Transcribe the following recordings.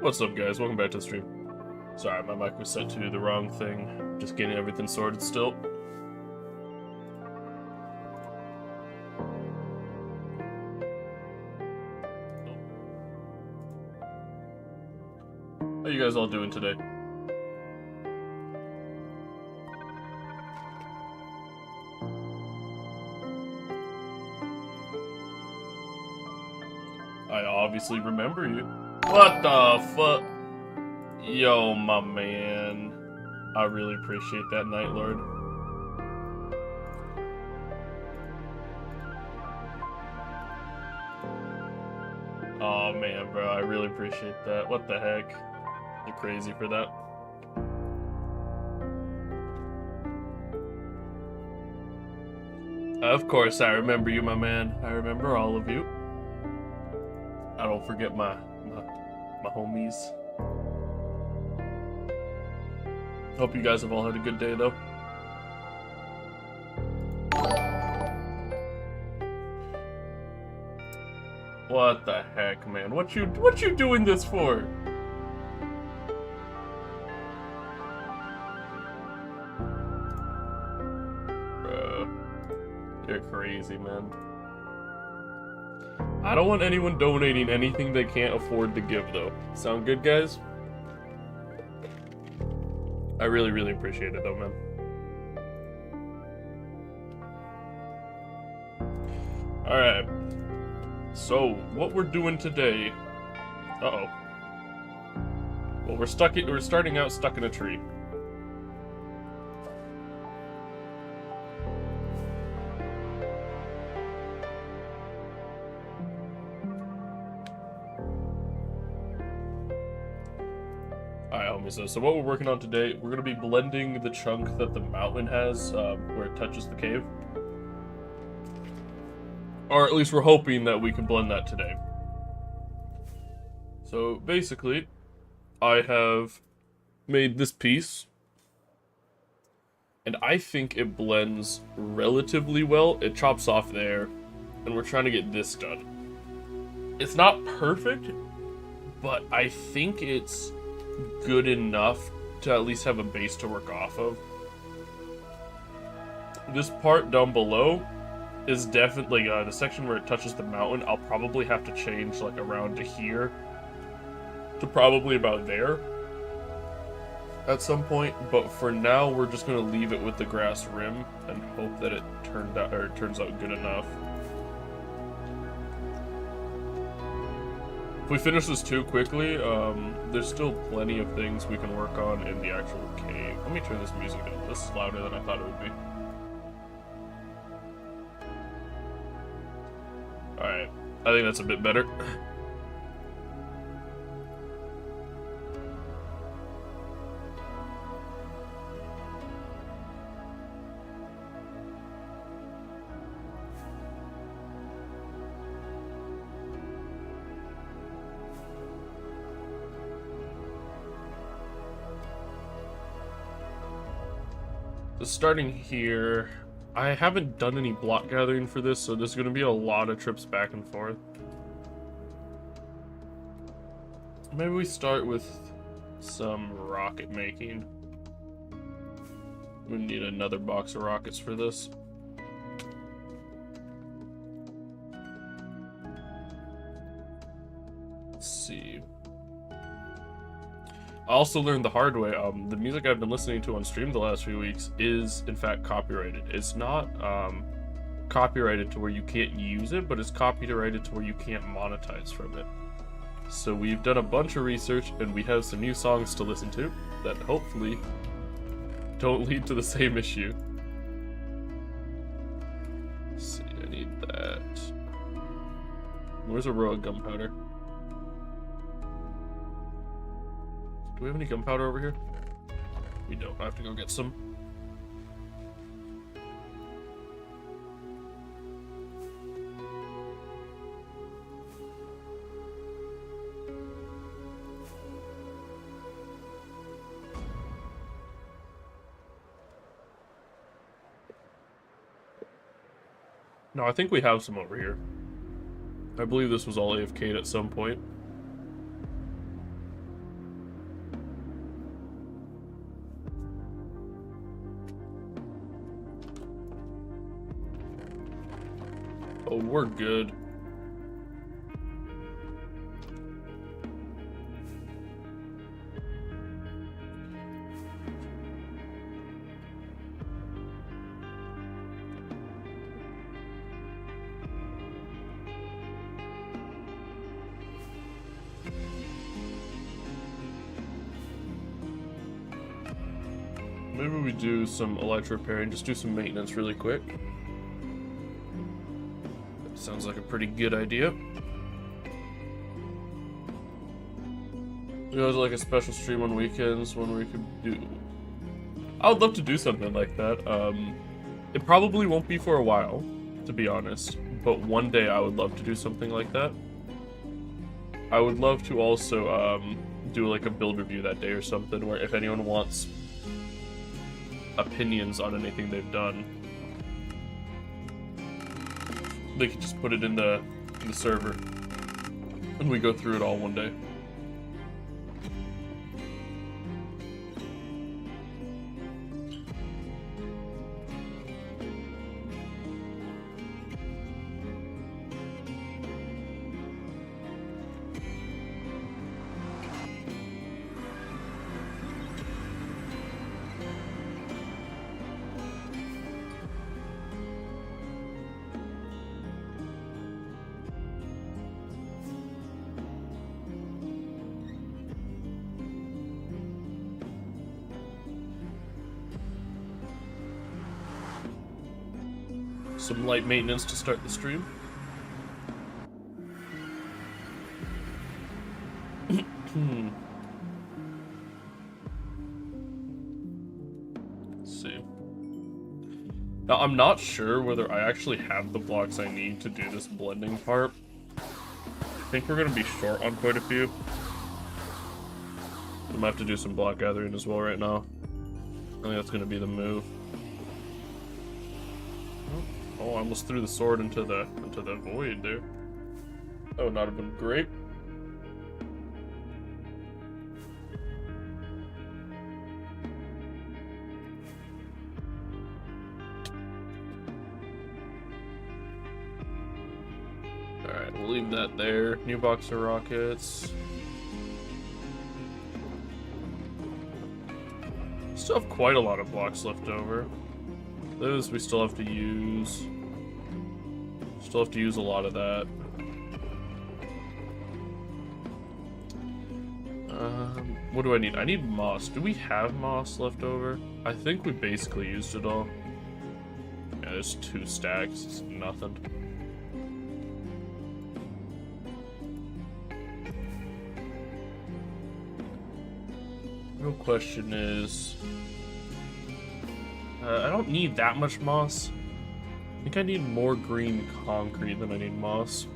What's up, guys? Welcome back to the stream. Sorry, my mic was set to the wrong thing. Just getting everything sorted still. How you guys all doing today? I obviously remember you. What the fuck? Yo, my man. I really appreciate that, Night Lord. Oh man, bro, I really appreciate that. What the heck? You're crazy for that. Of course, I remember you, my man. I remember all of you. I don't forget my homies. Hope you guys have all had a good day, though. What the heck, man? What you doing this for? Bro, you're crazy, man. I don't want anyone donating anything they can't afford to give, though. Sound good, guys? I really appreciate it, though, man. Alright. So, what we're doing today... Uh-oh. Well, we're starting out stuck in a tree. So what we're working on today, we're going to be blending the chunk that the mountain has, where it touches the cave. Or at least we're hoping that we can blend that today. So basically, I have made this piece, and I think it blends relatively well. It chops off there, and we're trying to get this done. It's not perfect, but I think it's good enough to at least have a base to work off of. This part down below is definitely the section where it touches the mountain. I'll probably have to change like around to here to probably about there at some point, but for now we're just going to leave it with the grass rim and hope that it turns out good enough. If we finish this too quickly, there's still plenty of things we can work on in the actual cave. Let me turn this music up. This is louder than I thought it would be. Alright, I think that's a bit better. Starting here, I haven't done any block gathering for this, so there's going to be a lot of trips back and forth. Maybe we start with some rocket making. We need another box of rockets for this. Let's see. I also learned the hard way, the music I've been listening to on stream the last few weeks is, in fact, copyrighted. It's not copyrighted to where you can't use it, but it's copyrighted to where you can't monetize from it. So we've done a bunch of research, and we have some new songs to listen to that hopefully don't lead to the same issue. Let's see, I need that. Where's a row of gunpowder? Do we have any gunpowder over here? We don't. I have to go get some. No, I think we have some over here. I believe this was all AFK'd at some point. Oh, we're good. Maybe we do some electro repairing, just do some maintenance really quick. That sounds like a pretty good idea. We always like a special stream on weekends when we could do... I would love to do something like that. It probably won't be for a while, to be honest. But one day I would love to do something like that. I would love to also do like a build review that day or something, where if anyone wants opinions on anything they've done, they could just put it in the server, and we go through it all one day. Some light maintenance to start the stream. Let's see. Now, I'm not sure whether I actually have the blocks I need to do this blending part. I think we're going to be short on quite a few. We might have to do some block gathering as well right now. I think that's going to be the move. Oh, I almost threw the sword into the void there. That would not have been great. Alright, we'll leave that there. New box of rockets. Still have quite a lot of blocks left over. Those we still have to use. Still have to use a lot of that. What do I need? I need moss. Do we have moss left over? I think we basically used it all. Yeah, there's 2 stacks. It's nothing. Real question is... I don't need that much moss. I think I need more green concrete than I need moss.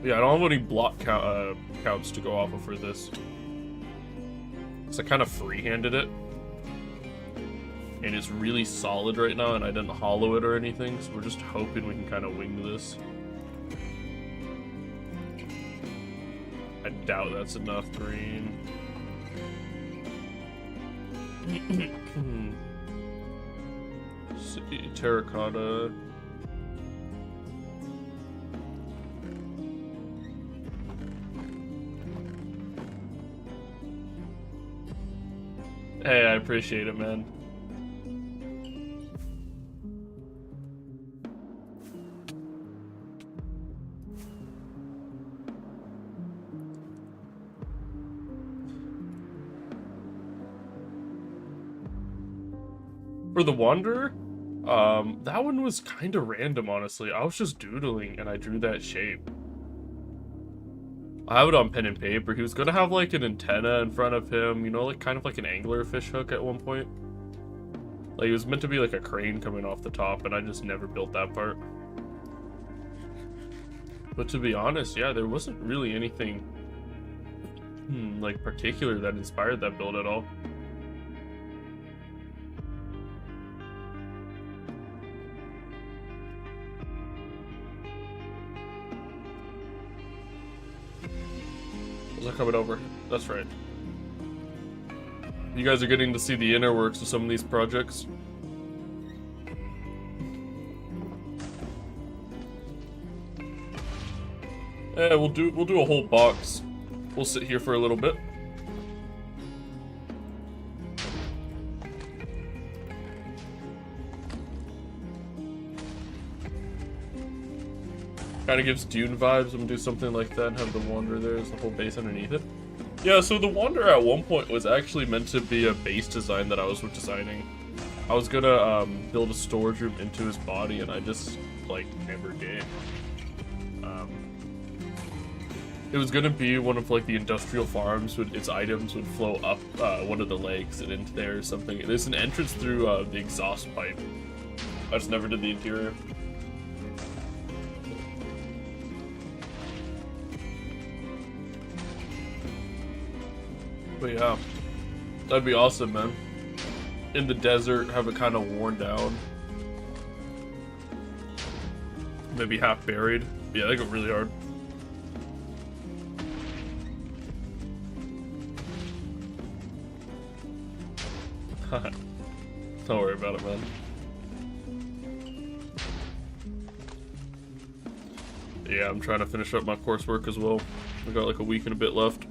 Yeah, I don't have any block counts to go off of for this. So I kind of free-handed it. And it's really solid right now, and I didn't hollow it or anything, so we're just hoping we can kind of wing this. I doubt that's enough green. See, terracotta. Hey, I appreciate it, man. For the Wanderer, that one was kind of random, honestly. I was just doodling and I drew that shape. I have it on pen and paper. He was gonna have like an antenna in front of him, you know, like kind of like an anglerfish hook at one point. Like it was meant to be like a crane coming off the top, and I just never built that part. But to be honest, yeah, there wasn't really anything like particular that inspired that build at all. Are coming over. That's right. You guys are getting to see the inner works of some of these projects. Yeah, we'll do a whole box. We'll sit here for a little bit. Kind of gives Dune vibes. I'm gonna do something like that and have the Wanderer there as the whole base underneath it. Yeah, so the Wanderer at one point was actually meant to be a base design that I was designing. I was gonna build a storage room into his body, and I just like never did. It was gonna be one of like the industrial farms. Its items would flow up one of the legs and into there or something. There's an entrance through the exhaust pipe. I just never did the interior. But yeah, that'd be awesome, man. In the desert, have it kind of worn down. Maybe half buried. Yeah, they go really hard. Don't worry about it, man. Yeah, I'm trying to finish up my coursework as well. I got like a week and a bit left.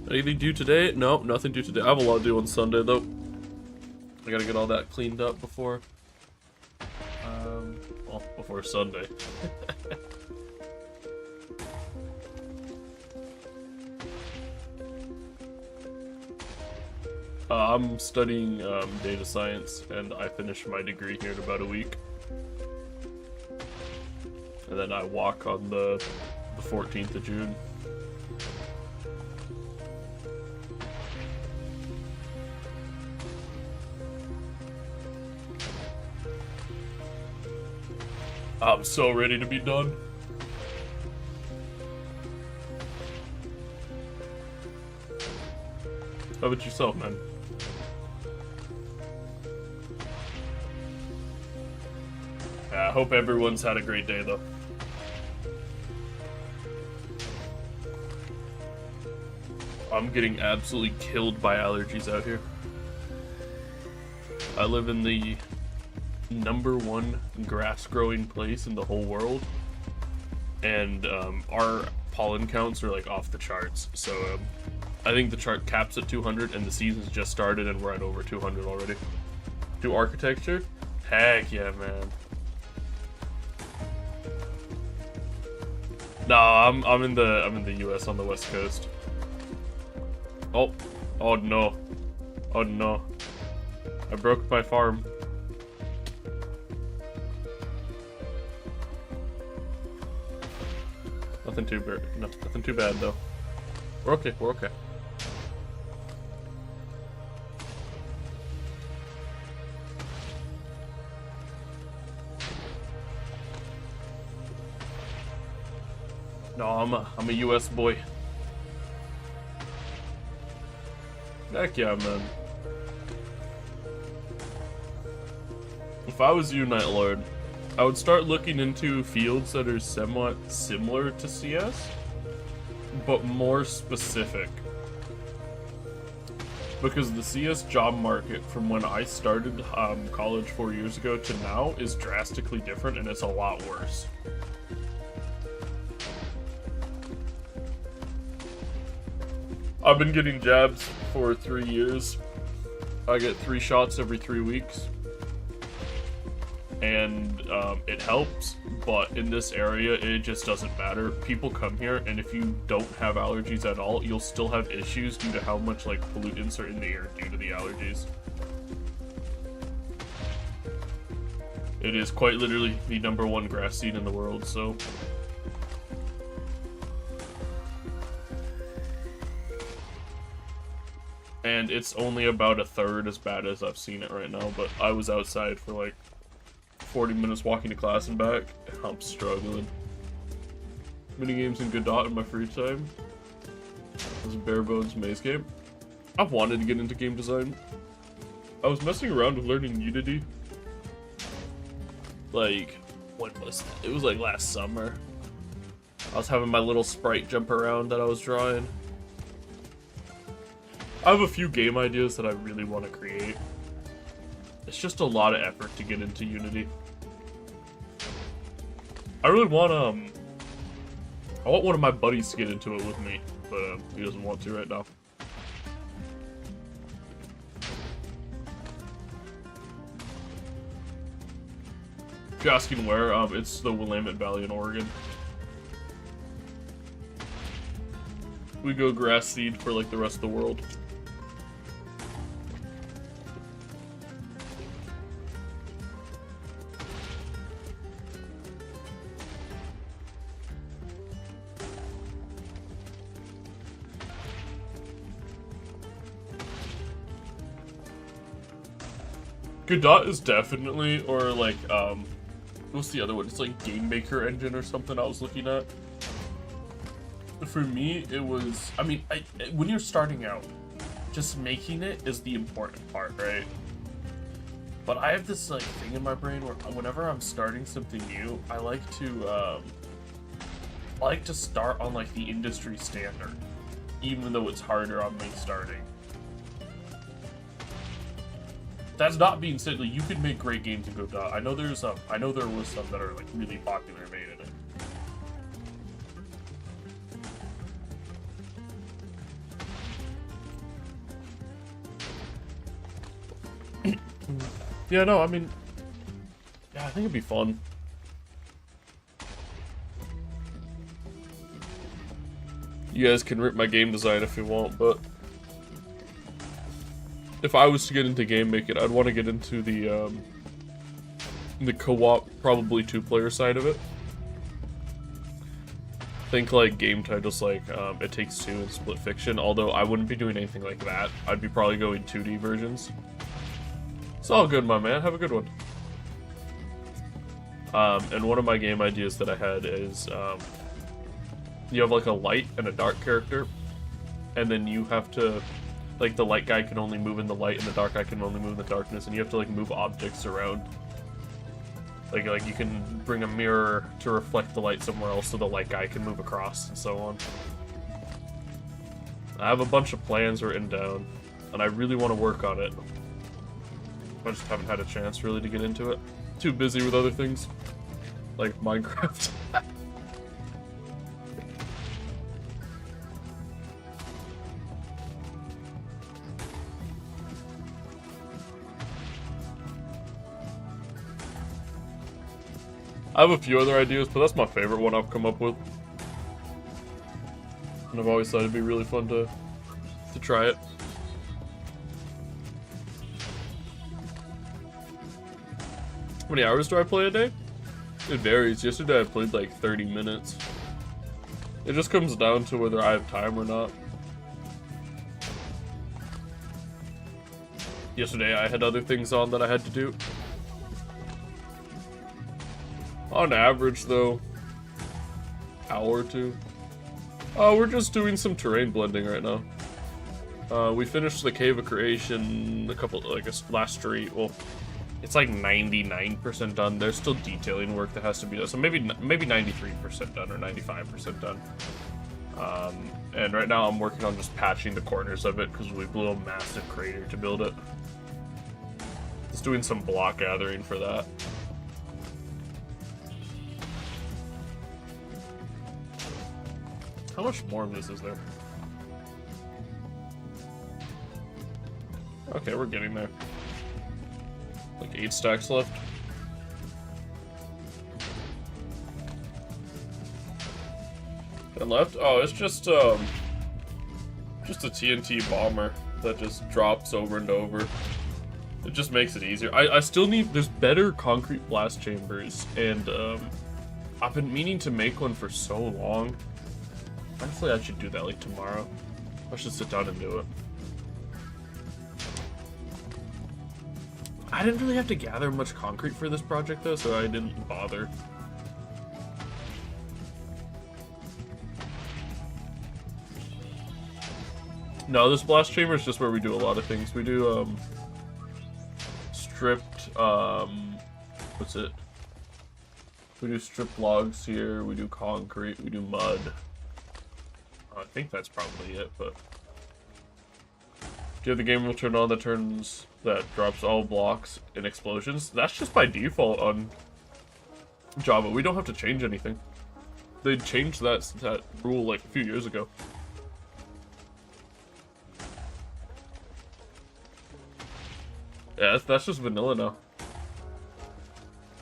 Anything due today? No, nothing due today. I have a lot due on Sunday though. I gotta get all that cleaned up before well, before Sunday. I'm studying data science, and I finish my degree here in about a week. And then I walk on the 14th of June. I'm so ready to be done. How about yourself, man? I hope everyone's had a great day, though. I'm getting absolutely killed by allergies out here. I live in the #1 grass growing place in the whole world, and our pollen counts are like off the charts. So I think the chart caps at 200, and the season's just started, and we're at over 200 already. Do architecture? Heck yeah, man. No, I'm in the U.S. on the West Coast. Oh no, oh no! I broke my farm. Nothing too bad though. We're okay. We're okay. No, I'm a US boy. Heck yeah, man. If I was you, Night Lord, I would start looking into fields that are somewhat similar to CS, but more specific. Because the CS job market from when I started college 4 years ago to now is drastically different, and it's a lot worse. I've been getting jabs for 3 years. I get 3 shots every 3 weeks. And it helps, but in this area, it just doesn't matter. People come here, and if you don't have allergies at all, you'll still have issues due to how much like pollutants are in the air due to the allergies. It is quite literally the #1 grass seed in the world, so... And it's only about a third as bad as I've seen it right now, but I was outside for like 40 minutes walking to class and back. I'm struggling. Minigames in Godot in my free time. It was a bare bones maze game. I've wanted to get into game design. I was messing around with learning Unity. Like, when was that? It was like last summer. I was having my little sprite jump around that I was drawing. I have a few game ideas that I really want to create. It's just a lot of effort to get into Unity. I really want I want one of my buddies to get into it with me, but he doesn't want to right now. If you're asking where, it's the Willamette Valley in Oregon. We go grass seed for like the rest of the world. Godot is definitely, or like, what's the other one? It's like Game Maker Engine or something I was looking at. For me, it was, I mean, when you're starting out, just making it is the important part, right? But I have this like thing in my brain where whenever I'm starting something new, I like to start on like the industry standard, even though it's harder on me starting. That's not being said, like, you could make great games in Godot. I know there was some that are like really popular made in it. Yeah, no, I mean, yeah, I think it'd be fun. You guys can rip my game design if you want, but if I was to get into game making, I'd want to get into the co-op, probably 2-player side of it. Think like game titles like It Takes Two and Split Fiction, although I wouldn't be doing anything like that. I'd be probably going 2D versions. It's all good, my man. Have a good one. And one of my game ideas that I had is you have like a light and a dark character, and then you have to, like, the light guy can only move in the light and the dark guy can only move in the darkness, and you have to like move objects around. Like you can bring a mirror to reflect the light somewhere else so the light guy can move across and so on. I have a bunch of plans written down, and I really want to work on it. I just haven't had a chance really to get into it. Too busy with other things, like Minecraft. I have a few other ideas, but that's my favorite one I've come up with. And I've always thought it'd be really fun to try it. How many hours do I play a day? It varies. Yesterday I played like 30 minutes. It just comes down to whether I have time or not. Yesterday I had other things on that I had to do. On average, though, hour or two. We're just doing some terrain blending right now. We finished the Cave of Creation last street. Well, it's like 99% done. There's still detailing work that has to be done, so maybe 93% done or 95% done. And right now I'm working on just patching the corners of it because we blew a massive crater to build it. Just doing some block gathering for that. How much more of this is there? Okay, we're getting there. Like 8 stacks left. And left? Oh, it's just a TNT bomber that just drops over and over. It just makes it easier. I still need, there's better concrete blast chambers, and I've been meaning to make one for so long. Honestly, I should do that like tomorrow. I should sit down and do it. I didn't really have to gather much concrete for this project though, so I didn't bother. No, this blast chamber is just where we do a lot of things. We do stripped what's it? We do stripped logs here, we do concrete, we do mud. I think that's probably it, but Yeah, the game will turn on that drops all blocks in explosions. That's just by default on Java. We don't have to change anything. They changed that rule like a few years ago. Yeah, that's just vanilla now.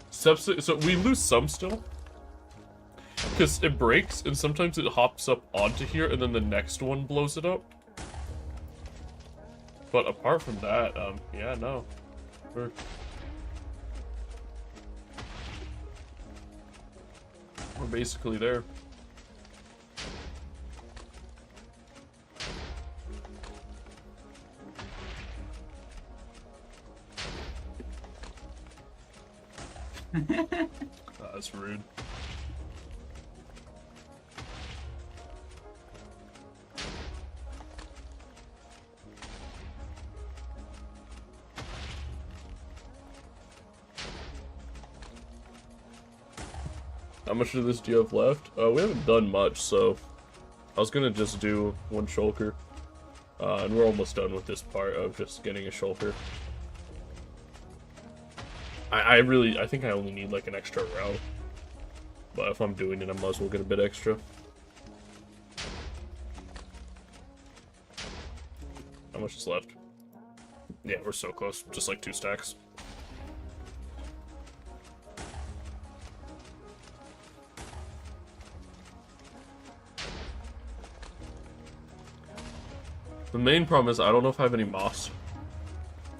So we lose some still. Because it breaks, and sometimes it hops up onto here, and then the next one blows it up. But apart from that, yeah, no. We're basically there. That's rude. How much of this do you have left? We haven't done much, so I was gonna just do one shulker. And we're almost done with this part of just getting a shulker. I think I only need like an extra round. But if I'm doing it, I might as well get a bit extra. How much is left? Yeah, we're so close. Just like 2 stacks. The main problem is I don't know if I have any moss.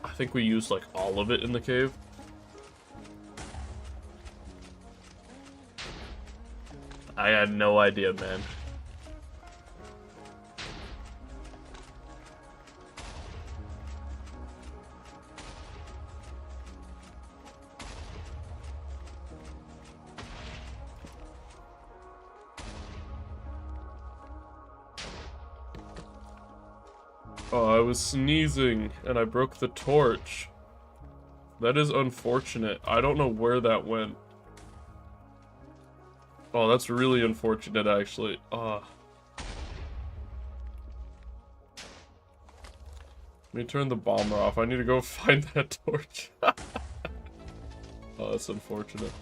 I think we used like all of it in the cave. I had no idea, man. Oh, I was sneezing and I broke the torch. That is unfortunate. I don't know where that went. Oh, that's really unfortunate, actually. Ah. Let me turn the bomber off. I need to go find that torch. Oh, that's unfortunate.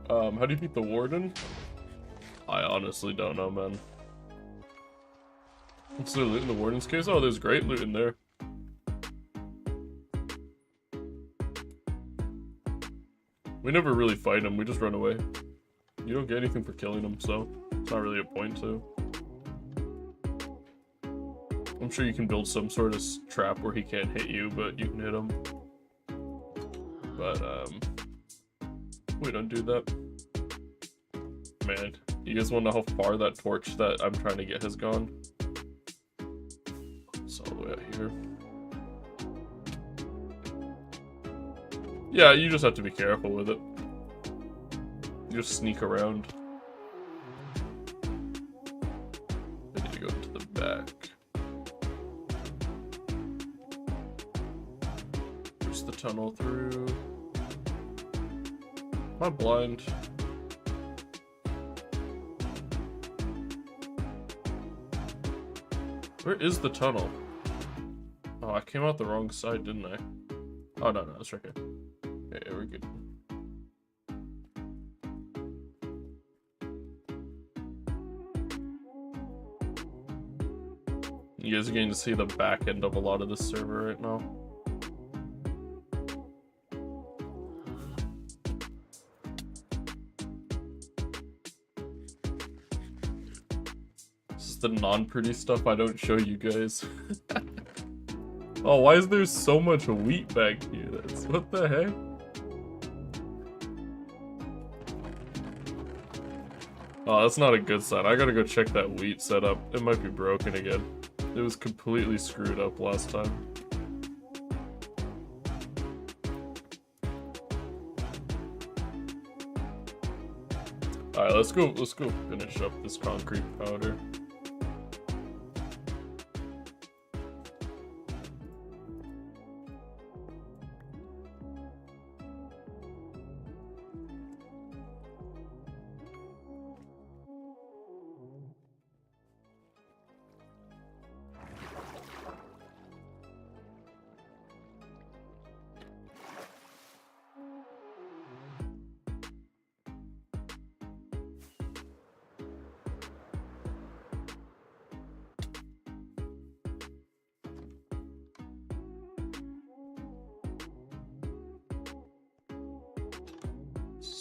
How do you beat the warden? I honestly don't know, man. What's there loot in the warden's case? Oh, there's great loot in there. We never really fight him, we just run away. You don't get anything for killing him, so it's not really a point to. I'm sure you can build some sort of trap where he can't hit you, but you can hit him. But, we don't do that. Man, you guys wanna know how far that torch that I'm trying to get has gone? It's all the way out here. Yeah, you just have to be careful with it. You just sneak around. I need to go to the back. There's the tunnel through. Am I blind? Where is the tunnel? Oh, I came out the wrong side, didn't I? Oh, no, it's right here. Okay, we're good. You guys are getting to see the back end of a lot of this server right now. This is the non-pretty stuff I don't show you guys. Oh, why is there so much wheat back here? What the heck? Oh, that's not a good sign. I gotta go check that wheat setup. It might be broken again. It was completely screwed up last time. Alright, let's go finish up this concrete powder.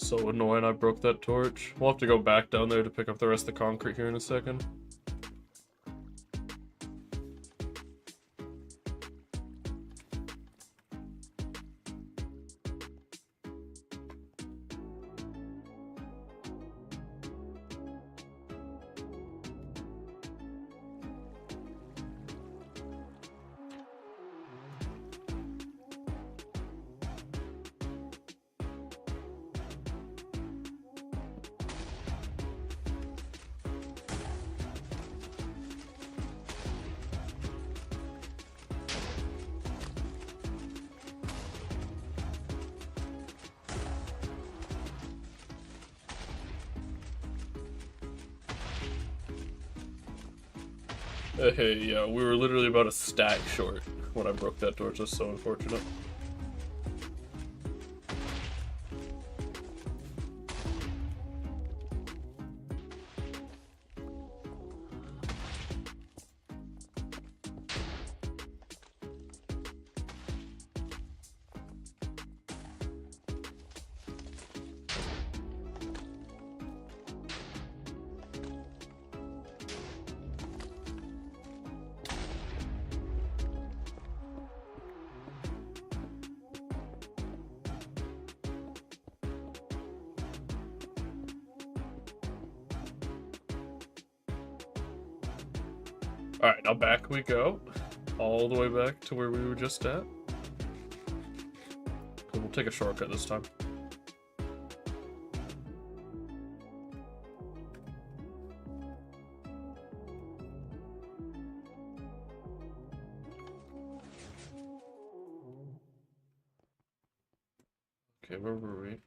so annoying I broke that torch. We'll have to go back down there to pick up the rest of the concrete here in a second. Hey, yeah, we were literally about a stack short when I broke that torch. That's so unfortunate. Alright, now back we go. All the way back to where we were just at. We'll take a shortcut this time. Okay, where were we?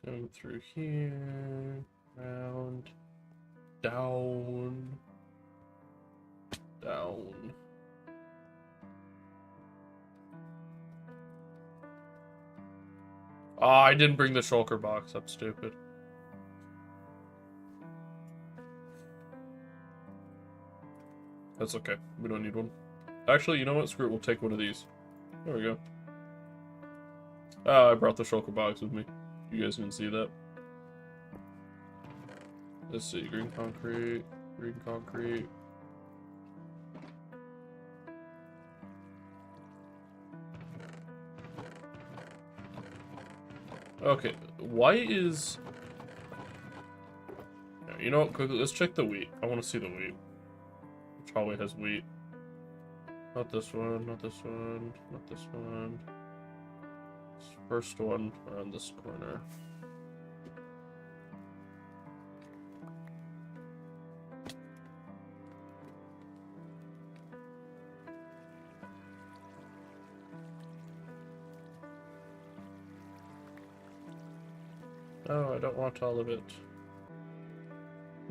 Going through here, round, down, down. Oh, I didn't bring the shulker box. I'm stupid. That's okay. We don't need one. Actually, you know what? Screw it. We'll take one of these. There we go. I brought the shulker box with me. You guys didn't see that. Let's see. Green concrete. Green concrete. Okay. Why is... You know what? Quickly, let's check the wheat. I want to see the wheat. Which hallway has wheat? Not this one. Not this one. Not this one. First one around this corner. No, I don't want all of it.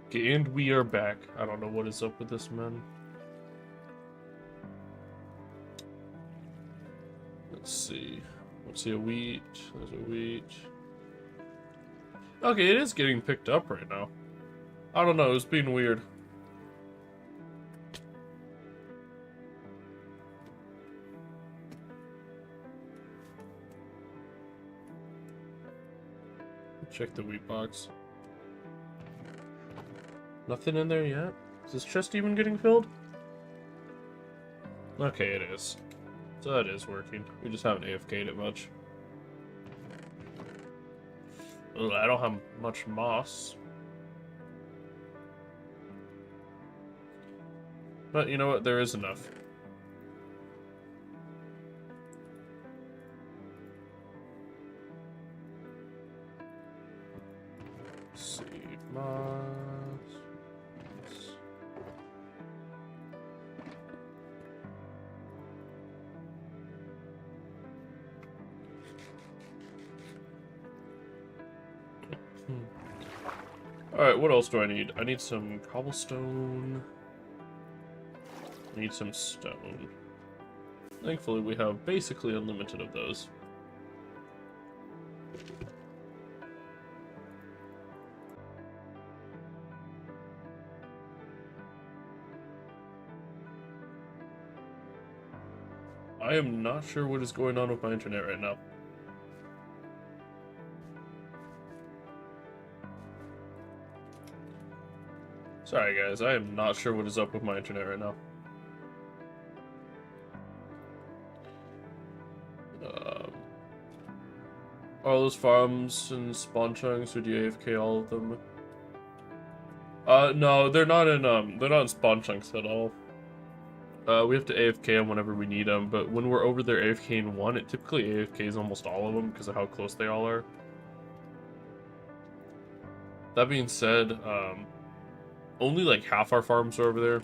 Okay, and we are back. I don't know what is up with this man. Let's see. Let's see a wheat. There's a wheat. Okay, it is getting picked up right now. I don't know, it's being weird. Check the wheat box. Nothing in there yet? Is this chest even getting filled? Okay, it is. So that is working. We just haven't AFK'd it much. Ugh, I don't have much moss. But you know what? There is enough. Let's see. Moss. Alright, what else do I need? I need some cobblestone. I need some stone. Thankfully, we have basically unlimited of those. I am not sure what is going on with my internet right now. Sorry guys, I am not sure what is up with my internet right now. All those farms and spawn chunks, or do you AFK all of them? No, they're not in spawn chunks at all. We have to AFK them whenever we need them, but when we're over there AFKing one, it typically AFKs almost all of them because of how close they all are. That being said, only like half our farms are over there.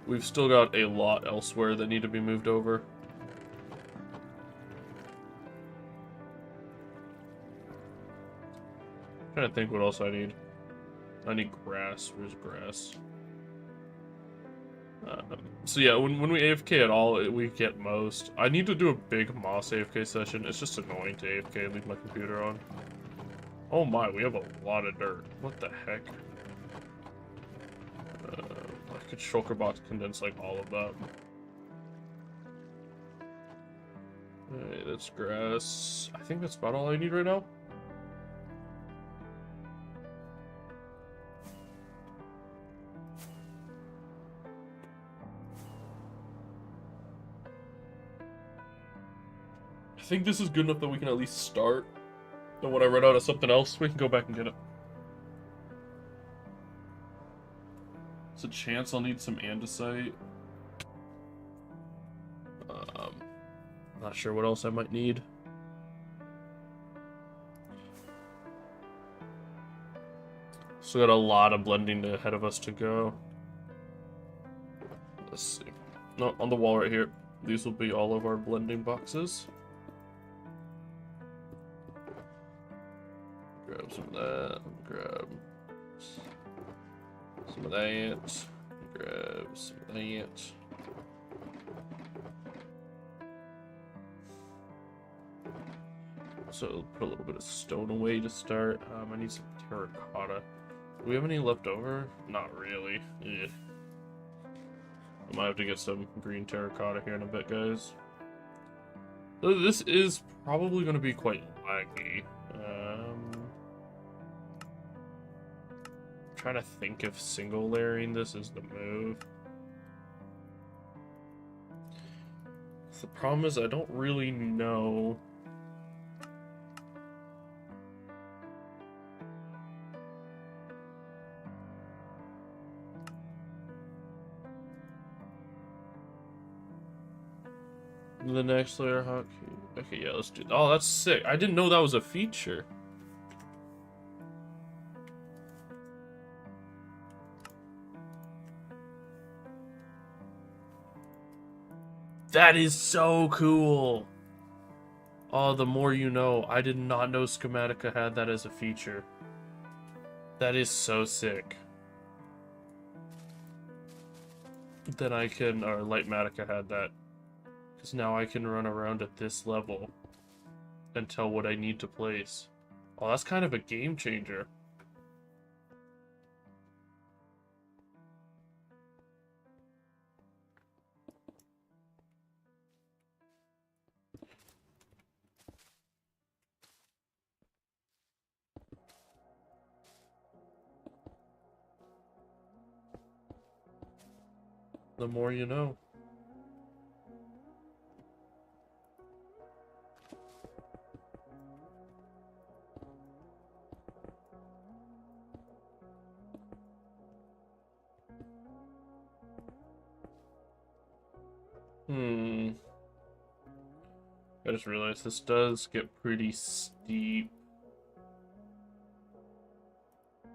We've still got a lot elsewhere that need to be moved over. I'm trying to think what else I need. I need grass. Where's grass? So yeah, when we AFK at all, we get most. I need to do a big Moss AFK session. It's just annoying to AFK and leave my computer on. Oh my, we have a lot of dirt. What the heck? I could shulker box condense like all of that. Alright, that's grass. I think that's about all I need right now. I think this is good enough that we can at least start. And when I run out of something else, we can go back and get it. There's a chance I'll need some andesite. Not sure what else I might need. Still got a lot of blending ahead of us to go. Let's see. No, on the wall right here. These will be all of our blending boxes. Grab some of that. Grab some of that. Grab some of that. So put a little bit of stone away to start. I need some terracotta. Do we have any left over? Not really. Yeah. I might have to get some green terracotta here in a bit, guys. So this is probably going to be quite laggy. Trying to think if single layering this is the move. The problem is I don't really know. The next layer hotkey. Okay, yeah, let's do. Oh, that's sick. I didn't know that was a feature. That is so cool. Oh, the more you know. I did not know Schematica had that as a feature. That is so sick. Then I can, or Lightmatica had that. Because now I can run around at this level and tell what I need to place. Oh, that's kind of a game changer. The more you know. I just realized this does get pretty steep. You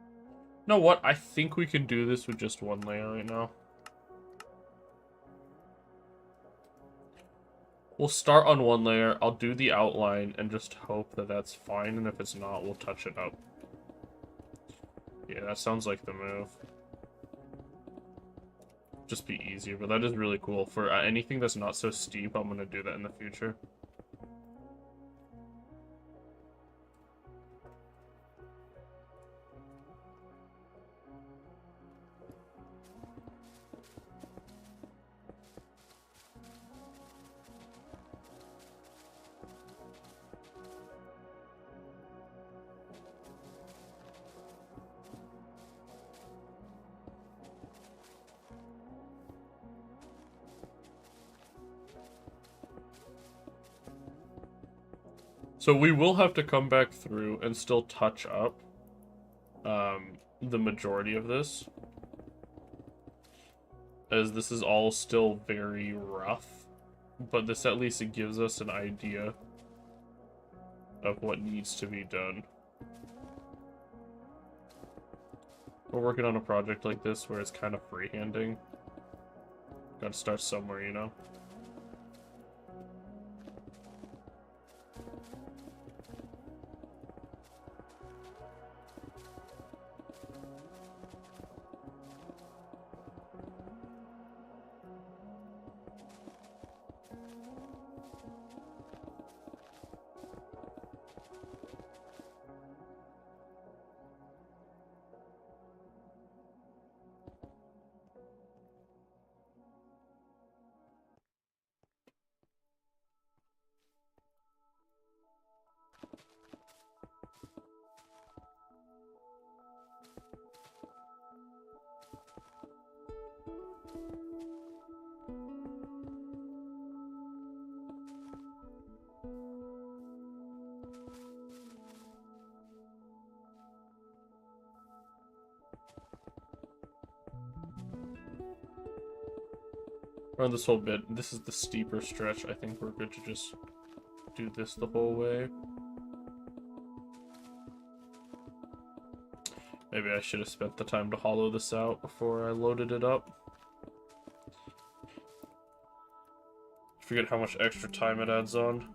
know what? I think we can do this with just one layer right now. We'll start on one layer, I'll do the outline, and just hope that that's fine, and if it's not, we'll touch it up. Yeah, that sounds like the move. Just be easier, but that is really cool. For anything that's not so steep, I'm gonna do that in the future. So we will have to come back through and still touch up the majority of this, as this is all still very rough, but this at least it gives us an idea of what needs to be done. We're working on a project like this where it's kind of freehanding. Gotta start somewhere, you know? Around this whole bit, this is the steeper stretch. I think we're good to just do this the whole way. Maybe I should have spent the time to hollow this out before I loaded it up. Forget how much extra time it adds on.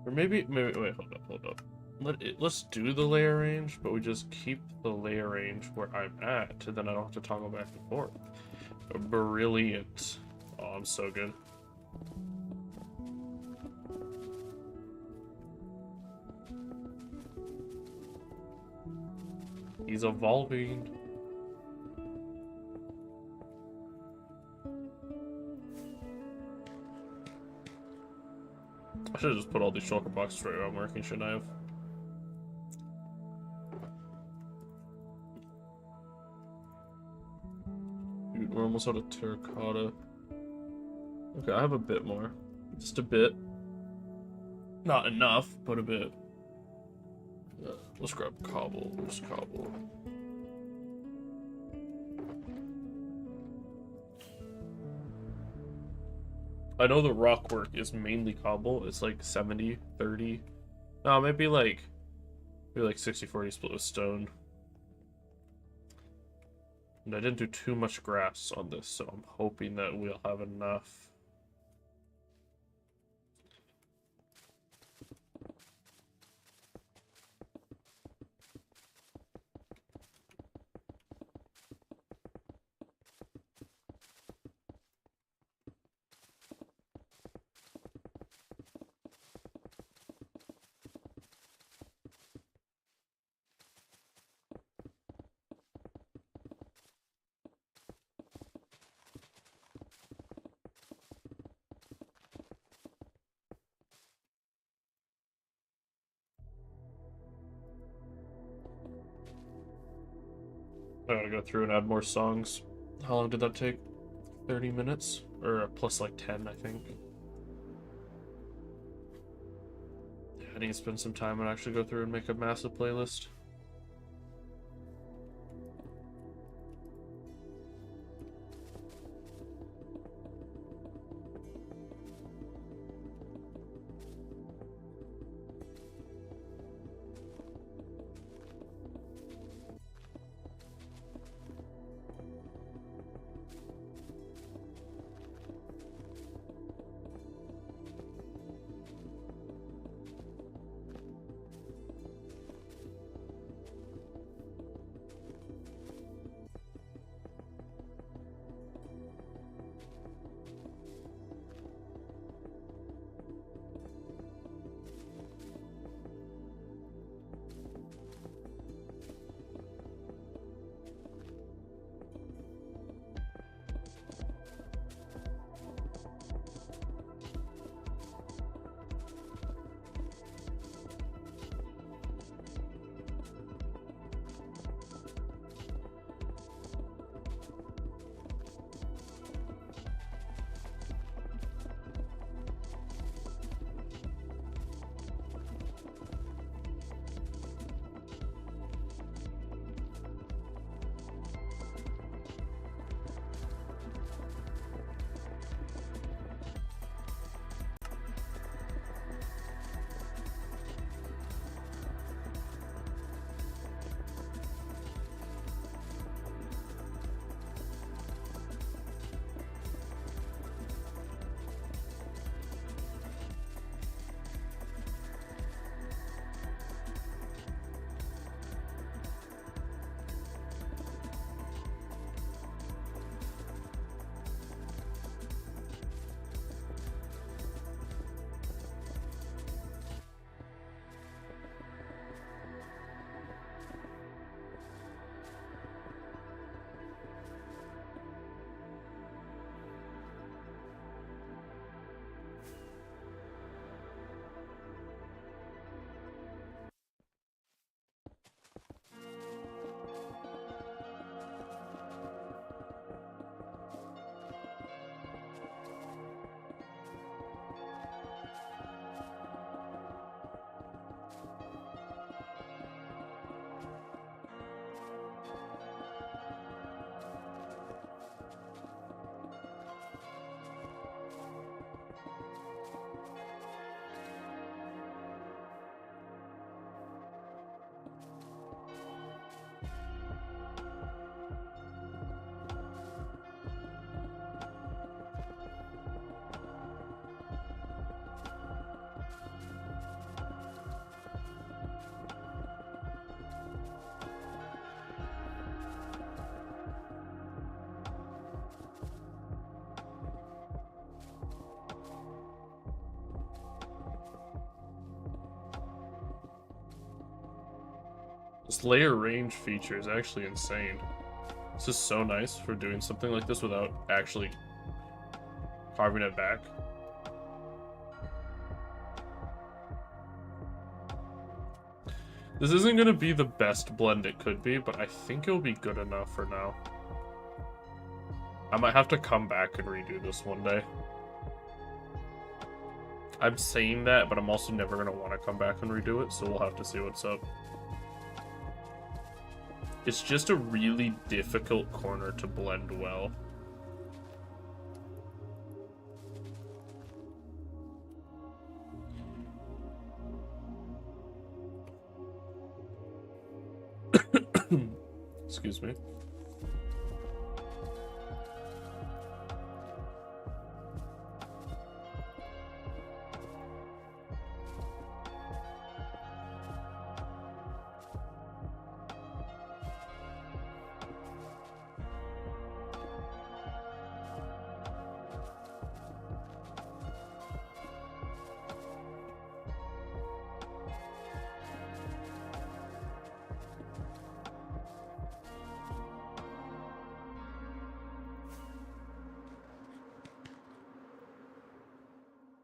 Or maybe wait, hold up. Let's do the layer range, but we just keep the layer range where I'm at, and then I don't have to toggle back and forth. Brilliant. Oh, I'm so good. He's evolving. I should have just put all these shulker boxes right where I'm working, shouldn't I have? Dude, we're almost out of terracotta. Okay, I have a bit more. Just a bit. Not enough, but a bit. Let's grab cobble. Where's cobble? I know the rock work is mainly cobble. It's like 70, 30. No, maybe like 60-40 split with stone. And I didn't do too much grass on this, so I'm hoping that we'll have enough. I gotta go through and add more songs. How long did that take? 30 minutes? Or plus like 10, I think. Yeah, I need to spend some time and actually go through and make a massive playlist. This layer range feature is actually insane. This is so nice for doing something like this without actually carving it back. This isn't going to be the best blend it could be, but I think it'll be good enough for now. I might have to come back and redo this one day. I'm saying that, but I'm also never going to want to come back and redo it, so we'll have to see what's up. It's just a really difficult corner to blend well. Excuse me.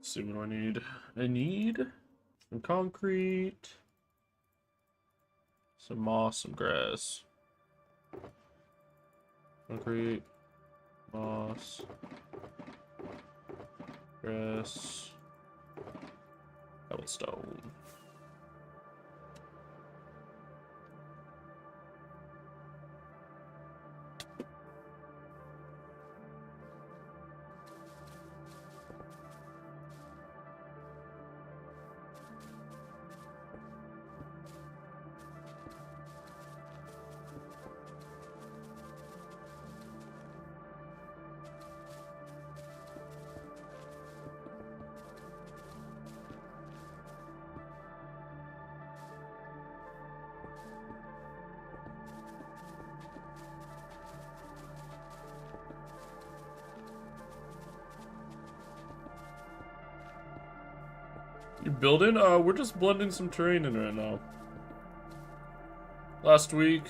Let's see, what do I need? I need some concrete, some moss, some grass. Concrete, moss, grass, cobblestone. You building? We're just blending some terrain in right now.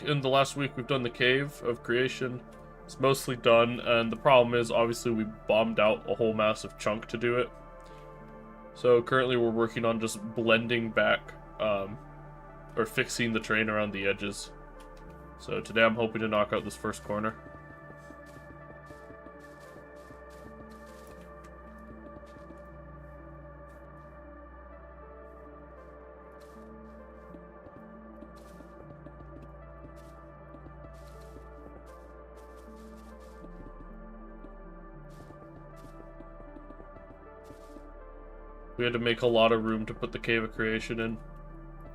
In the last week, we've done the Cave of Creation. It's mostly done, and the problem is, obviously, we bombed out a whole massive chunk to do it. So currently we're working on just blending back, or fixing the terrain around the edges. So today I'm hoping to knock out this first corner. We had to make a lot of room to put the Cave of Creation in,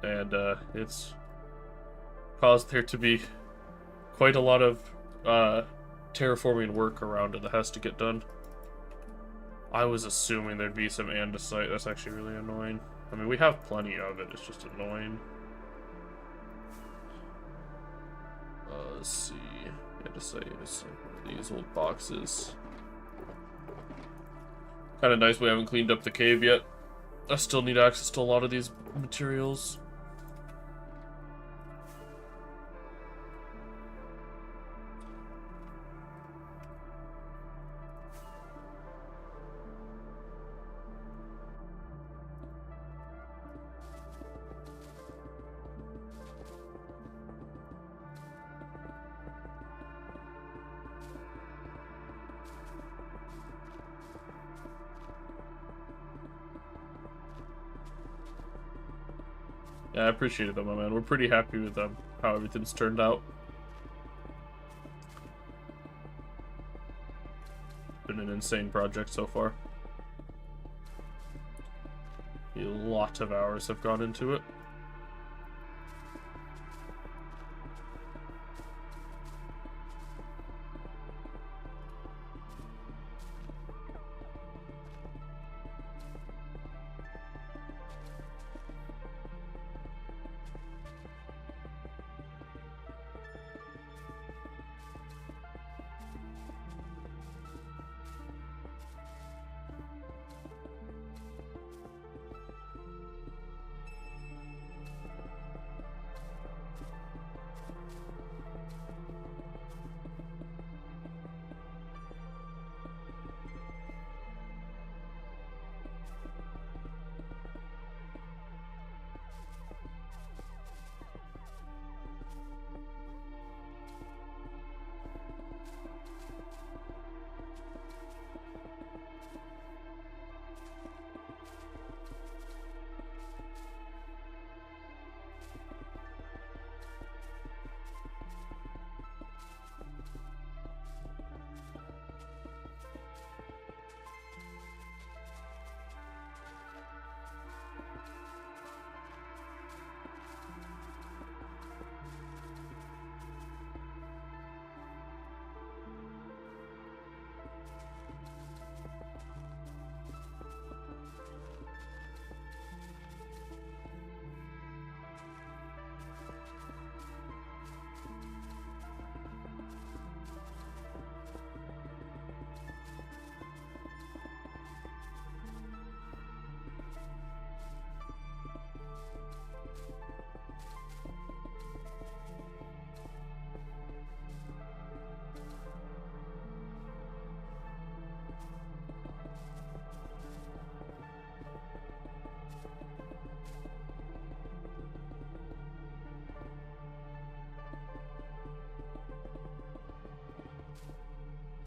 and it's caused there to be quite a lot of terraforming work around it that has to get done. I was assuming there'd be some andesite. That's actually really annoying. I mean, we have plenty of it, it's just annoying. Let's see. Andesite is these old boxes. Kind of nice we haven't cleaned up the cave yet. I still need access to a lot of these materials. Yeah, I appreciate it though, my man. We're pretty happy with how everything's turned out. Been an insane project so far. A lot of hours have gone into it.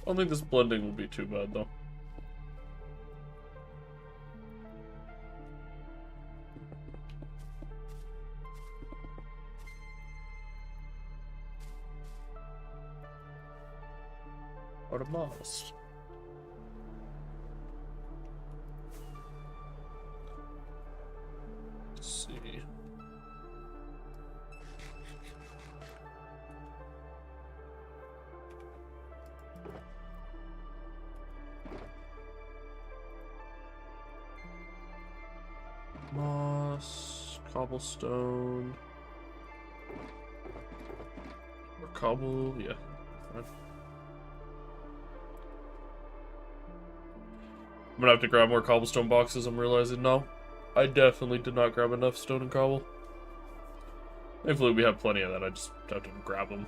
I don't think this blending will be too bad, though. Or the moss. Let's see. Moss, cobblestone, or cobble, yeah. Fine. I'm gonna have to grab more cobblestone boxes, I'm realizing now. I definitely did not grab enough stone and cobble. Thankfully we have plenty of that, I just have to grab them.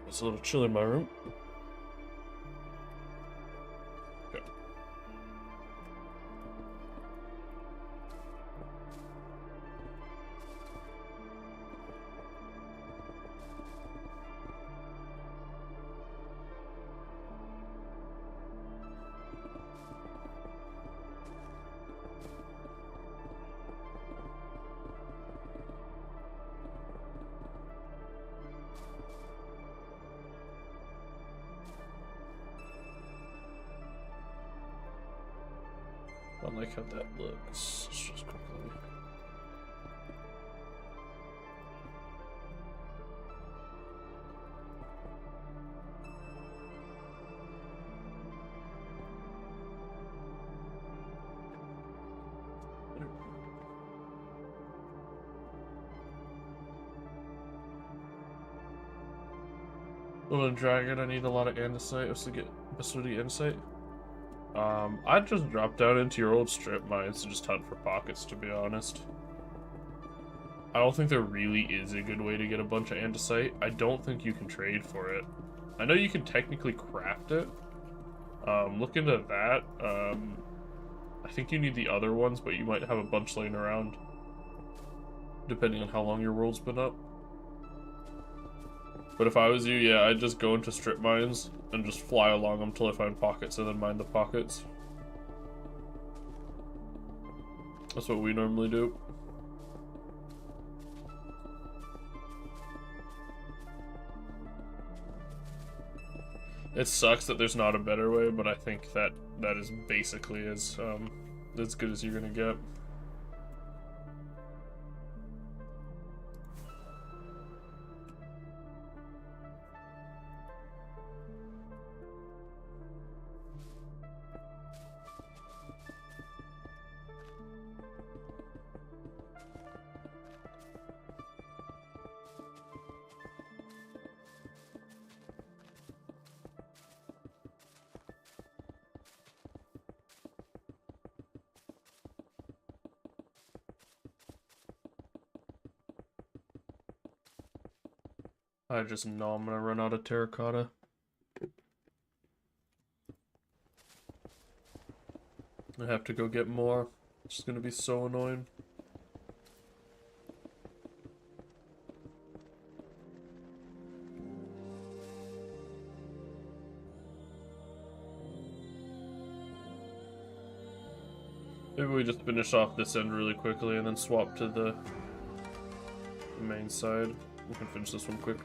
It's a little chill in my room. Okay. I like how that looks. Let's just quickly. Little dragon, I need a lot of andesite. What's to get facility insight? I'd just drop down into your old strip mines and just hunt for pockets, to be honest. I don't think there really is a good way to get a bunch of andesite. I don't think you can trade for it. I know you can technically craft it. Look into that. I think you need the other ones, but you might have a bunch laying around, depending on how long your world's been up. But if I was you, yeah, I'd just go into strip mines and just fly along them till I find pockets and then mine the pockets. That's what we normally do. It sucks that there's not a better way, but I think that is basically as good as you're gonna get. I just know I'm gonna run out of terracotta. I have to go get more. It's gonna be so annoying. Maybe we just finish off this end really quickly and then swap to the main side. We can finish this one quick.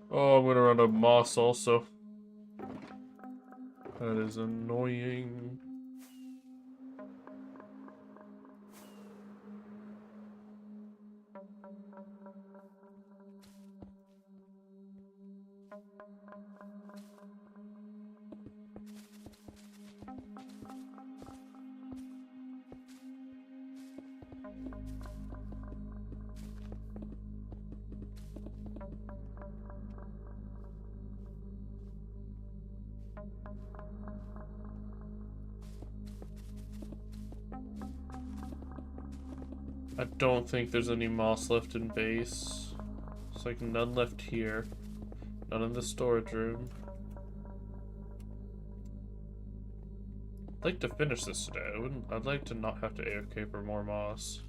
Oh, I'm gonna run a moss also. That is annoying. I don't think there's any moss left in base. It's like none left here. None in the storage room. I'd like to finish this today. I'd like to not have to AFK for more moss.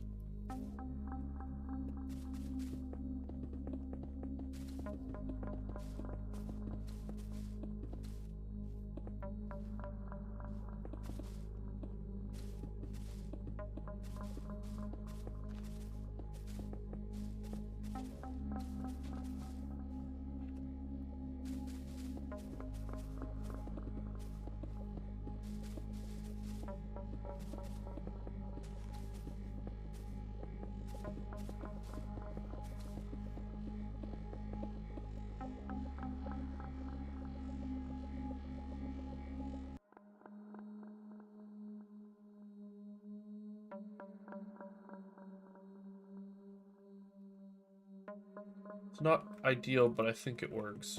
It's not ideal, but I think it works.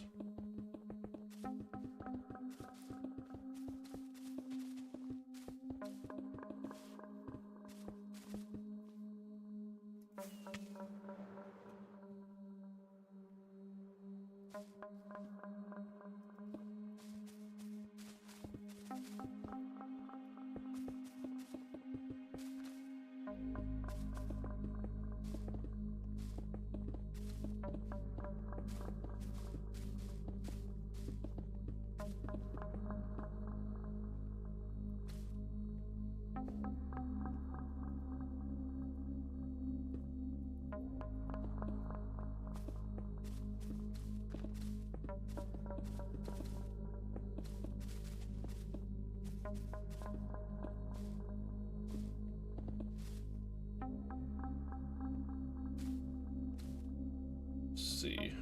See.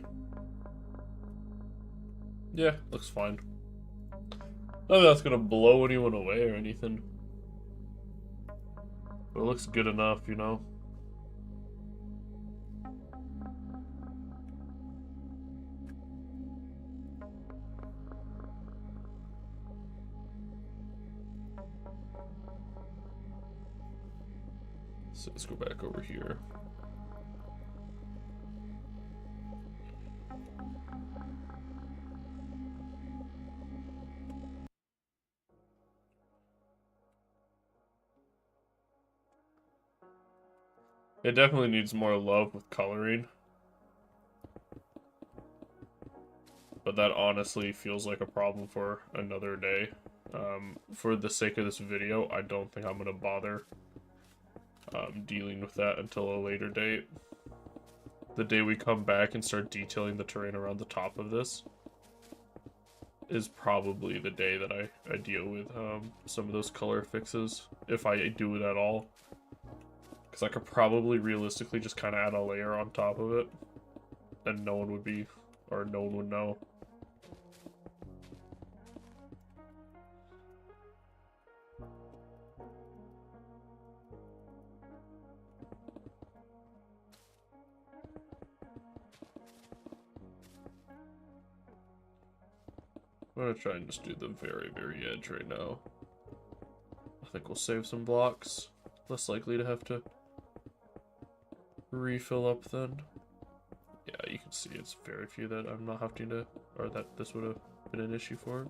Yeah, looks fine. Not that that's gonna blow anyone away or anything. But it looks good enough, you know? So let's go back over here. It definitely needs more love with coloring. But that honestly feels like a problem for another day. For the sake of this video, I don't think I'm going to bother dealing with that until a later date. The day we come back and start detailing the terrain around the top of this is probably the day that I deal with some of those color fixes, if I do it at all. Because I could probably realistically just kind of add a layer on top of it, and no one would be, or no one would know. I'm gonna try and just do the very, very edge right now. I think we'll save some blocks. Less likely to have to refill up then. Yeah, you can see it's very few that I'm not having to, or that this would have been an issue for it.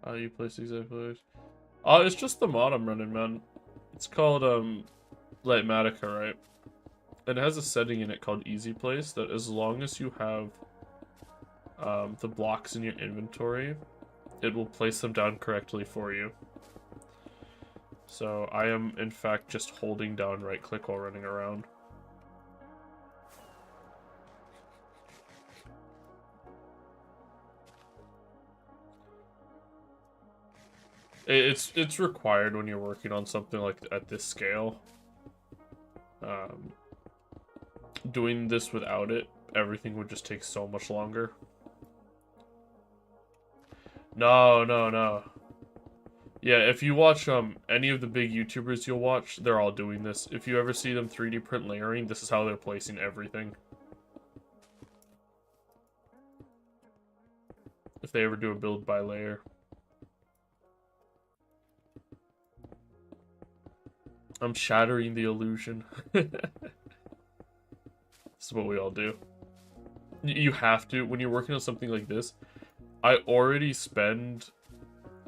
How you place these players? It's just the mod I'm running, man. It's called Lightmatica, right? It has a setting in it called Easy Place that as long as you have the blocks in your inventory, it will place them down correctly for you. So I am in fact just holding down right click while running around. It's required when you're working on something like at this scale. Doing this without it, everything would just take so much longer. No, no, no. Yeah, if you watch any of the big YouTubers you'll watch, they're all doing this. If you ever see them 3D print layering, this is how they're placing everything. If they ever do a build by layer. I'm shattering the illusion. This is what we all do. You have to, when you're working on something like this, I already spend,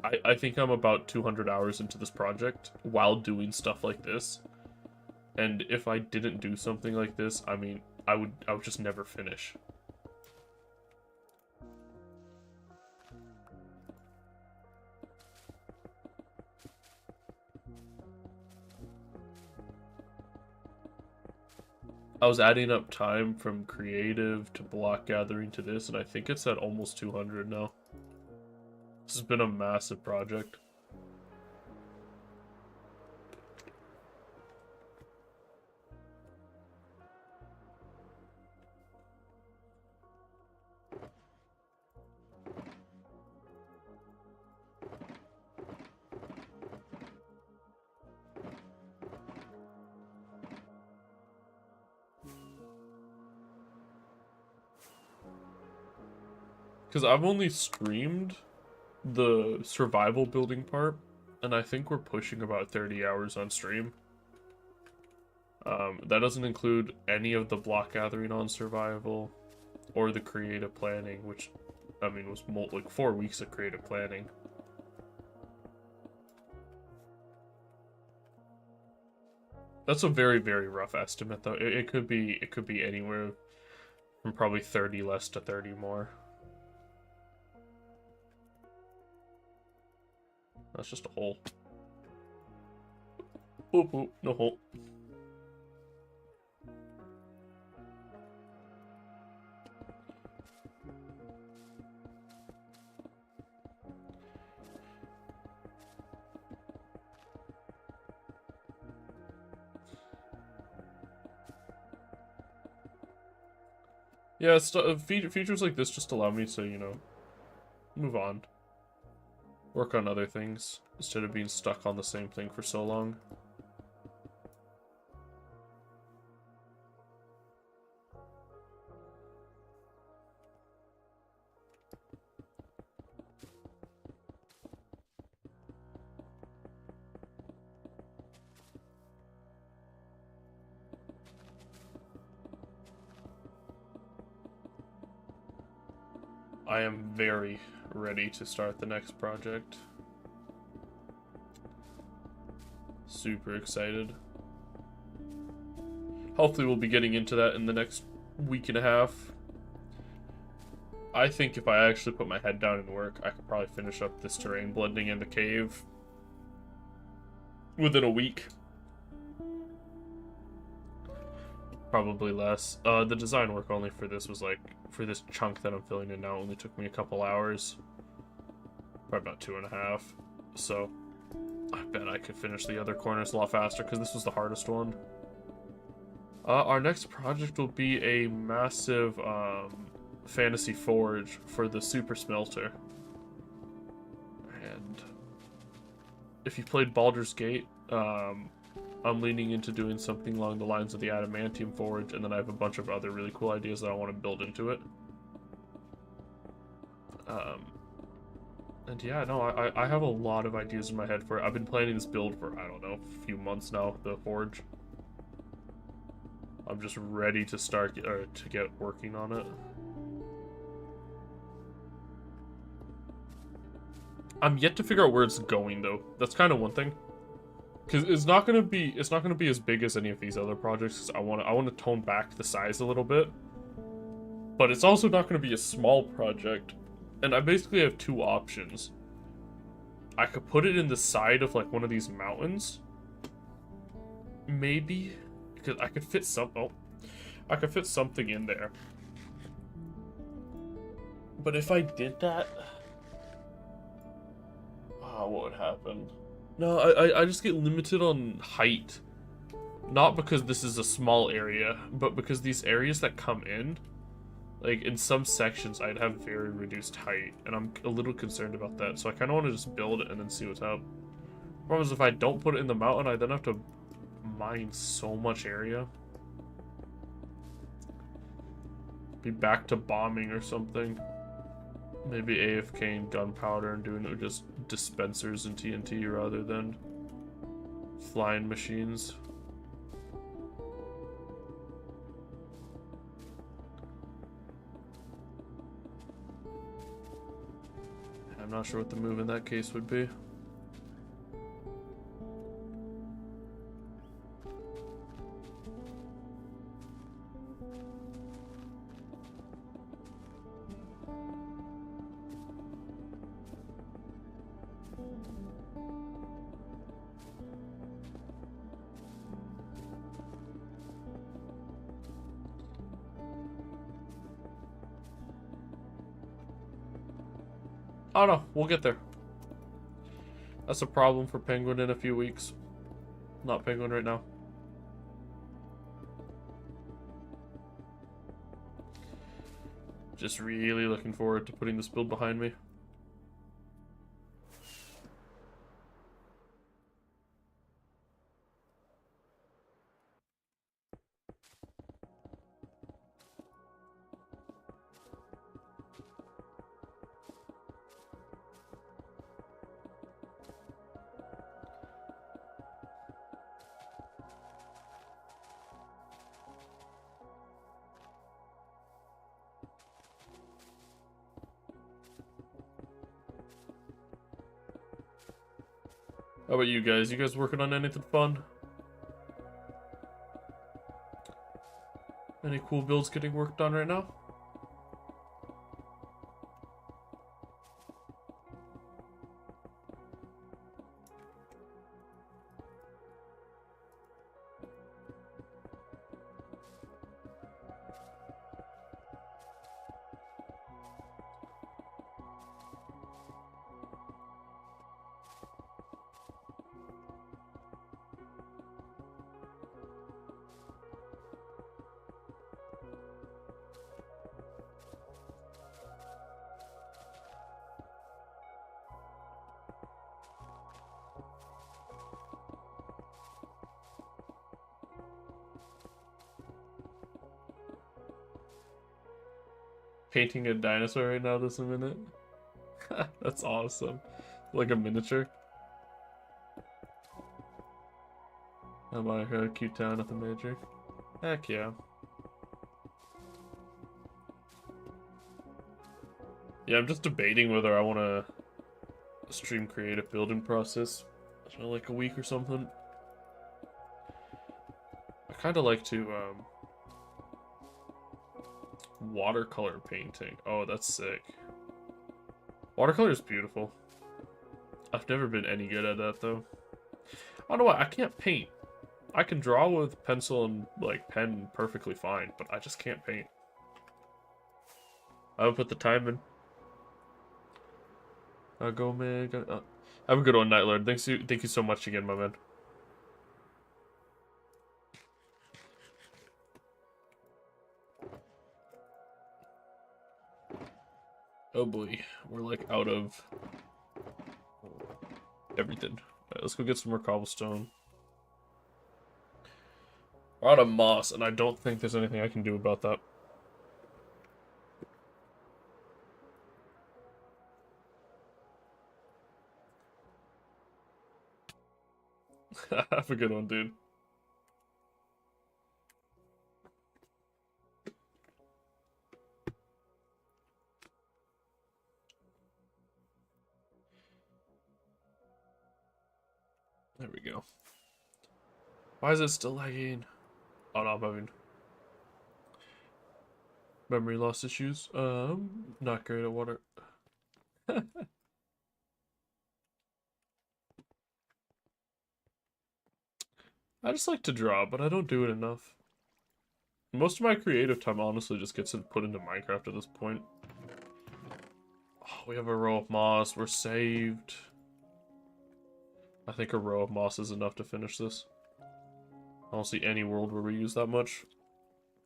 I think I'm about 200 hours into this project while doing stuff like this. And if I didn't do something like this, I mean, I would just never finish. I was adding up time from creative to block gathering to this, and I think it's at almost 200 now. This has been a massive project. Because I've only streamed the survival building part, and I think we're pushing about 30 hours on stream. That doesn't include any of the block gathering on survival, or the creative planning, which, I mean, was like 4 weeks of creative planning. That's a very, very rough estimate, though. It could be anywhere from probably 30 less to 30 more. That's just a hole. Boop, boop, no hole. Yeah, features like this just allow me to, you know, move on. Work on other things, instead of being stuck on the same thing for so long. I am very ready to start the next project. Super excited. Hopefully we'll be getting into that in the next week and a half. I think if I actually put my head down and work, I could probably finish up this terrain blending in the cave within a week. Probably less. The design work only for this was like, for this chunk that I'm filling in now, only took me a couple hours. Probably about 2.5. So, I bet I could finish the other corners a lot faster, because this was the hardest one. Our next project will be a massive, fantasy forge for the super smelter. And if you played Baldur's Gate, I'm leaning into doing something along the lines of the adamantium forge, and then I have a bunch of other really cool ideas that I want to build into it. And yeah, no, I have a lot of ideas in my head for it. I've been planning this build for, I don't know, a few months now, the forge. I'm just ready to start, or to get working on it. I'm yet to figure out where it's going though. That's kind of one thing. Because it's not gonna be as big as any of these other projects. Cause I want to tone back the size a little bit, but it's also not gonna be a small project. And I basically have two options. I could put it in the side of like one of these mountains, maybe, because I could fit some. Oh, I could fit something in there. But if I did that, what would happen? No, I just get limited on height. Not because this is a small area, but because these areas that come in, like in some sections, I'd have very reduced height, and I'm a little concerned about that. So I kind of want to just build it and then see what's up. Problem is, if I don't put it in the mountain, I then have to mine so much area. Be back to bombing or something. Maybe AFK and gunpowder and doing it with just dispensers and TNT rather than flying machines. I'm not sure what the move in that case would be. I don't know. We'll get there. That's a problem for Penguin in a few weeks. Not Penguin right now. Just really looking forward to putting this build behind me. How about you guys? You guys working on anything fun? Any cool builds getting worked on right now? Painting a dinosaur right now this minute. That's awesome. Like a miniature. How about a cute town, nothing major? Heck yeah. Yeah, I'm just debating whether I want to stream creative building process for like a week or something. I kind of like to watercolor painting. Oh, that's sick. Watercolor is beautiful. I've never been any good at that though. I don't know why, I can't paint. I can draw with pencil and like pen perfectly fine, but I just can't paint. I would put the time in. Go man. Have a good one, Night Lord. Thank you so much again, my man. Oh boy, we're like out of everything. Alright, let's go get some more cobblestone. We're out of moss, and I don't think there's anything I can do about that. Have a good one, dude. There we go. Why is it still lagging? Oh no, I'm having memory loss issues. Not great at water. I just like to draw, but I don't do it enough. Most of my creative time honestly just gets put into Minecraft at this point. Oh, we have a row of moss. We're saved. I think a row of moss is enough to finish this. I don't see any world where we use that much.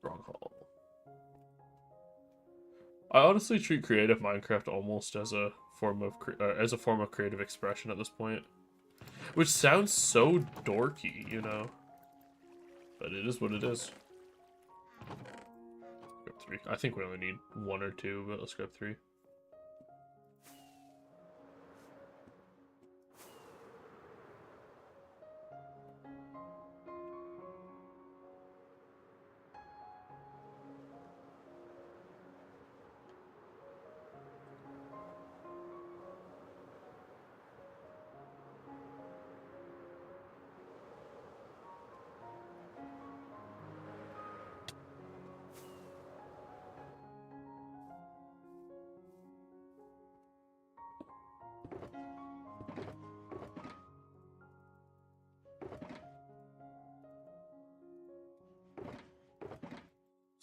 Wrong hole. I honestly treat creative Minecraft almost as a form of creative expression at this point, which sounds so dorky, you know. But it is what it is. Grab 3. I think we only need 1 or 2, but let's grab 3.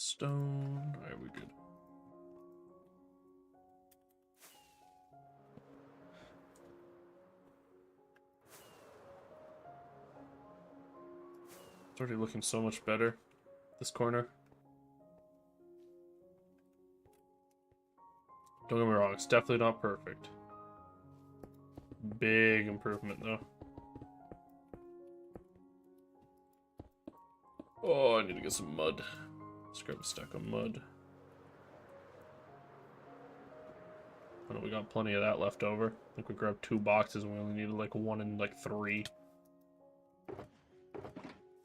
Stone. Alright, we're good. It's already looking so much better. This corner. Don't get me wrong, it's definitely not perfect. Big improvement though. Oh, I need to get some mud. Let's grab a stack of mud. I know we got plenty of that left over. I think we grabbed 2 boxes and we only needed like 1 and like 3.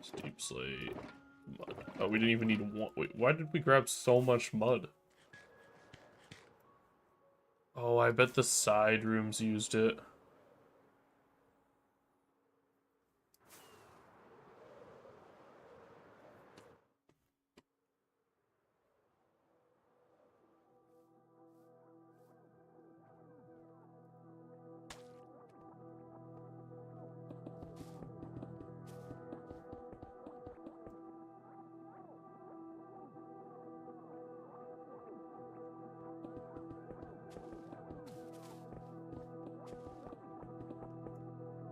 Steep slate. Mud. Oh, we didn't even need 1. Wait, why did we grab so much mud? Oh, I bet the side rooms used it.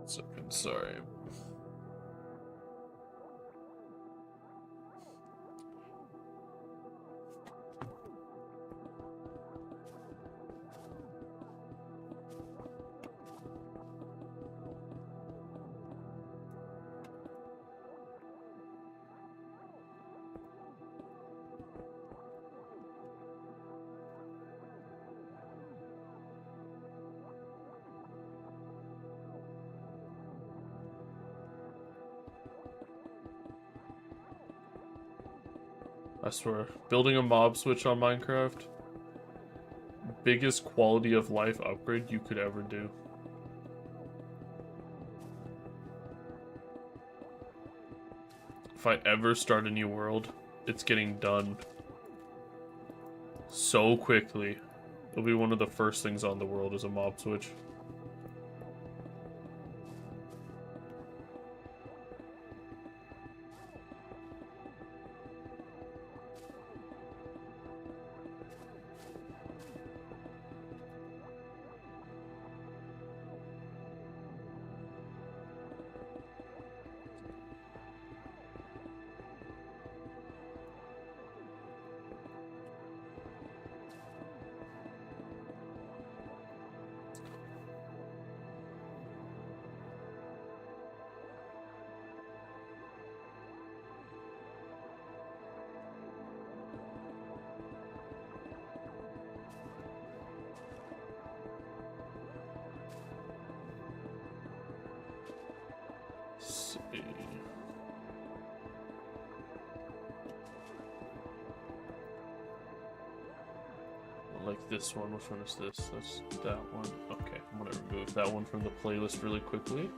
Second, sorry. I swear, building a mob switch on Minecraft, biggest quality of life upgrade you could ever do. If I ever start a new world, it's getting done so quickly. It'll be one of the first things on the world as a mob switch. Like this one, which one is this? That's that one. Okay, I'm gonna remove that one from the playlist really quickly.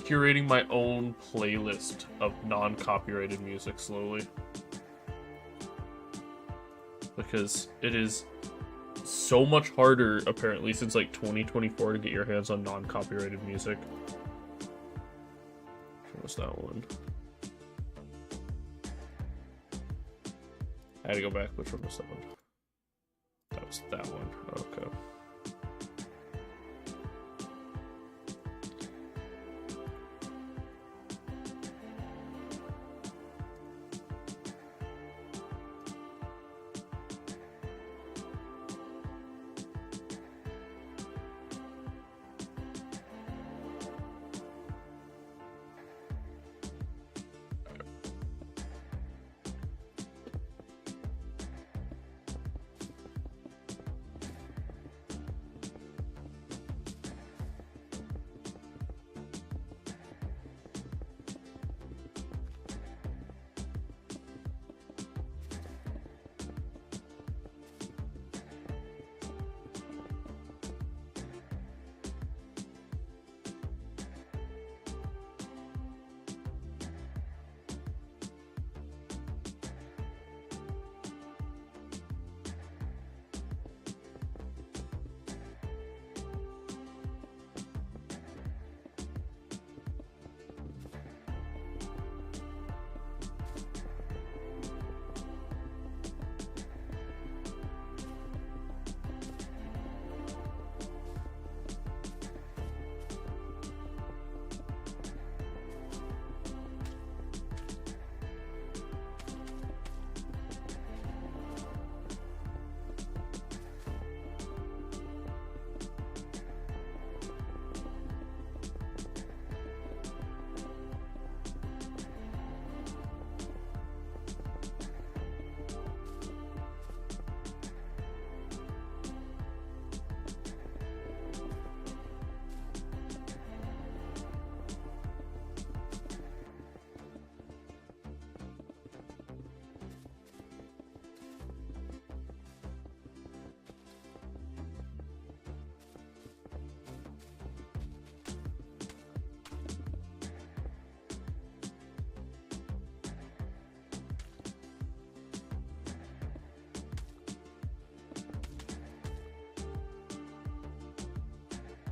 curating my own playlist of non-copyrighted music slowly. Because it is so much harder, apparently, since like 2024 to get your hands on non-copyrighted music. What was that one? I had to go back. Which one was that one? That was that one. Okay.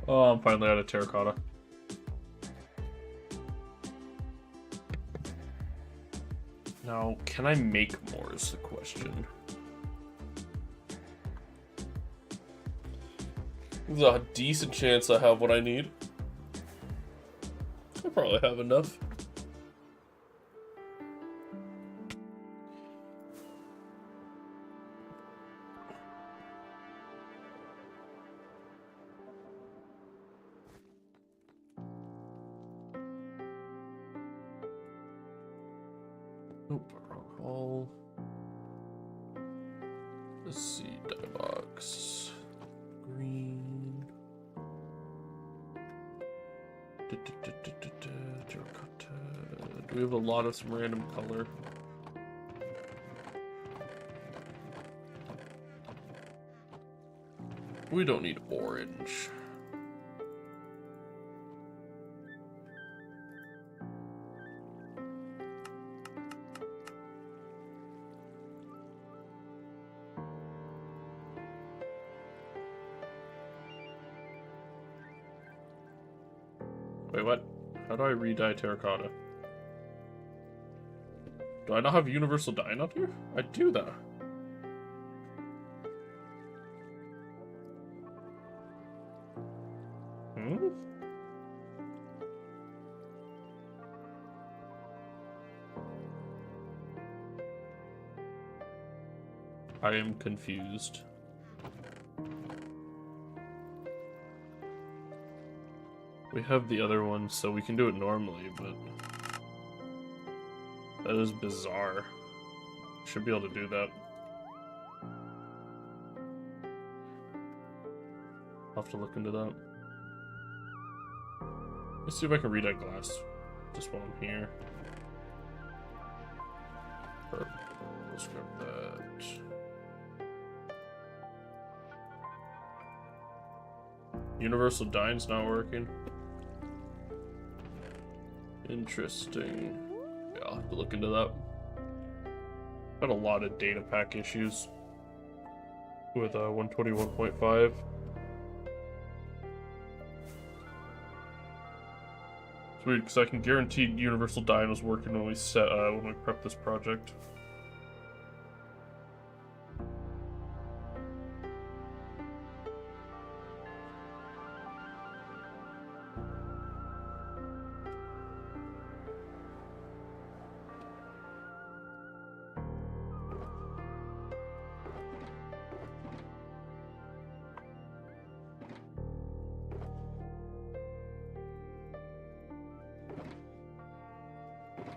Oh, I'm finally out of terracotta. Now, can I make more is the question. There's a decent chance I have what I need. I probably have enough. Nope, wrong hole. Let's see, die box. Green. Terracotta. Do we have a lot of some random color? We don't need orange. Wait, what? How do I re-dye terracotta? Do I not have universal dye up here? I do that. Hmm? I am confused. We have the other one, so we can do it normally, but that is bizarre. Should be able to do that. I'll have to look into that. Let's see if I can read that glass just while I'm here. Let's grab that. Universal Dyne's not working. Interesting. Yeah, I'll have to look into that. Had a lot of data pack issues with 121.5. It's weird because I can guarantee Universal Dyne was working when we prepped this project.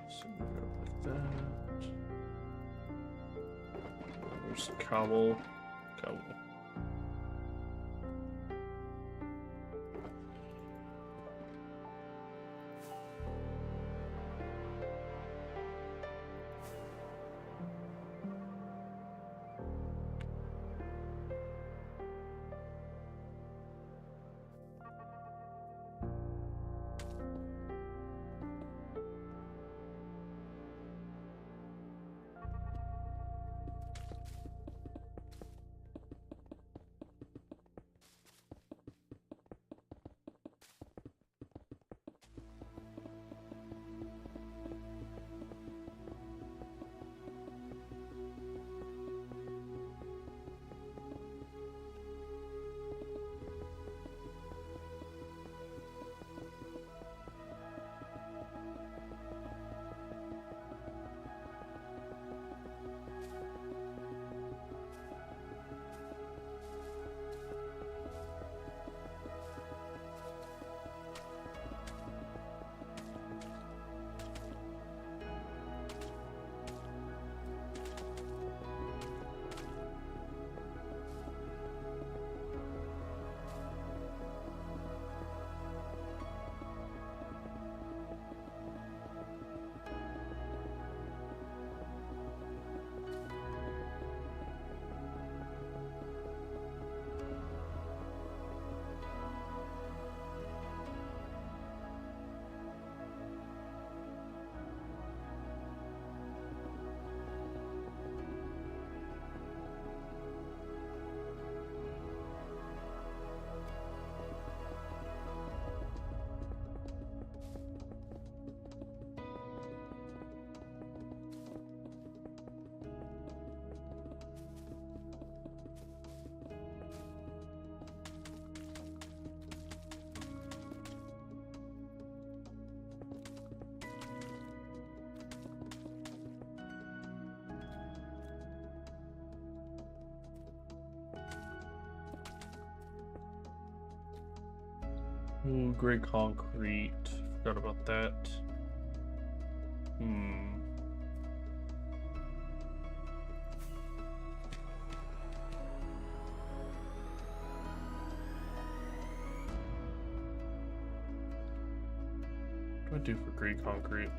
So we go like that. There's Cowell. Cowell. Ooh, gray concrete. Forgot about that. What do I do for gray concrete?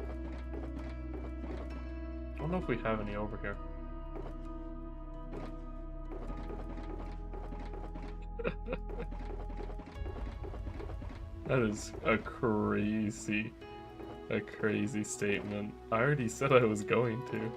I don't know if we have any over here. That is a crazy statement. I already said I was going to.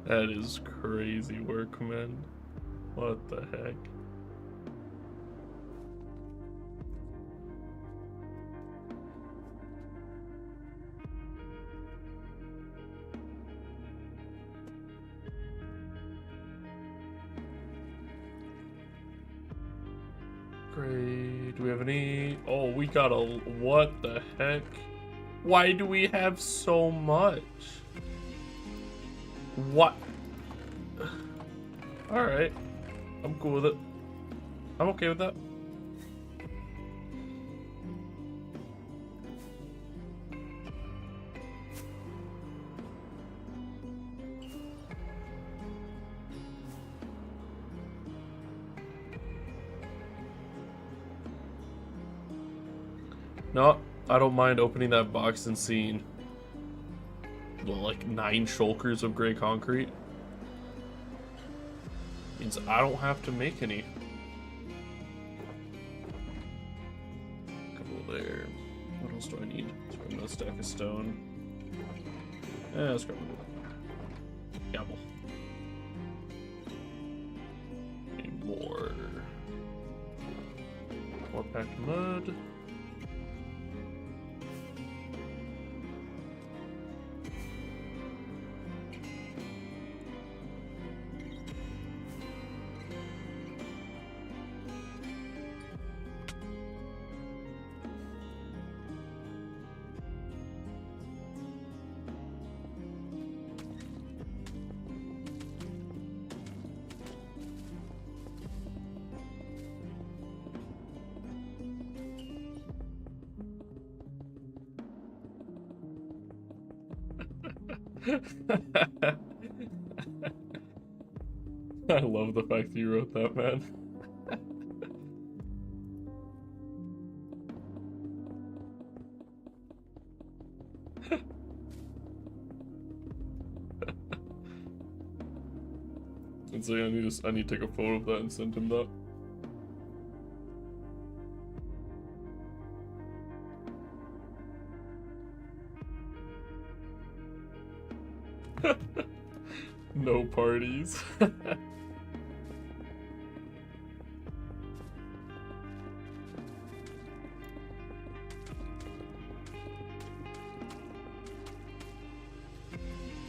That is crazy work, man. What the heck? Great. Do we have any? Oh, we got a. What the heck? Why do we have so much? What? Alright. I'm cool with it. I'm okay with that. No, I don't mind opening that box and seeing like 9 shulkers of gray concrete. Means I don't have to make any. Couple there. What else do I need? Let's grab another stack of stone. Let's grab a gamble. Need more. More packed mud. I love the fact that you wrote that, man. And so I need to take a photo of that and send him that. No parties.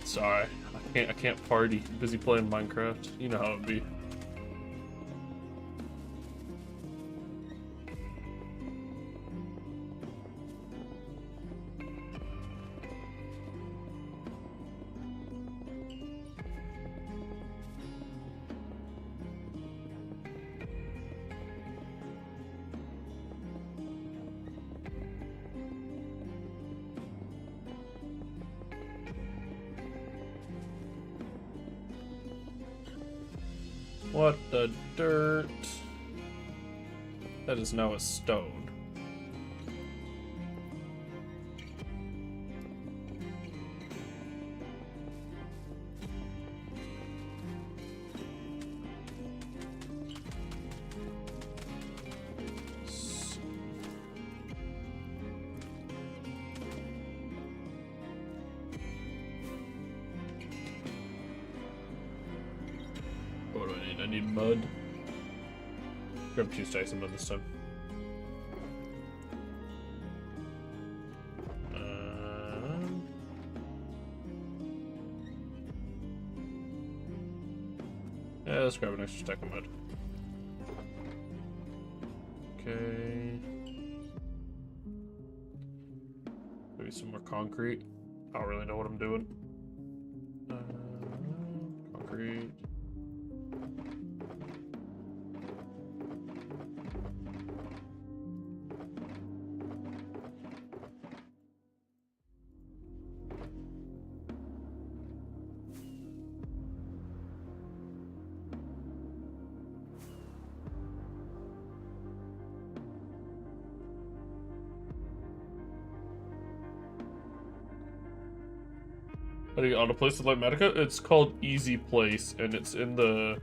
Sorry, I can't party. I'm busy playing Minecraft. You know how it be. What the dirt? That is now a stone. What do I need? I need mud. Grab 2 stacks of mud this time. Yeah, let's grab an extra stack of mud. Okay. Maybe some more concrete. I don't really know what I'm doing. Concrete. How do you get on a place with Medica? It's called Easy Place, and it's in the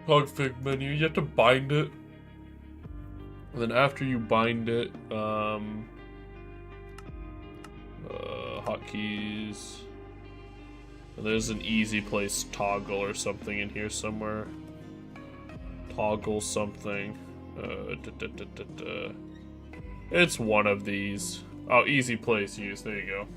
config menu. You have to bind it. And then after you bind it, hotkeys. There's an Easy Place toggle or something in here somewhere. Toggle something. It's one of these. Oh, Easy Place use. There you go.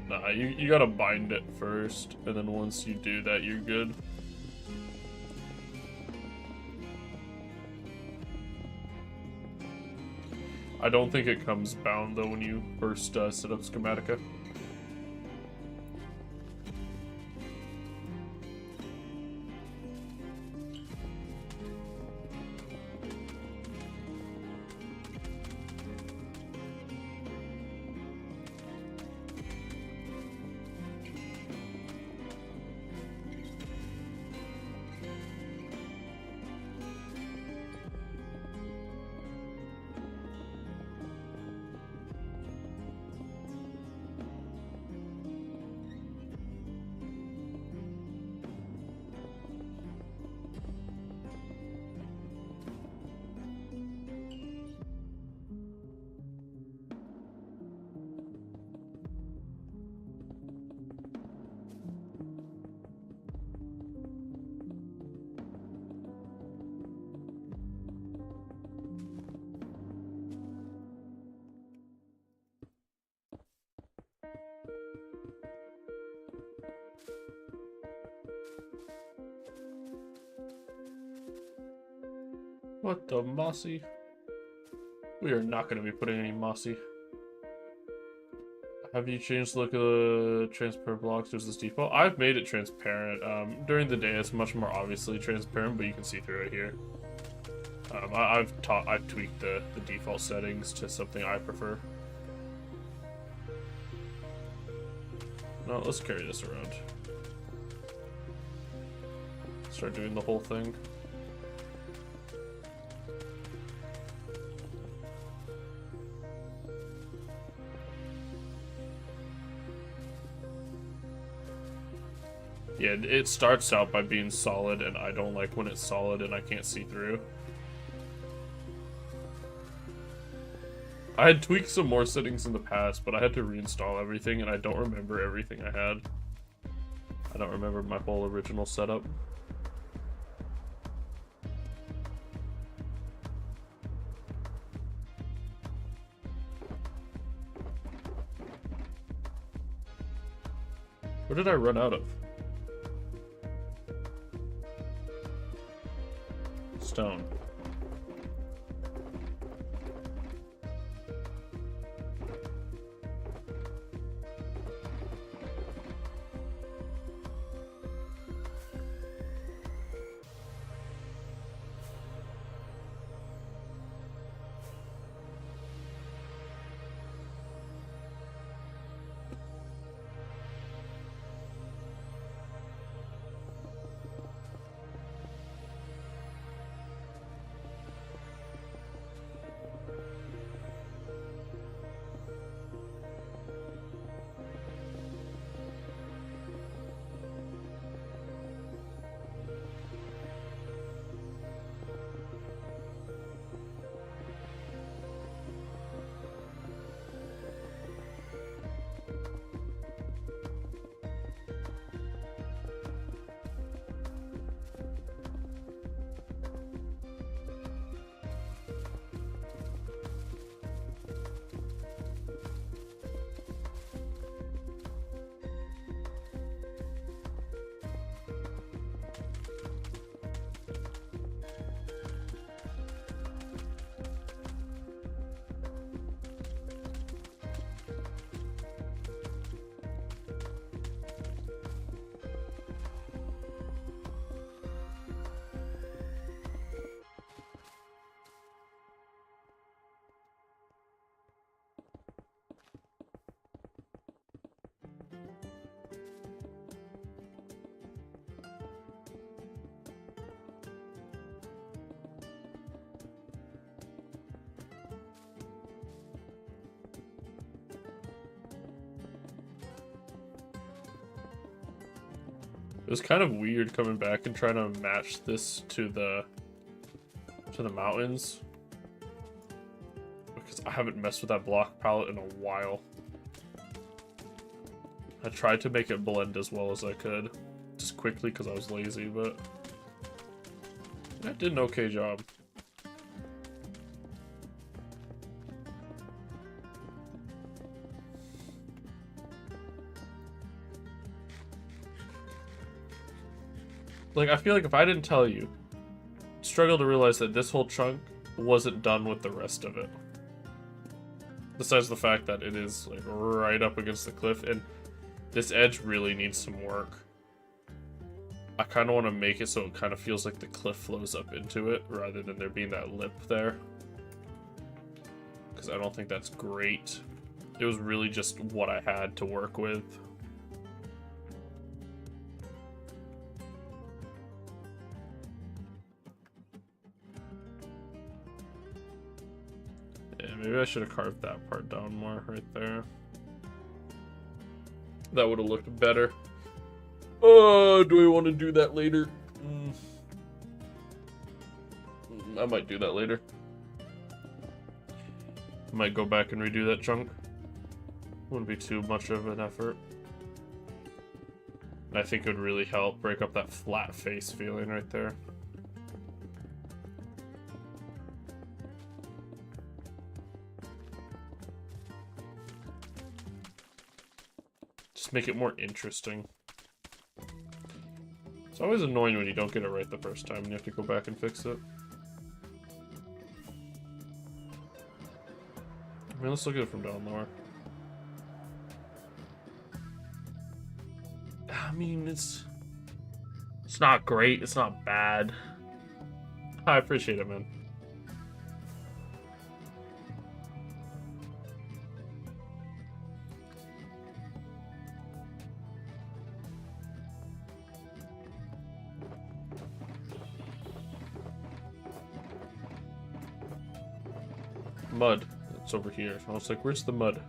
Nah, you gotta bind it first, and then once you do that, you're good. I don't think it comes bound, though, when you first set up Schematica. What the mossy? We are not going to be putting any mossy. Have you changed the look of the transparent blocks? There's this default. I've made it transparent. During the day, it's much more obviously transparent, but you can see through it here. I've tweaked the default settings to something I prefer. No, let's carry this around. Start doing the whole thing. Yeah, it starts out by being solid, and I don't like when it's solid and I can't see through. I had tweaked some more settings in the past, but I had to reinstall everything, and I don't remember everything I had. I don't remember my whole original setup. Where did I run out of? Stone. It was kind of weird coming back and trying to match this to the mountains, because I haven't messed with that block palette in a while. I tried to make it blend as well as I could, just quickly because I was lazy, but I did an okay job. Like, I feel like if I didn't tell you, I'd struggle to realize that this whole chunk wasn't done with the rest of it. Besides the fact that it is like right up against the cliff, and this edge really needs some work. I kind of want to make it so it kind of feels like the cliff flows up into it, rather than there being that lip there. Because I don't think that's great. It was really just what I had to work with. Maybe I should have carved that part down more right there. That would have looked better. Oh, do we want to do that later? I might do that later. I might go back and redo that chunk. Wouldn't be too much of an effort. I think it would really help break up that flat face feeling right there. Just make it more interesting. It's always annoying when you don't get it right the first time and you have to go back and fix it. mean, let's look at it from down lower. I mean, it's not great. It's not bad. I appreciate it, man. Mud. It's over here. I was like, where's the mud?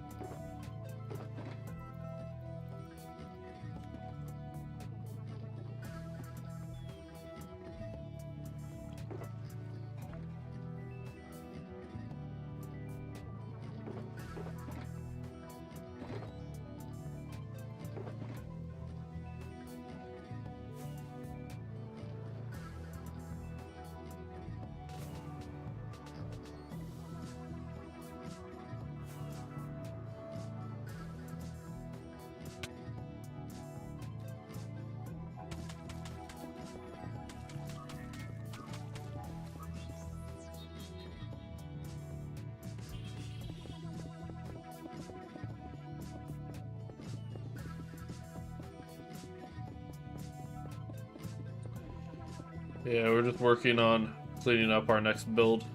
Yeah, we're just working on cleaning up our next build.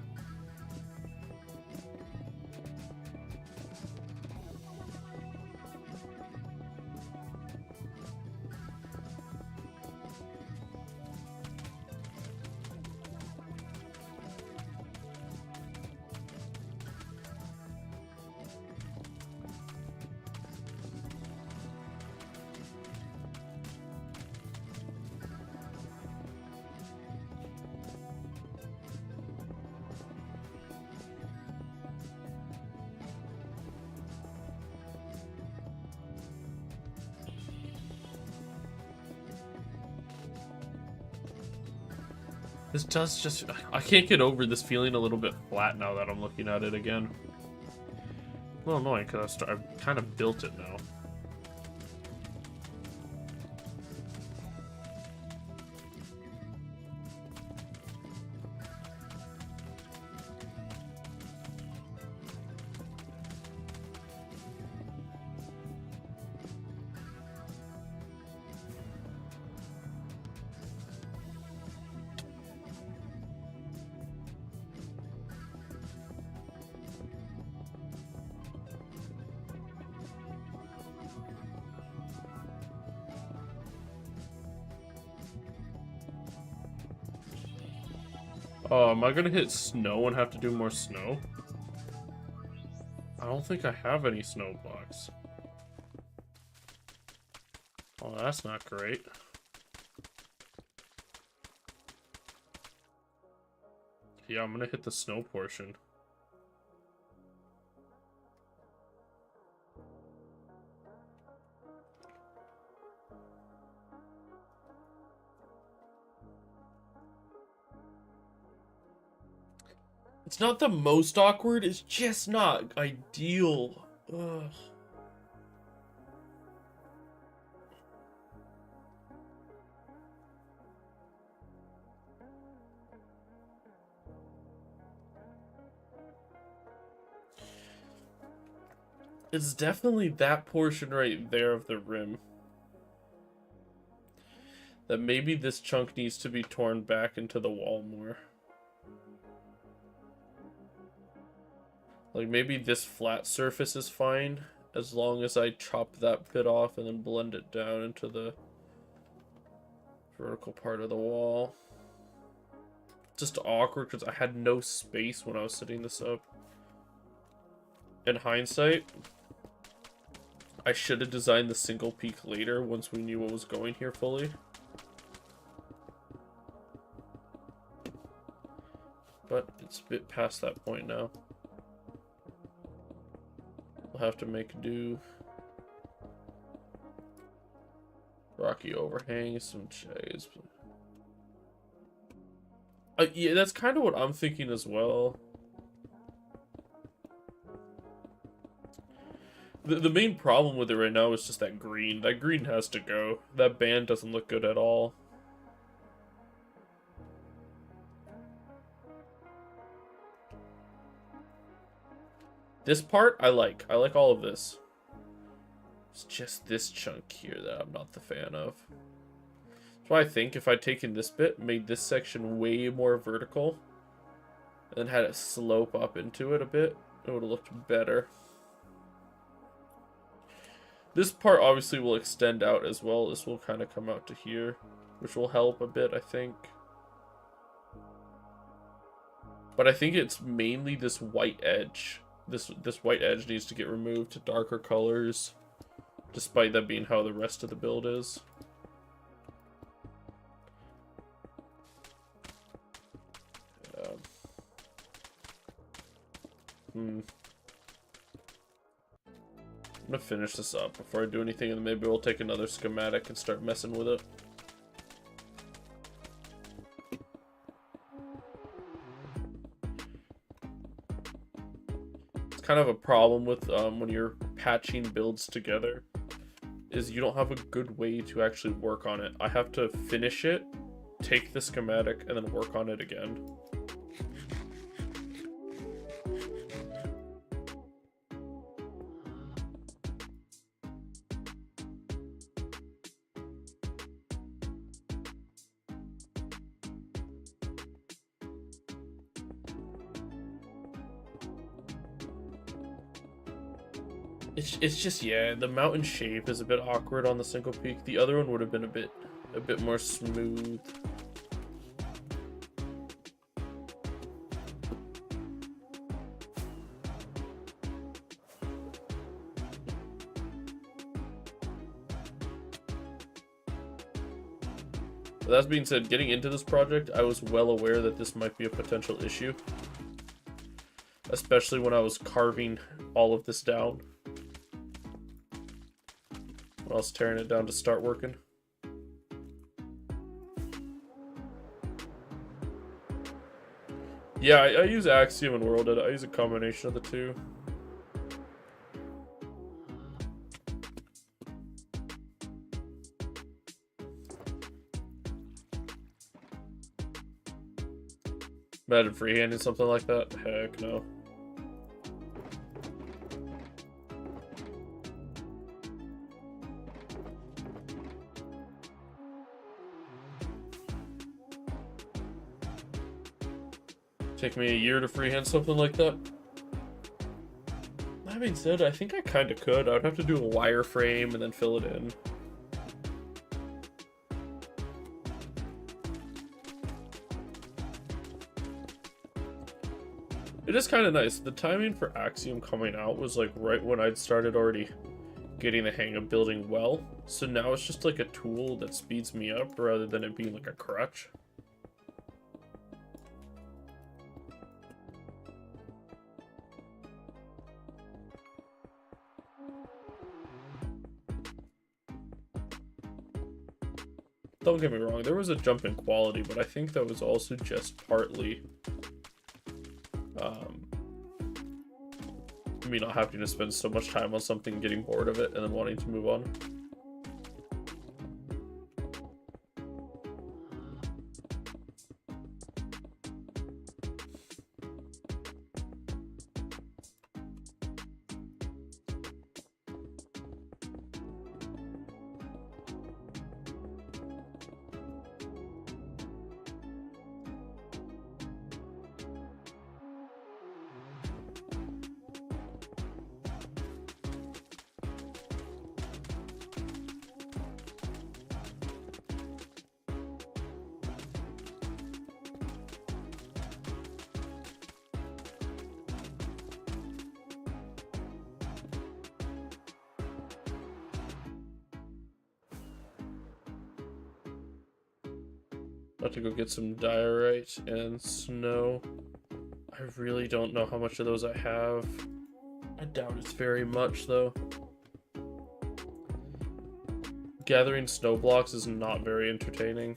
This does just... I can't get over this feeling a little bit flat now that I'm looking at it again. A little annoying because I've kind of built it now. Oh, am I gonna hit snow and have to do more snow? I don't think I have any snow blocks. Oh, that's not great. Yeah, I'm gonna hit the snow portion. It's not the most awkward, it's just not ideal. Ugh. It's definitely that portion right there of the rim. That maybe this chunk needs to be torn back into the wall more. Like, maybe this flat surface is fine, as long as I chop that bit off and then blend it down into the vertical part of the wall. Just awkward, because I had no space when I was setting this up. In hindsight, I should have designed the single peak later, once we knew what was going here fully. But it's a bit past that point now. We'll have to make do. Rocky overhang, some shades. Yeah, that's kind of what I'm thinking as well. The main problem with it right now is just that green. That green has to go. That band doesn't look good at all. This part, I like. I like all of this. It's just this chunk here that I'm not the fan of. So I think if I'd taken this bit, made this section way more vertical, and then had it slope up into it a bit, it would have looked better. This part obviously will extend out as well. This will kind of come out to here, which will help a bit, I think. But I think it's mainly this white edge. This white edge needs to get removed to darker colors, despite that being how the rest of the build is. I'm gonna finish this up before I do anything, and maybe we'll take another schematic and start messing with it. It's kind of a problem with when you're patching builds together, is you don't have a good way to actually work on it. I have to finish it, take the schematic, and then work on it again. It's just, yeah, the mountain shape is a bit awkward on the single peak. The other one would have been a bit more smooth. But that being said, getting into this project, I was well aware that this might be a potential issue, especially when I was carving all of this down. I was tearing it down to start working. Yeah, I use Axiom and World Edit. I use a combination of the two. Imagine freehanding something like that? Heck no. Take me a year to freehand something like that. That being said, I think I kind of could. I would have to do a wireframe and then fill it in. It is kind of nice. The timing for Axiom coming out was like right when I'd started already getting the hang of building well. So now it's just like a tool that speeds me up rather than it being like a crutch. Don't get me wrong, there was a jump in quality, but I think that was also just partly me not having to spend so much time on something, getting bored of it, and then wanting to move on. About to go get some diorite and snow. I really don't know how much of those I have. I doubt it's very much, though. Gathering snow blocks is not very entertaining.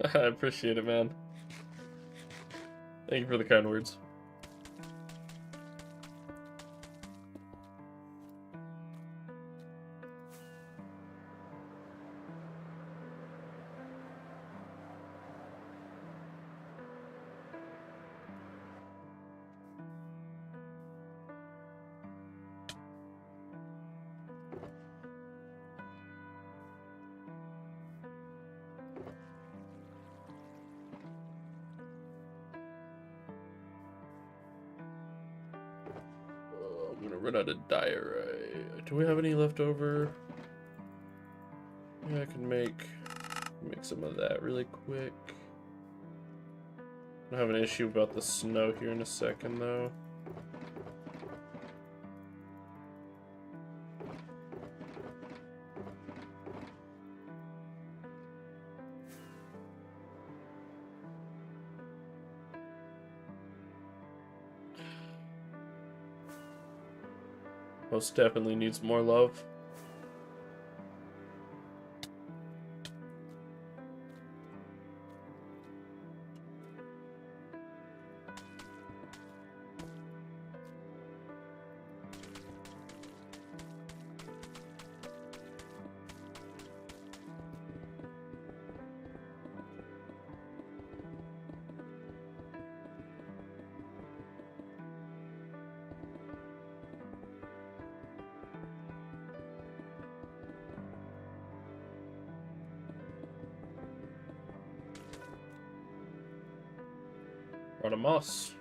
I appreciate it, man. Thank you for the kind words. I'm gonna run out of diorite. Do we have any left over? Yeah, I can make some of that really quick. I have an issue about the snow here in a second, though. Most definitely needs more love. Run a moss.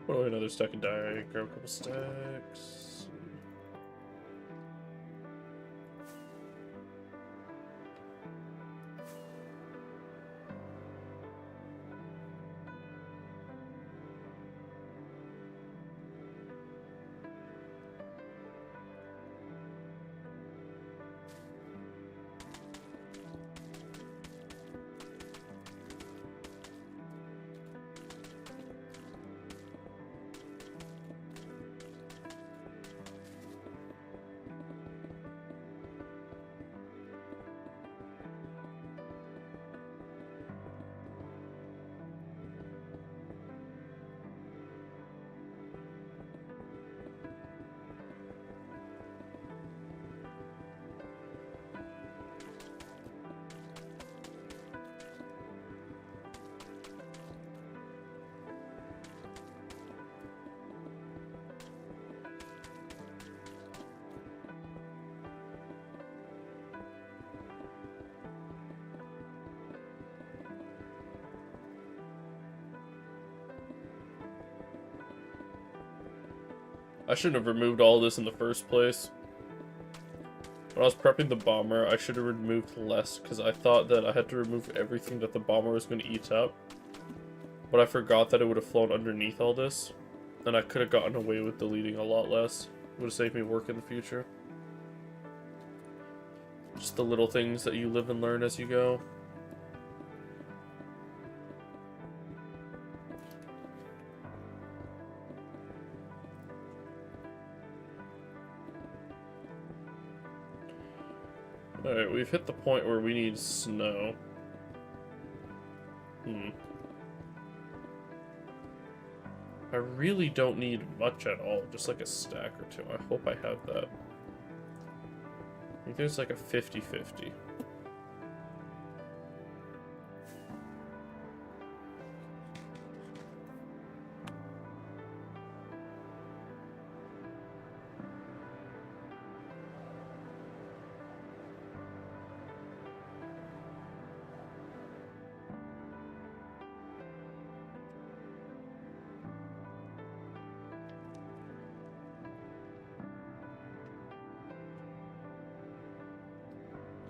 Oh, another stack of dye. Grab a couple stacks. I shouldn't have removed all this in the first place. When I was prepping the bomber, I should have removed less, because I thought that I had to remove everything that the bomber was going to eat up. But I forgot that it would have flown underneath all this, and I could have gotten away with deleting a lot less. It would have saved me work in the future. Just the little things that you live and learn as you go. Alright, we've hit the point where we need snow. I really don't need much at all, just like a stack or two. I hope I have that. I think there's like a 50-50.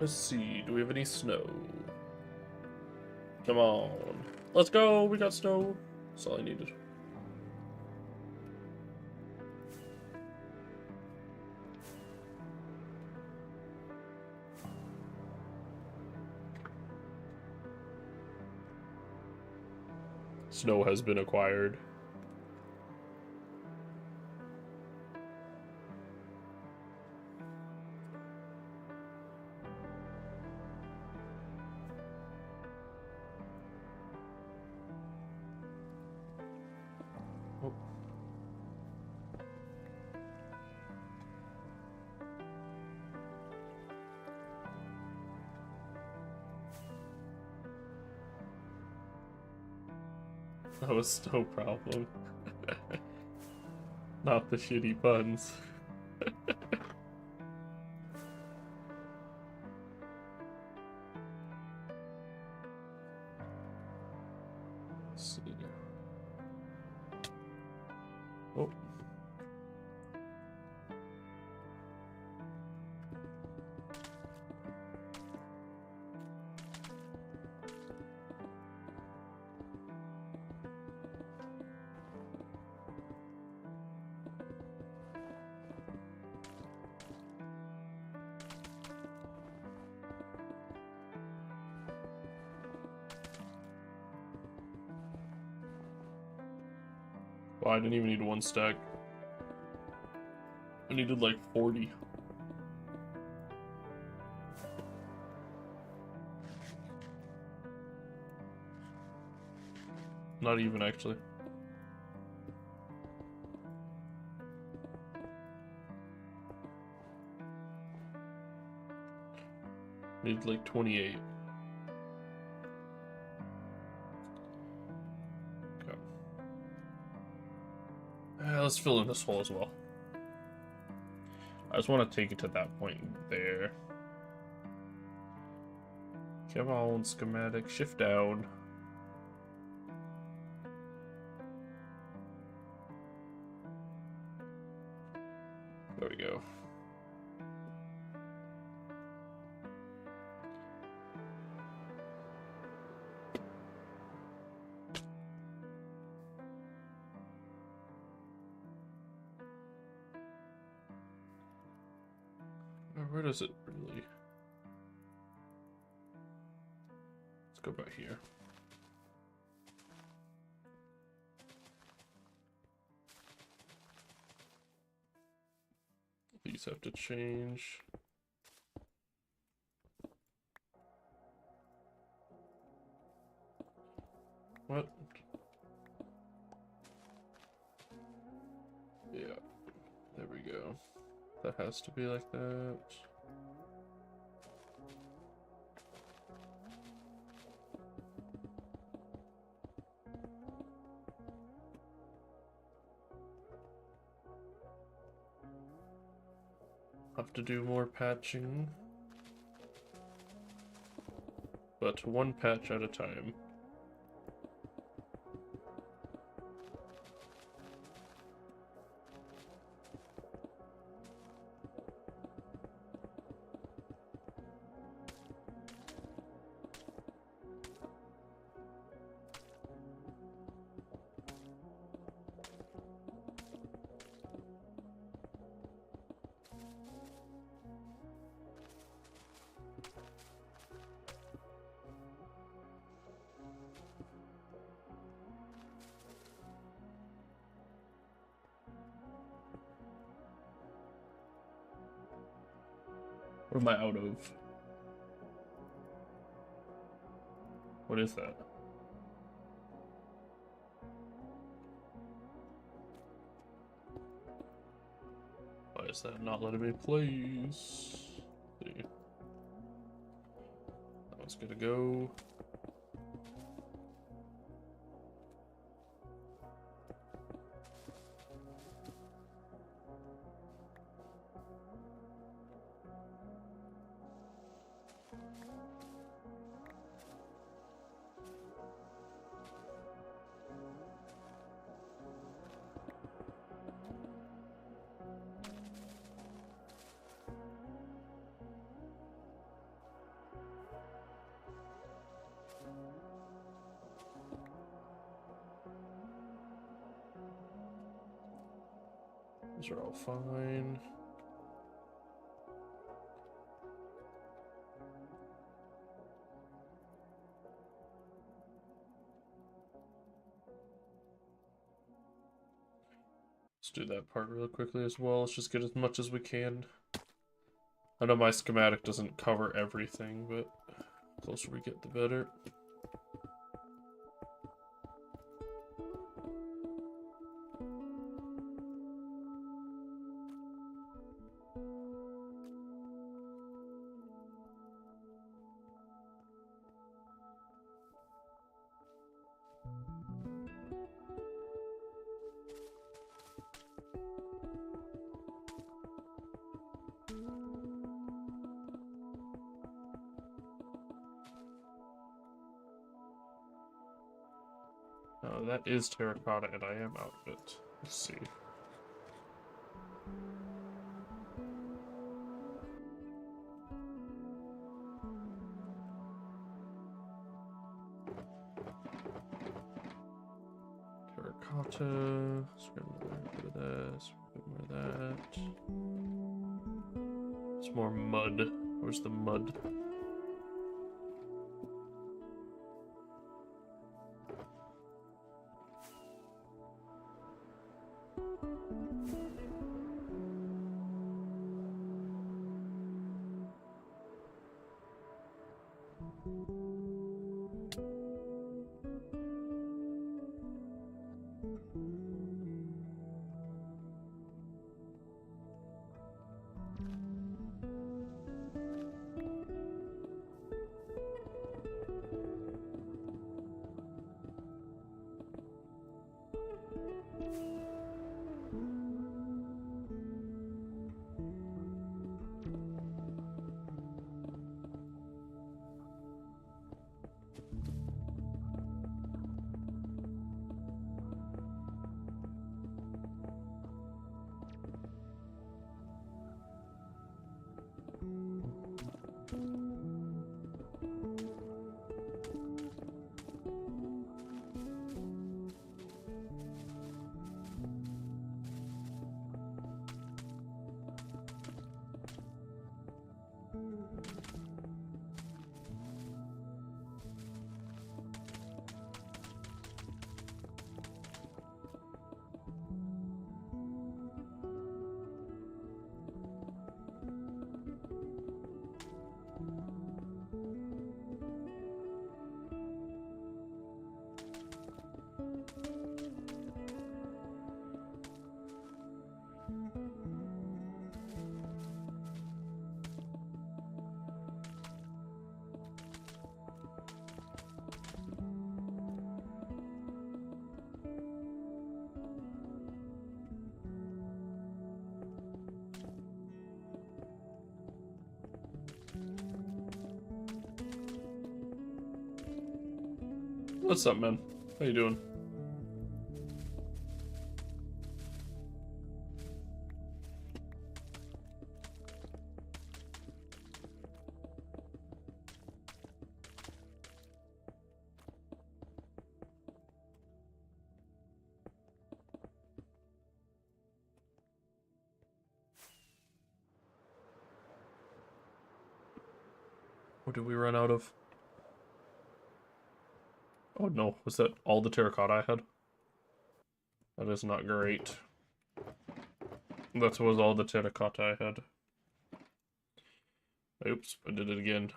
Let's see, do we have any snow? Come on. Let's go, we got snow. That's all I needed. Snow has been acquired. That was no problem. Not the shitty puns. Let's see. Oh. Well, I didn't even need one stack. I needed like 40. Not even, actually. Needed like 28. Okay. Let's fill in this hole as well. I just want to take it to that point there. Come on, schematic. Shift down. There we go. Where does it really? Let's go back here. These have to change. What? Yeah, there we go. That has to be like that. Have to do more patching, but one patch at a time. What am I out of? What is that? Why is that not letting me place? Let's see. That one's gonna go. These are all fine. Let's do that part real quickly as well. Let's just get as much as we can. I know my schematic doesn't cover everything, but the closer we get, the better. Oh, that is terracotta, and I am out of it. Let's see. Terracotta. Scramble a bit of this. A bit more of that. It's more mud. Where's the mud? What's up, man? How you doing? What did we run out of? Oh no, was that all the terracotta I had? That is not great. That was all the terracotta I had. Oops, I did it again.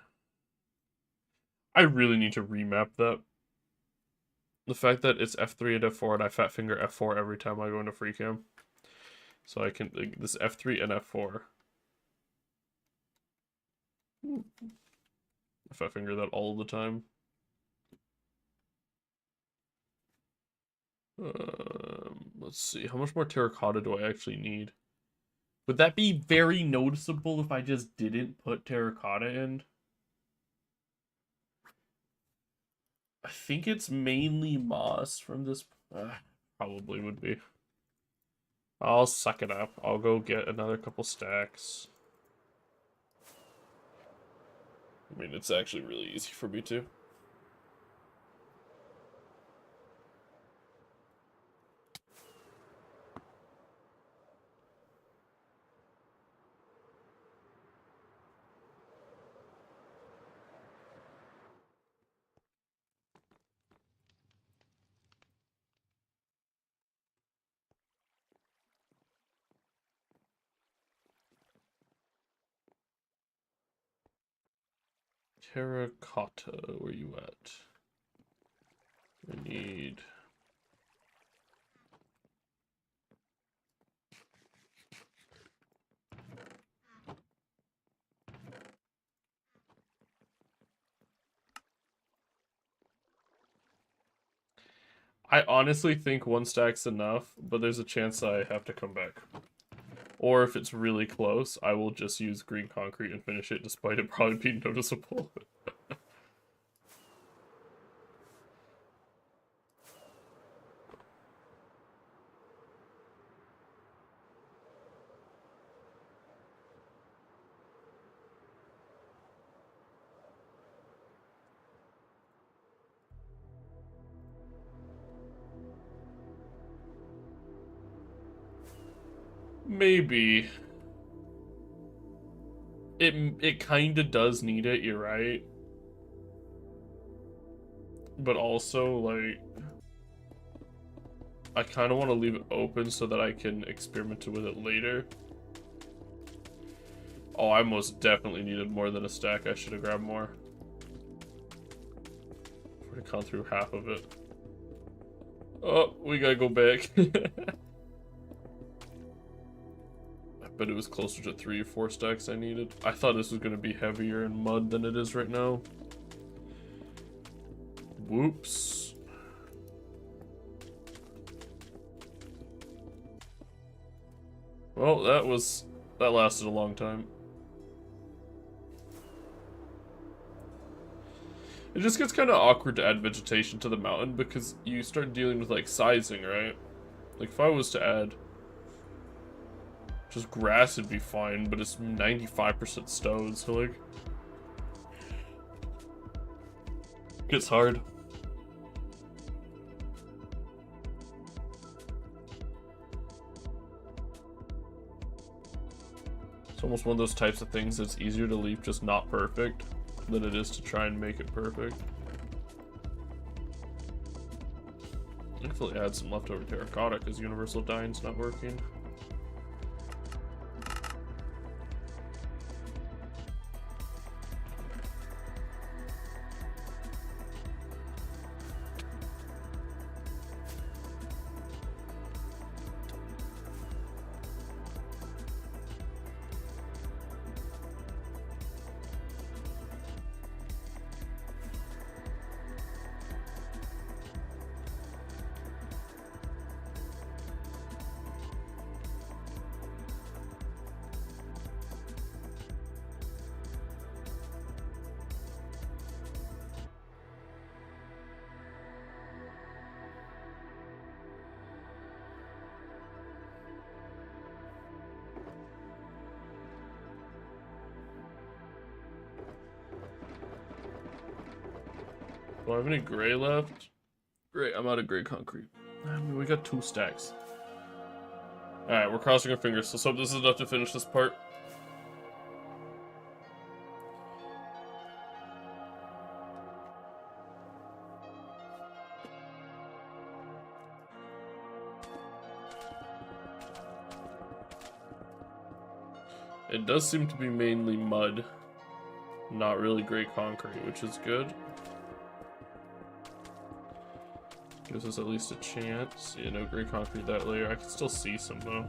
I really need to remap that. The fact that it's F3 and F4 and I fat finger F4 every time I go into free cam. So I can, like, this F3 and F4. I fat finger that all the time. Let's see, how much more terracotta do I actually need? Would that be very noticeable if I just didn't put terracotta in? I think it's mainly moss from this. Probably would be. I'll suck it up. I'll go get another couple stacks. I mean, it's actually really easy for me to. Terracotta, where you at? I need... I honestly think one stack's enough, but there's a chance I have to come back. Or if it's really close, I will just use green concrete and finish it despite it probably being noticeable. Maybe. It kind of does need it, you're right. But also, like, I kind of want to leave it open so that I can experiment with it later. Oh, I most definitely needed more than a stack. I should have grabbed more. I've already gone through half of it. Oh, we gotta go back. I bet it was closer to 3 or 4 stacks I needed. I thought this was gonna be heavier in mud than it is right now. Whoops. Well, that lasted a long time. It just gets kind of awkward to add vegetation to the mountain because you start dealing with, like, sizing, right? Like, if I was to add just grass, it'd be fine, but it's 95% stone, so, like, it gets hard. It's almost one of those types of things that's easier to leave just not perfect than it is to try and make it perfect. Hopefully add some leftover terracotta because universal dyeing's not working. Do I have any gray left? Great, I'm out of gray concrete. I mean, we got 2 stacks. Alright, we're crossing our fingers. Let's hope this is enough to finish this part. It does seem to be mainly mud, not really gray concrete, which is good. Gives us at least a chance. Yeah, no gray concrete that layer. I can still see some though.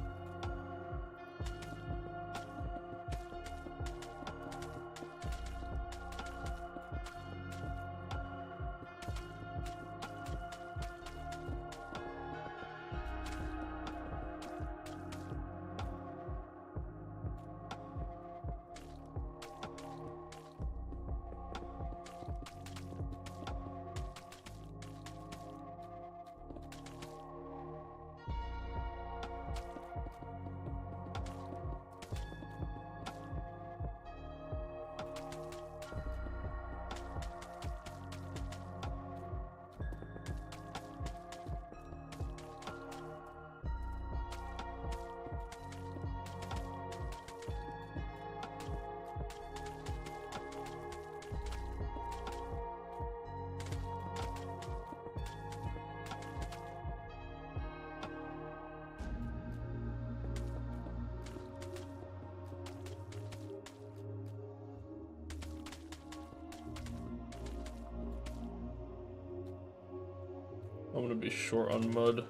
I'm gonna be short on mud.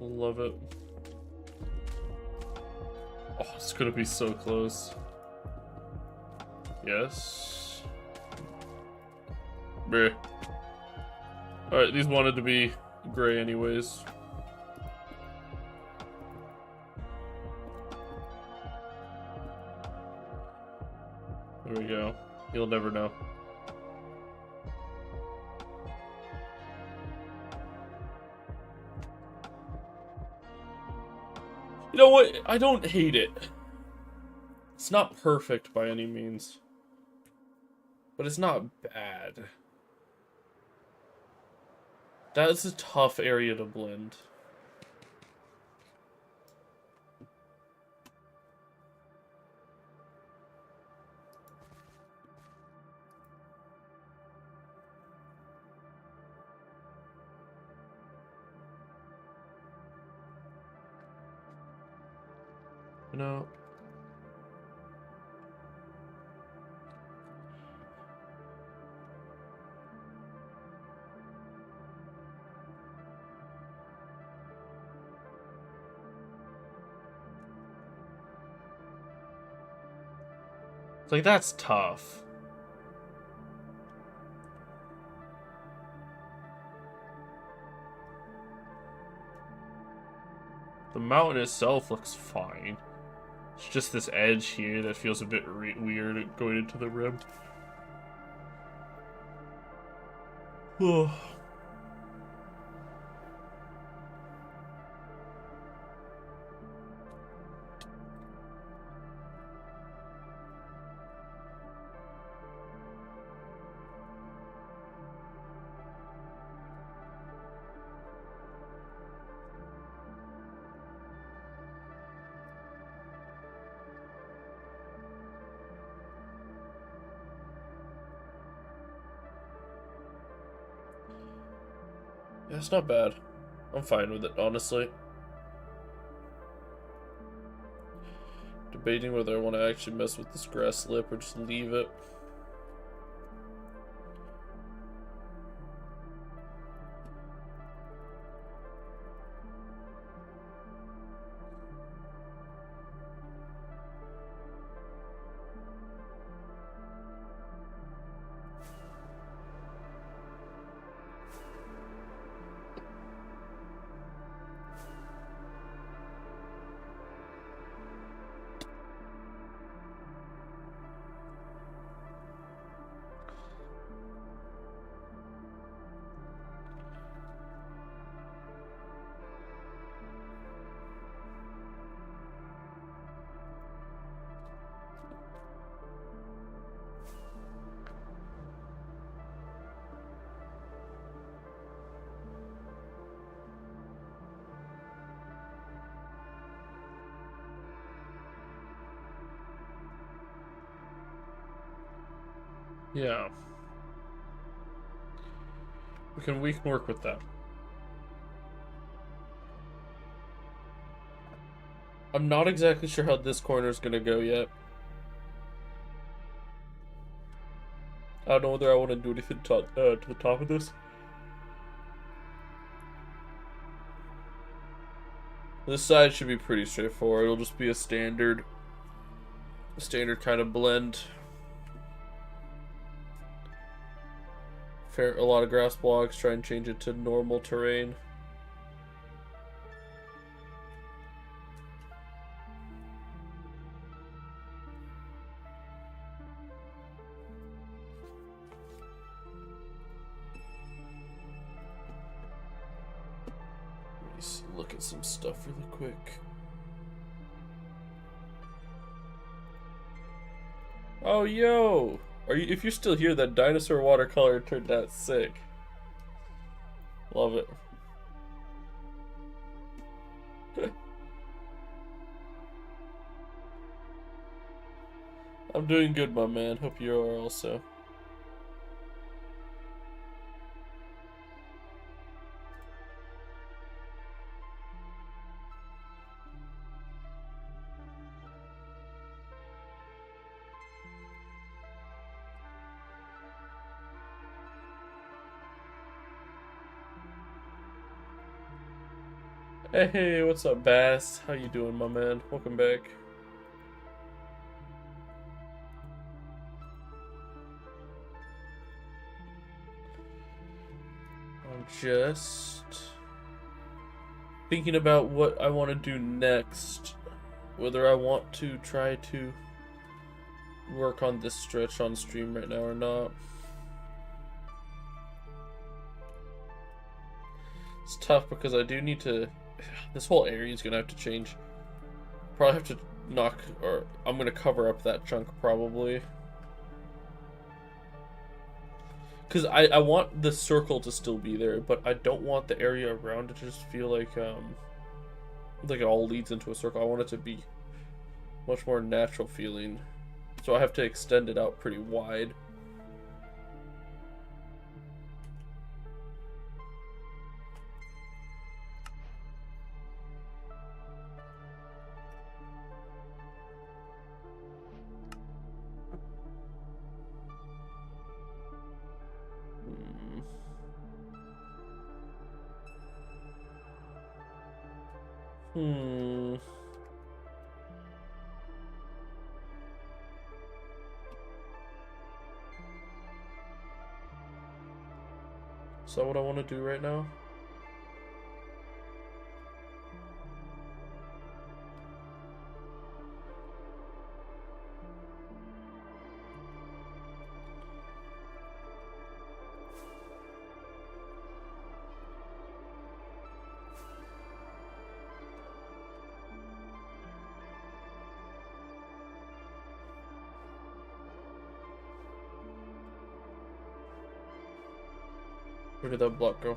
Love it. Oh, it's gonna be so close. Yes. Bleh. Alright, these wanted to be gray anyways. There we go. You'll never know. You know what? I don't hate it. It's not perfect by any means. But it's not bad. That's a tough area to blend. No. It's like, that's tough. The mountain itself looks fine. It's just this edge here that feels a bit weird going into the rim. Oh. Yeah, it's not bad. I'm fine with it, honestly. Debating whether I want to actually mess with this grass lip or just leave it. Yeah. We can work with that. I'm not exactly sure how this corner is gonna go yet. I don't know whether I want to do anything to the top of this. This side should be pretty straightforward. It'll just be a standard kind of blend. A lot of grass blocks. Try and change it to normal terrain. Look at some stuff really quick. Oh, yo! If you're still here, that dinosaur watercolor turned out sick. Love it. I'm doing good, my man. Hope you are also. Hey, what's up, Bass? How you doing, my man? Welcome back. I'm just thinking about what I want to do next. Whether I want to try to work on this stretch on stream right now or not. It's tough because I do need to... This whole area is going to have to change. Probably have to knock... Or I'm going to cover up that chunk probably. Because I want the circle to still be there, but I don't want the area around it to just feel like it all leads into a circle. I want it to be much more natural feeling. So I have to extend it out pretty wide. Hmm. Is that what I want to do right now? Where did that block go?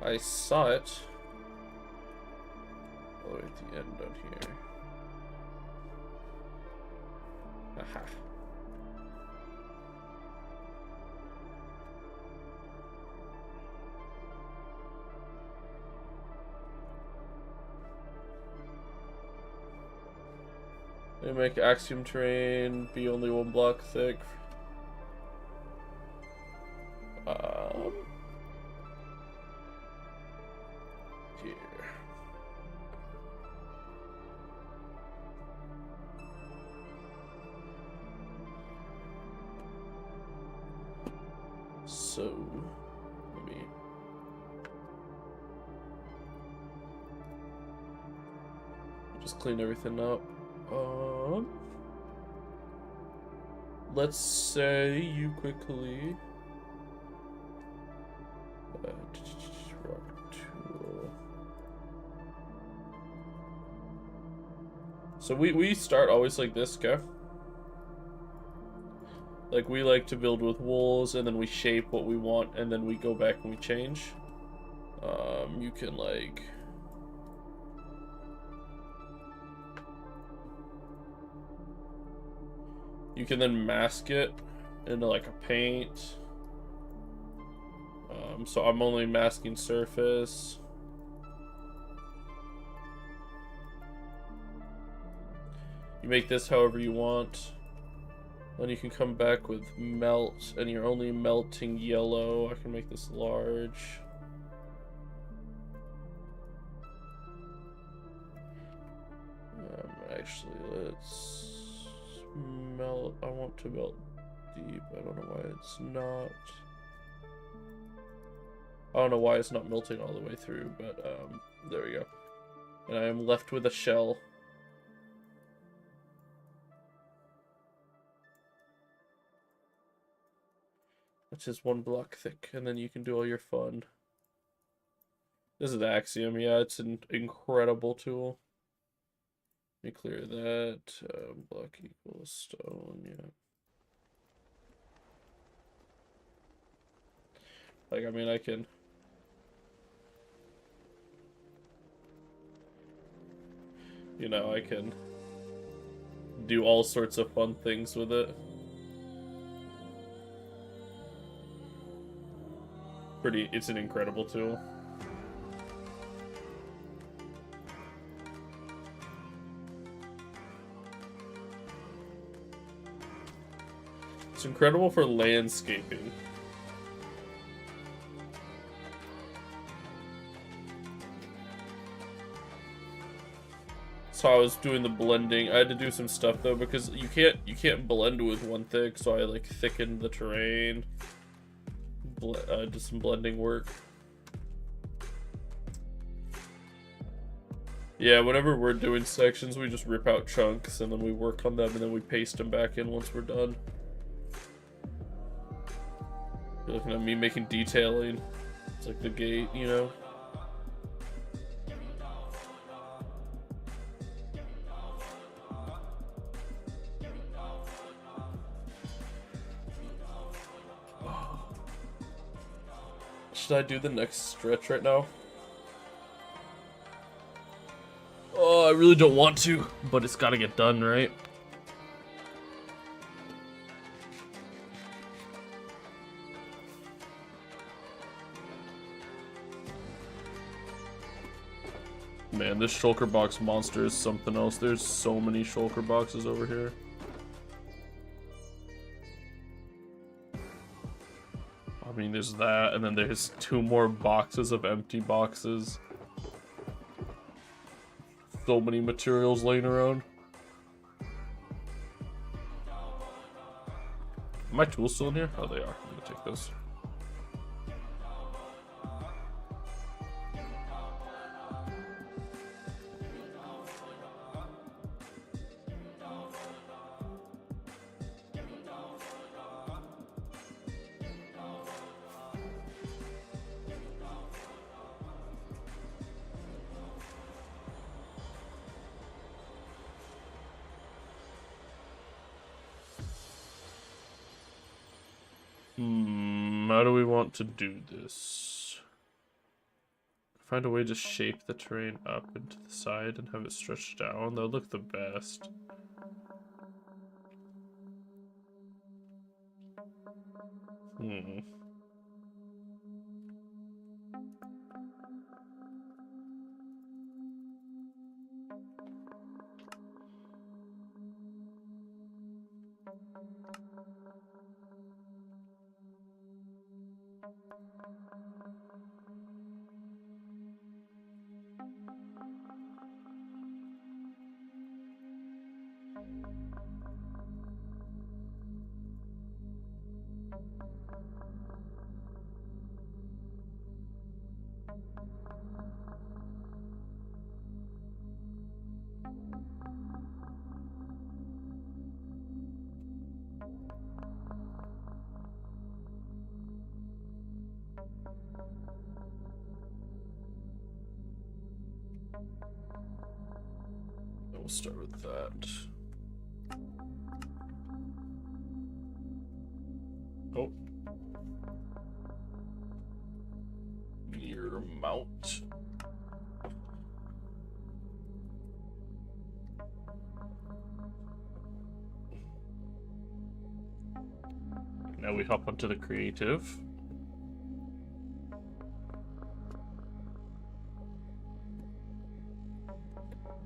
I saw it. All the way at the end down here. Aha. They make axiom terrain be only 1 block thick. Here. So, let me just clean everything up. Let's say you quickly rock tool. So we start always like this, okay? Like, we like to build with walls, and then we shape what we want, and then we go back and we change. You can, like... You can then mask it into, like, a paint. So I'm only masking surface. You make this however you want. Then you can come back with melt, and you're only melting yellow. I can make this large. Actually, let's melt. I want to melt deep. I don't know why it's not. I don't know why it's not melting all the way through, but there we go. And I am left with a shell. Which is 1 block thick, and then you can do all your fun. This is Axiom, yeah, it's an incredible tool. Let me clear that. Block equals stone, yeah. Like, I mean, I can... You know, I can do all sorts of fun things with it. It's an incredible tool. It's incredible for landscaping. So I was doing the blending. I had to do some stuff though because you can't blend with 1 thick, so I like thickened the terrain. Did some blending work. Yeah, whenever we're doing sections, we just rip out chunks and then we work on them and then we paste them back in once we're done. You're looking at me making detailing. It's like the gate, you know? Should I do the next stretch right now? Oh, I really don't want to, but it's gotta get done, right? Man, this shulker box monster is something else. There's so many shulker boxes over here. mean, there's that, and then there's 2 more boxes of empty boxes. So many materials laying around. Are my tools still in here? Oh, they are. I'm gonna take those. How do we want to do this? Find a way to shape the terrain up into the side and have it stretched down. That would look the best. We'll start with that. Oh. Mirror mount. Now we hop onto the creative.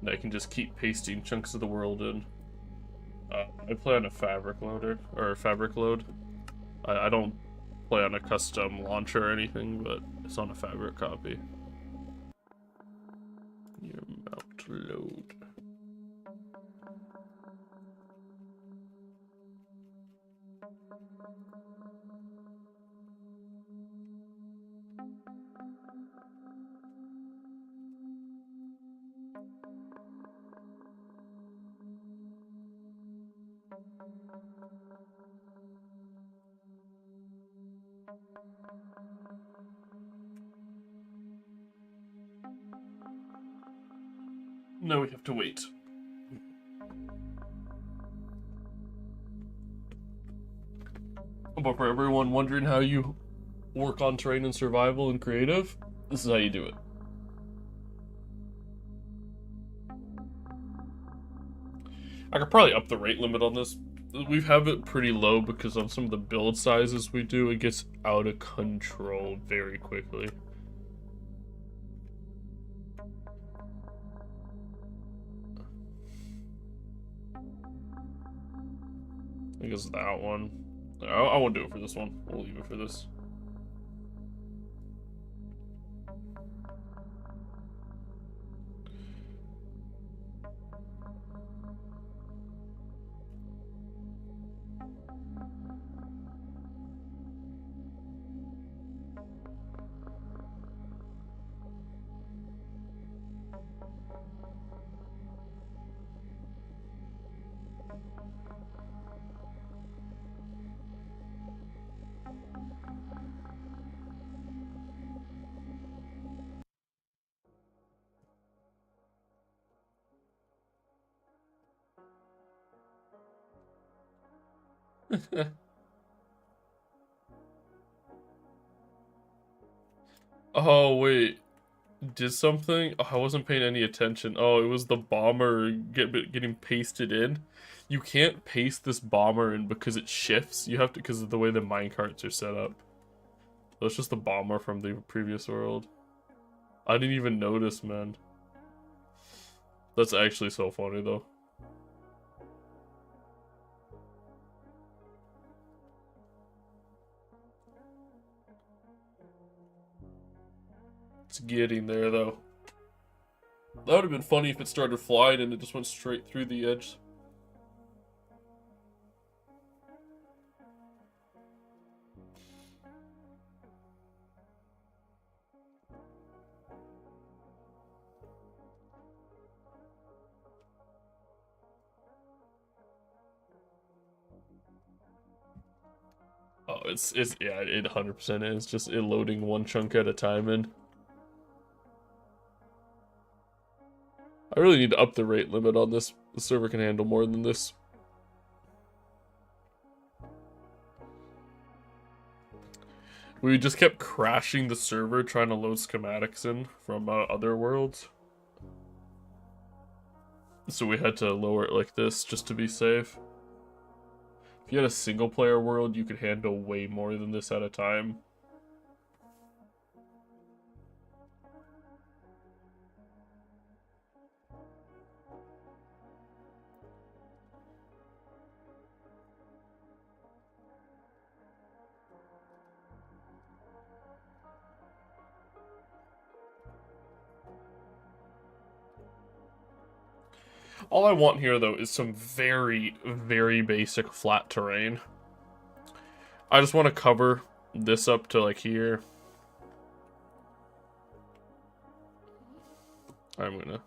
And I can just keep pasting chunks of the world in. I play on a fabric loader, or a fabric load. I don't play on a custom launcher or anything, but it's on a fabric copy. Your mount load. Now we have to wait. But for everyone wondering how you work on terrain and survival and creative, this is how you do it. I could probably up the rate limit on this. We have it pretty low because on some of the build sizes we do, it gets out of control very quickly. I think it's that one. I won't do it for this one. We'll leave it for this. Oh, wait. Did something? Oh, I wasn't paying any attention. Oh, it was the bomber getting pasted in. You can't paste this bomber in because it shifts. You have to, because of the way the minecarts are set up. That's just the bomber from the previous world. I didn't even notice, man. That's actually so funny, though. It's getting there, though. That would have been funny if it started flying and it just went straight through the edge. Oh, it's yeah, it 100% is just it loading one chunk at a time in. I really need to up the rate limit on this. The server can handle more than this. We just kept crashing the server trying to load schematics in from other worlds. So we had to lower it like this just to be safe. If you had a single player world, you could handle way more than this at a time. All I want here, though, is some very, very basic flat terrain. I just want to cover this up to, like, here. I'm gonna...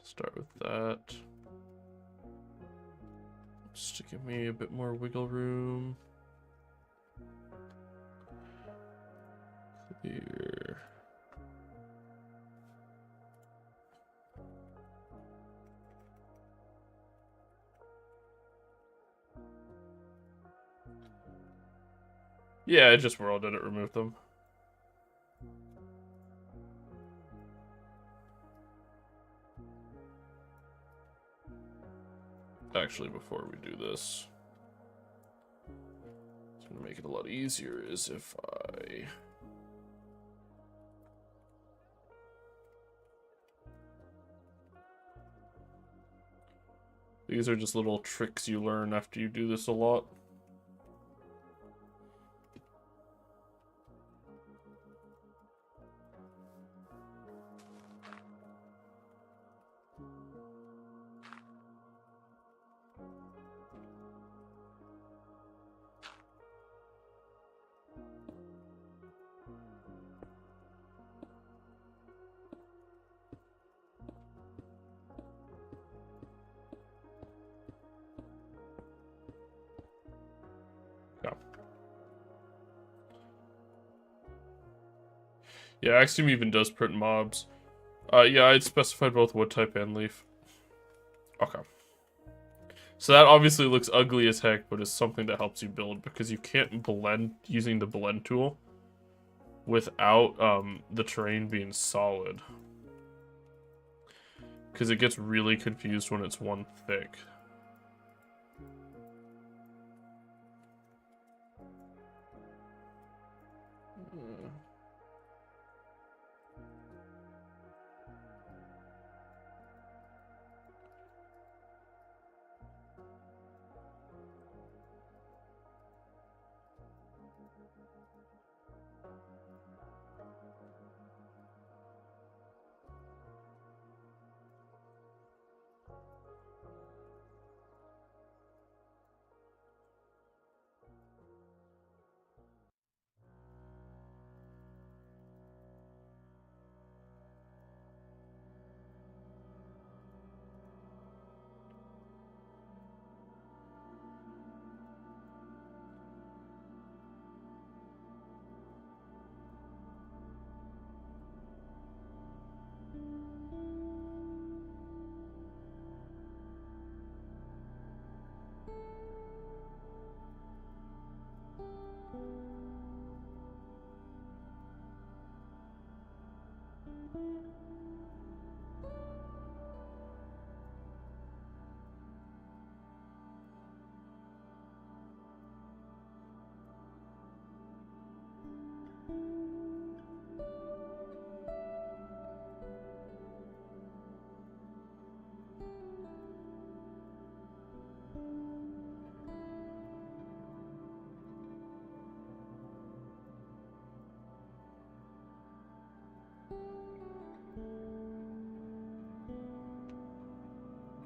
Start with that. Just to give me a bit more wiggle room. Clear. Yeah, it just world didn't remove them. Actually, before we do this, it's gonna make it a lot easier is if I... These are just little tricks you learn after you do this a lot. Yeah, Axiom even does print mobs. Yeah, I'd specified both wood type and leaf. Okay. So that obviously looks ugly as heck, but is something that helps you build because you can't blend using the blend tool without the terrain being solid. Because it gets really confused when it's one thick.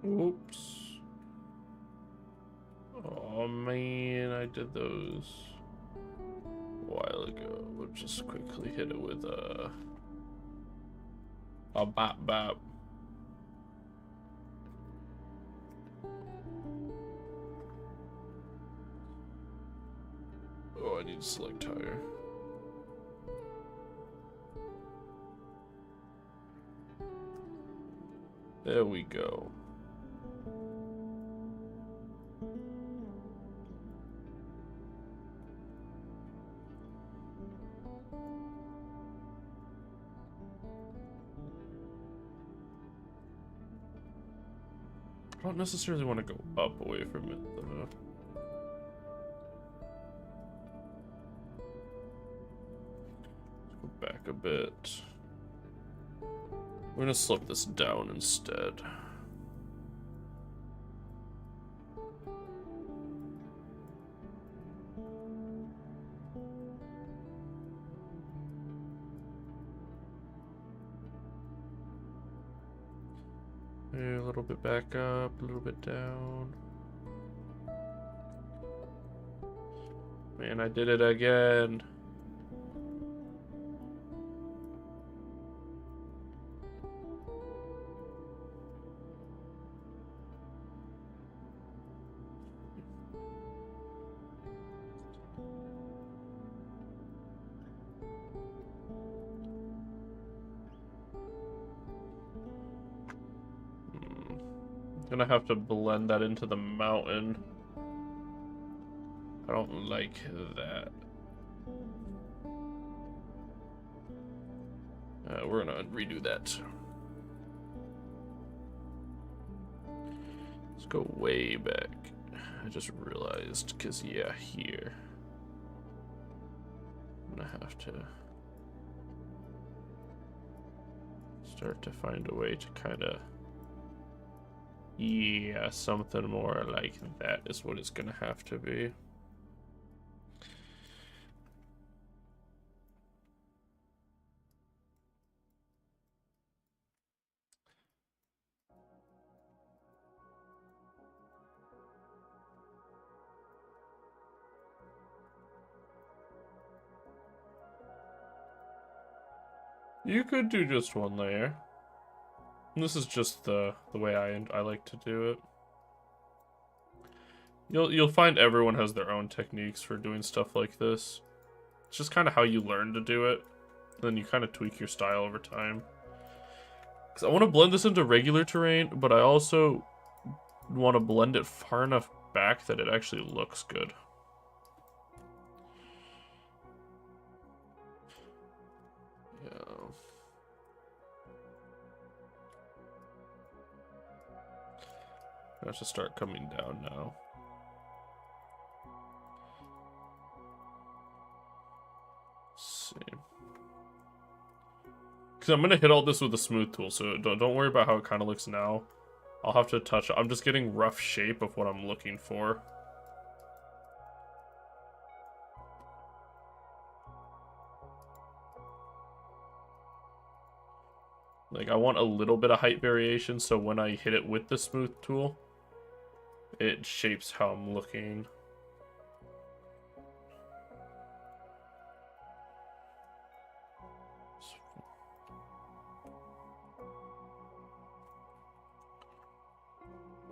Oops. Oh man, I did those a while ago. We'll just quickly hit it with a bop bop. Oh, I need to select tire. There we go. I don't necessarily want to go up away from it, though. Let's go back a bit. We're gonna slip this down instead. A little bit back up, a little bit down. Man, I did it again. Gonna have to blend that into the mountain. I don't like that. We're gonna redo that. Let's go way back. I just realized, cause yeah, here. I'm gonna have to start to find a way to kind of, yeah, something more like that is what it's gonna have to be. You could do just one layer. This is just the way I like to do it. You'll find everyone has their own techniques for doing stuff like this. It's just kind of how you learn to do it. Then you kind of tweak your style over time. Because I want to blend this into regular terrain, but I also want to blend it far enough back that it actually looks good. Yeah. I have to start coming down now. Let's see. Because I'm going to hit all this with the smooth tool, so don't worry about how it kind of looks now. I'll have to touch it. I'm just getting rough shape of what I'm looking for. Like, I want a little bit of height variation, so when I hit it with the smooth tool, it shapes how I'm looking.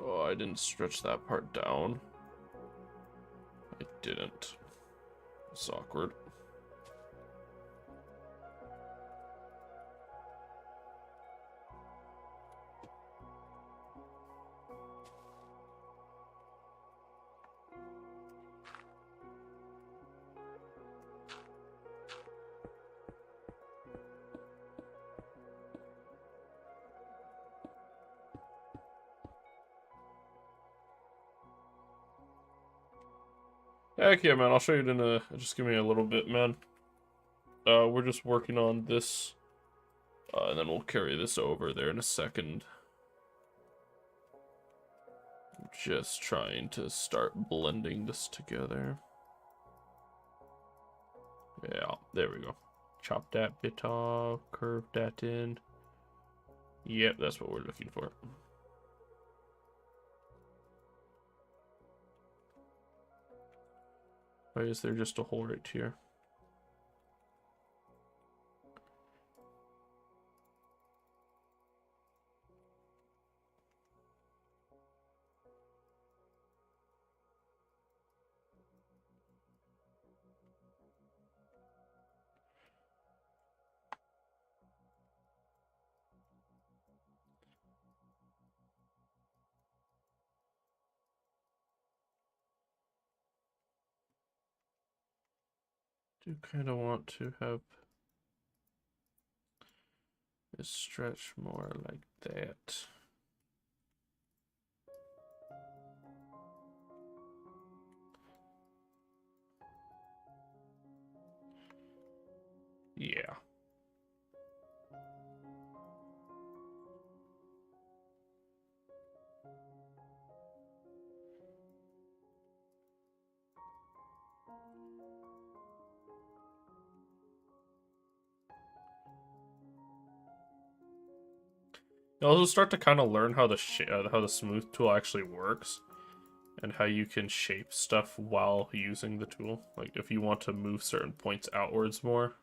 Oh, I didn't stretch that part down. I didn't. It's awkward. Heck yeah, man. I'll show you in a. Just give me a little bit, man. We're just working on this, and then we'll carry this over there in a second. Just trying to start blending this together. Yeah, there we go. Chop that bit off, curve that in. Yep, that's what we're looking for. Why is there just a hole right here? Do kind of want to have this stretch more like that. Yeah. You also start to kind of learn how the smooth tool actually works, and how you can shape stuff while using the tool. Like if you want to move certain points outwards more.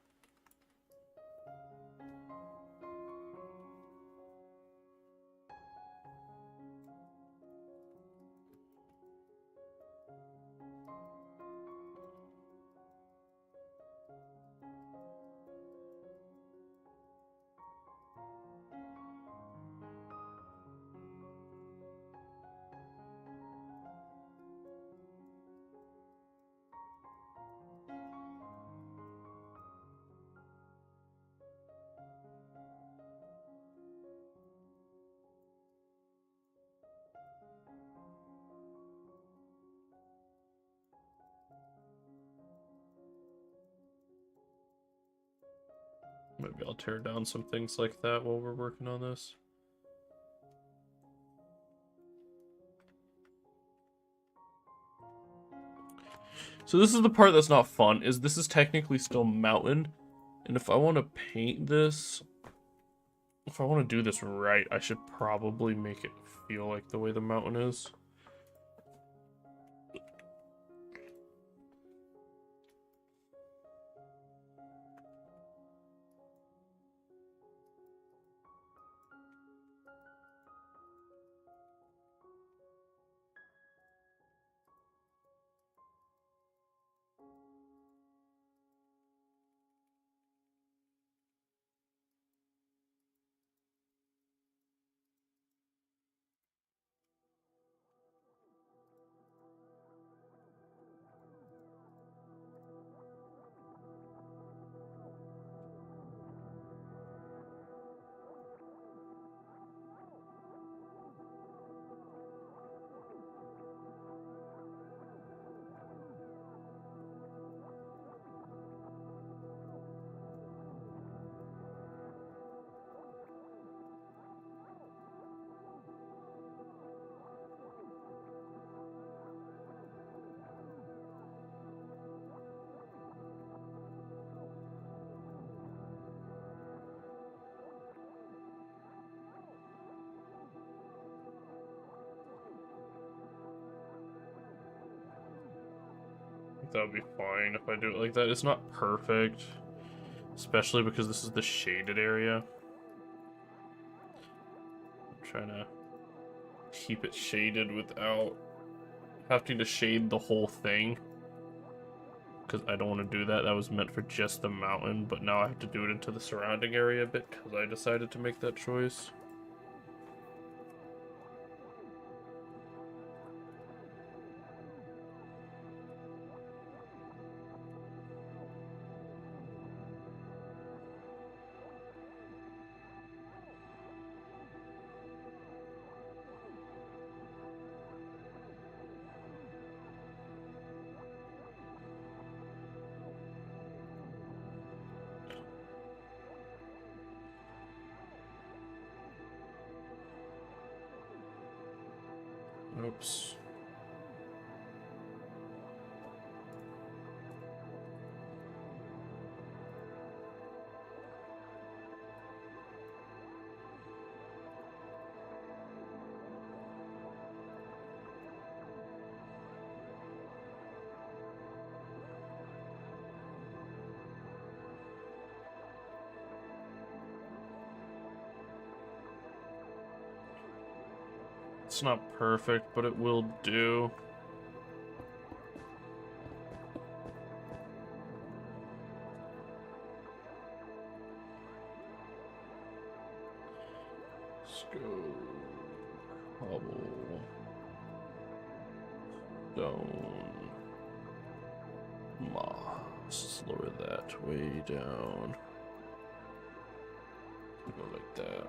Maybe I'll tear down some things like that while we're working on this. So this is the part that's not fun, is this is technically still mountain. And if I want to paint this, if I want to do this right, I should probably make it feel like the way the mountain is. That would be fine if I do it like that. It's not perfect, especially because this is the shaded area. I'm trying to keep it shaded without having to shade the whole thing, because I don't want to do that. That was meant for just the mountain, but now I have to do it into the surrounding area a bit because I decided to make that choice. Oops. It's not perfect, but it will do. Let's go cobble, stone, moss. Lower that way down. Go like that.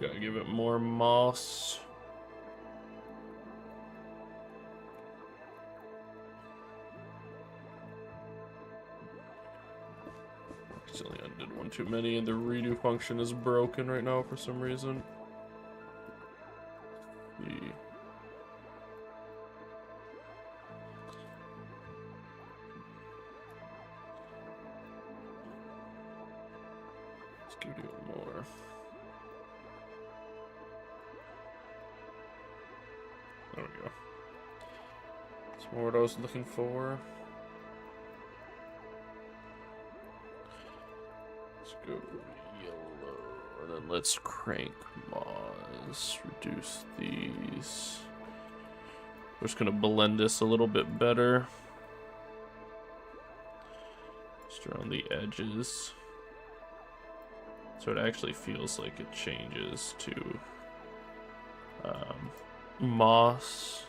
Gotta give it more moss. Accidentally undid one too many, and the redo function is broken right now for some reason. Let's give it more. There we go. That's more what I was looking for. Let's go yellow, and then let's crank moss. Reduce these. We're just gonna blend this a little bit better. Just around the edges. So it actually feels like it changes to moss.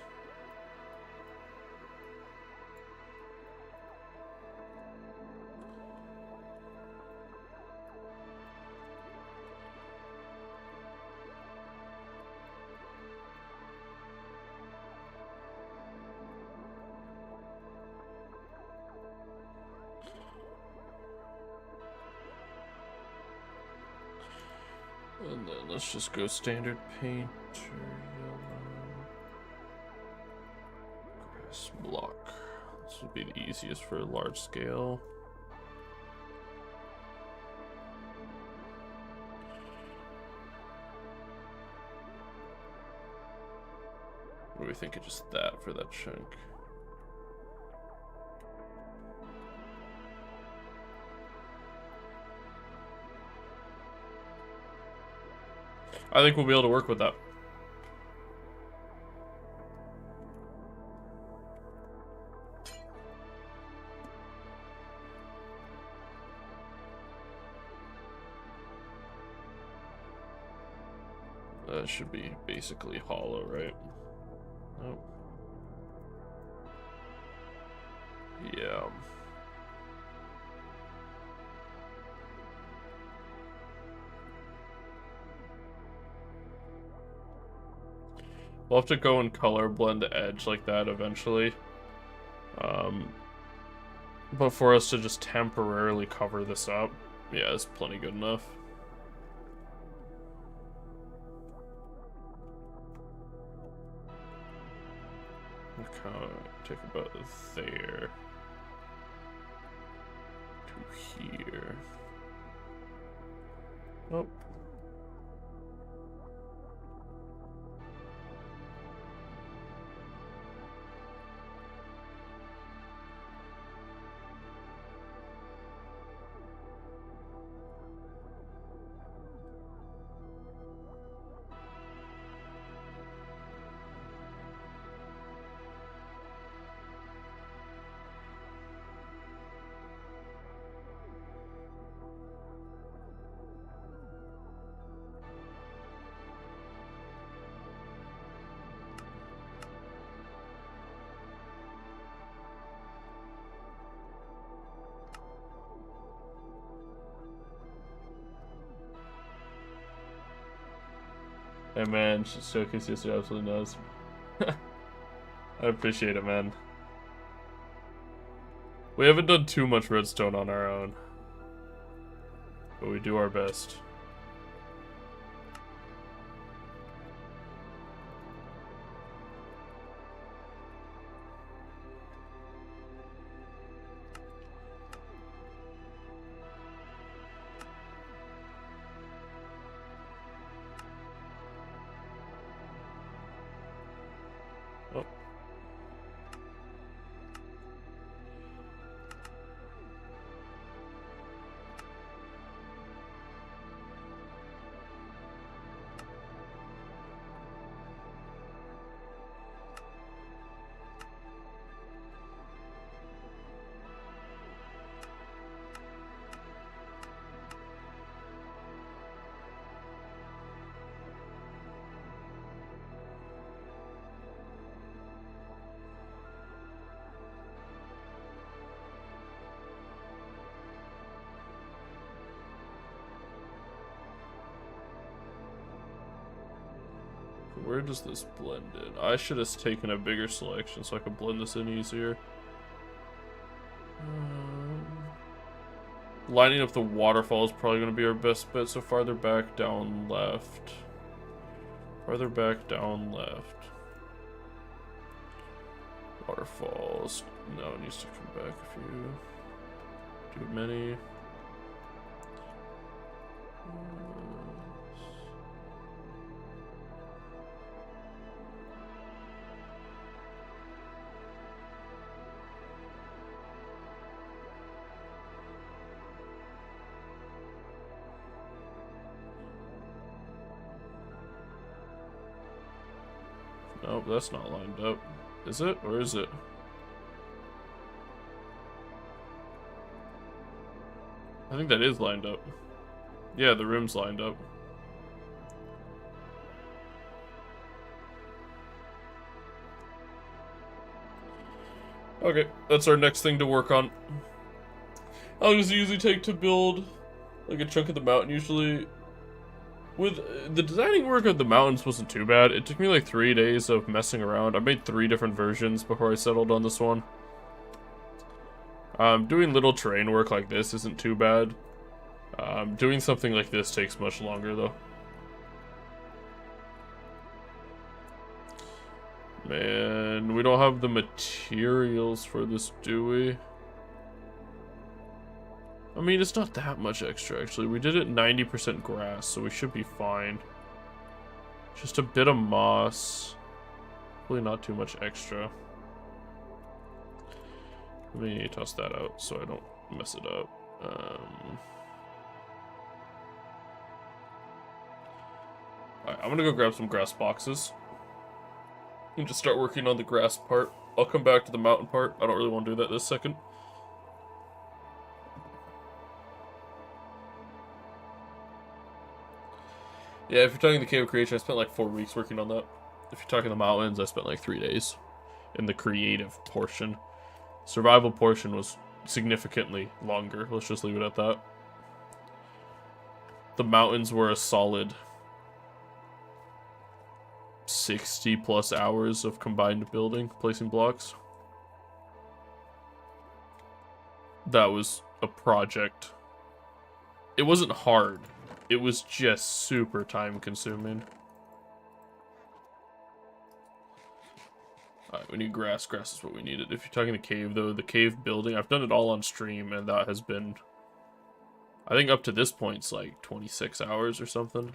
And then let's just go standard paint or yellow. Grass block. This would be the easiest for a large scale. What do we think of just that for that chunk? I think we'll be able to work with that. That should be basically hollow, right? Oh. Yeah. We'll have to go and color blend the edge like that eventually. But for us to just temporarily cover this up, yeah, it's plenty good enough. Kind of take about there to here. Oh. Hey man, showcase yesterday absolutely knows. I appreciate it, man. We haven't done too much redstone on our own, but we do our best. Oh. Where does this blend in? I should have taken a bigger selection so I could blend this in easier. Lining up the waterfall is probably going to be our best bet, so farther back down left. Farther back down left. Waterfalls. No, it needs to come back a few. Too many. Nope, that's not lined up. Is it? Or is it? I think that is lined up. Yeah, the room's lined up. Okay, that's our next thing to work on. How long does it usually take to build like a chunk of the mountain usually? With the designing work of the mountains wasn't too bad. It took me like 3 days of messing around. I made 3 different versions before I settled on this one. Doing little terrain work like this isn't too bad. Doing something like this takes much longer though. Man, we don't have the materials for this, do we? I mean, it's not that much extra, actually. We did it 90% grass, so we should be fine. Just a bit of moss. Really not too much extra. Let me toss that out so I don't mess it up. Alright, I'm gonna go grab some grass boxes. And just start working on the grass part. I'll come back to the mountain part. I don't really want to do that this second. Yeah, if you're talking the Cave of Creation, I spent like 4 weeks working on that. If you're talking the mountains, I spent like 3 days in the creative portion. Survival portion was significantly longer. Let's just leave it at that. The mountains were a solid 60 plus hours of combined building, placing blocks. That was a project. It wasn't hard. It was just super time consuming. Alright, we need grass. Grass is what we needed. If you're talking the cave, though, the cave building, I've done it all on stream, and that has been, I think up to this point, it's like 26 hours or something.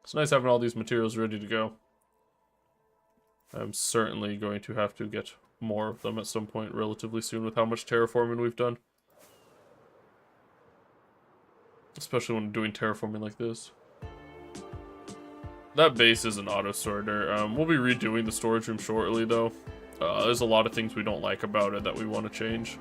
It's nice having all these materials ready to go. I'm certainly going to have to get more of them at some point relatively soon with how much terraforming we've done. Especially when doing terraforming like this. That base is an auto sorter. We'll be redoing the storage room shortly though. There's a lot of things we don't like about it that we want to change.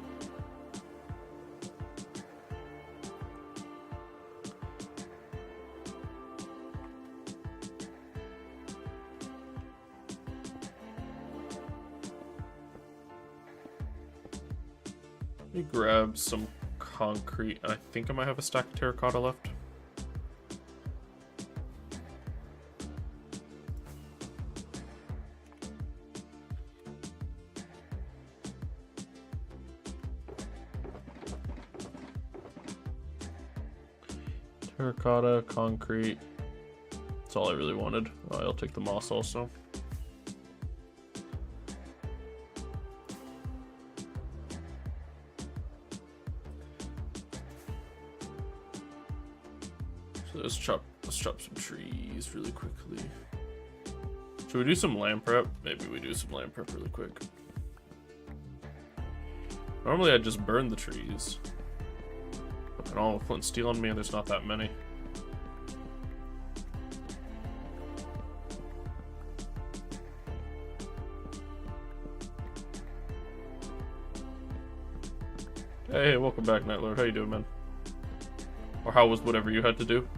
Let me grab some concrete. I think I might have a stack of terracotta left. Terracotta, concrete. That's all I really wanted. I'll take the moss also. So let's chop some trees really quickly. Should we do some land prep? Maybe we do some land prep really quick. Normally I'd just burn the trees. And all the flint and steel on me, and there's not that many. Hey, welcome back, Night Lord. How you doing, man? Or how was whatever you had to do?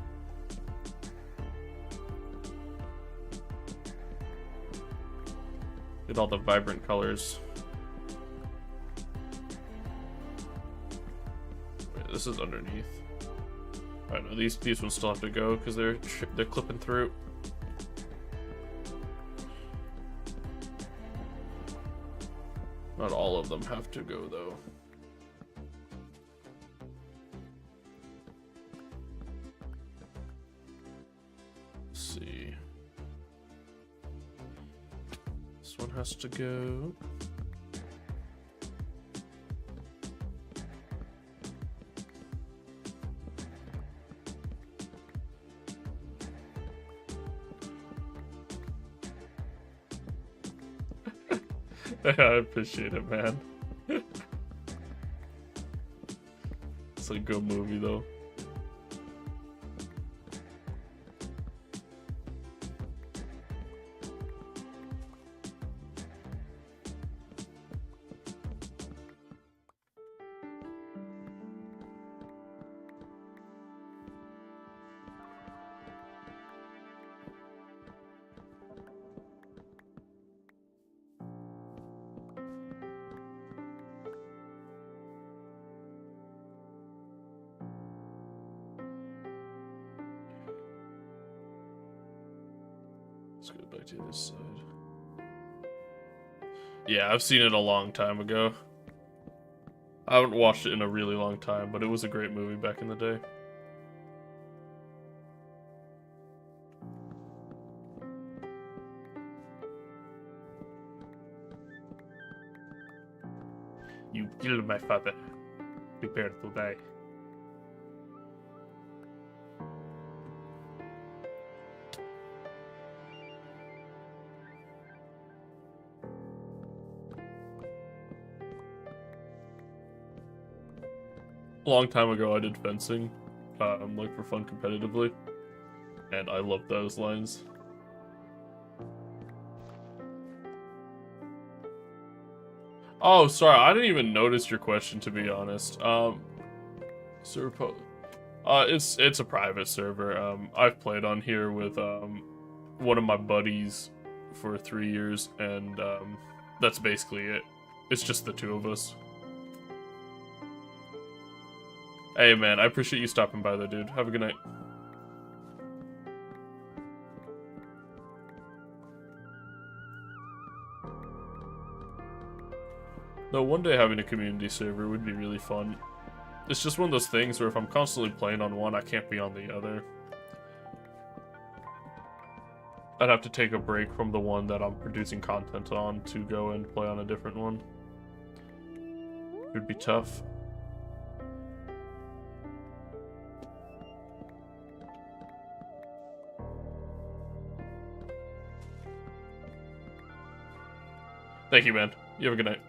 Get all the vibrant colors. Wait, this is underneath. I know these ones still have to go because they're clipping through. Not all of them have to go though. Let's see. This one has to go. I appreciate it, man. It's a good movie, though. Let's go back to this side. Yeah, I've seen it a long time ago. I haven't watched it in a really long time, but it was a great movie back in the day. You killed my father. Prepare to die. A long time ago I did fencing, like for fun competitively, and I love those lines. Oh, sorry, I didn't even notice your question, to be honest. Server, it's a private server. I've played on here with one of my buddies for 3 years, and that's basically it. It's just the two of us. Hey, man, I appreciate you stopping by, though, dude. Have a good night. Though one day having a community server would be really fun. It's just one of those things where if I'm constantly playing on one, I can't be on the other. I'd have to take a break from the one that I'm producing content on to go and play on a different one. It would be tough. Thank you, man. You have a good night.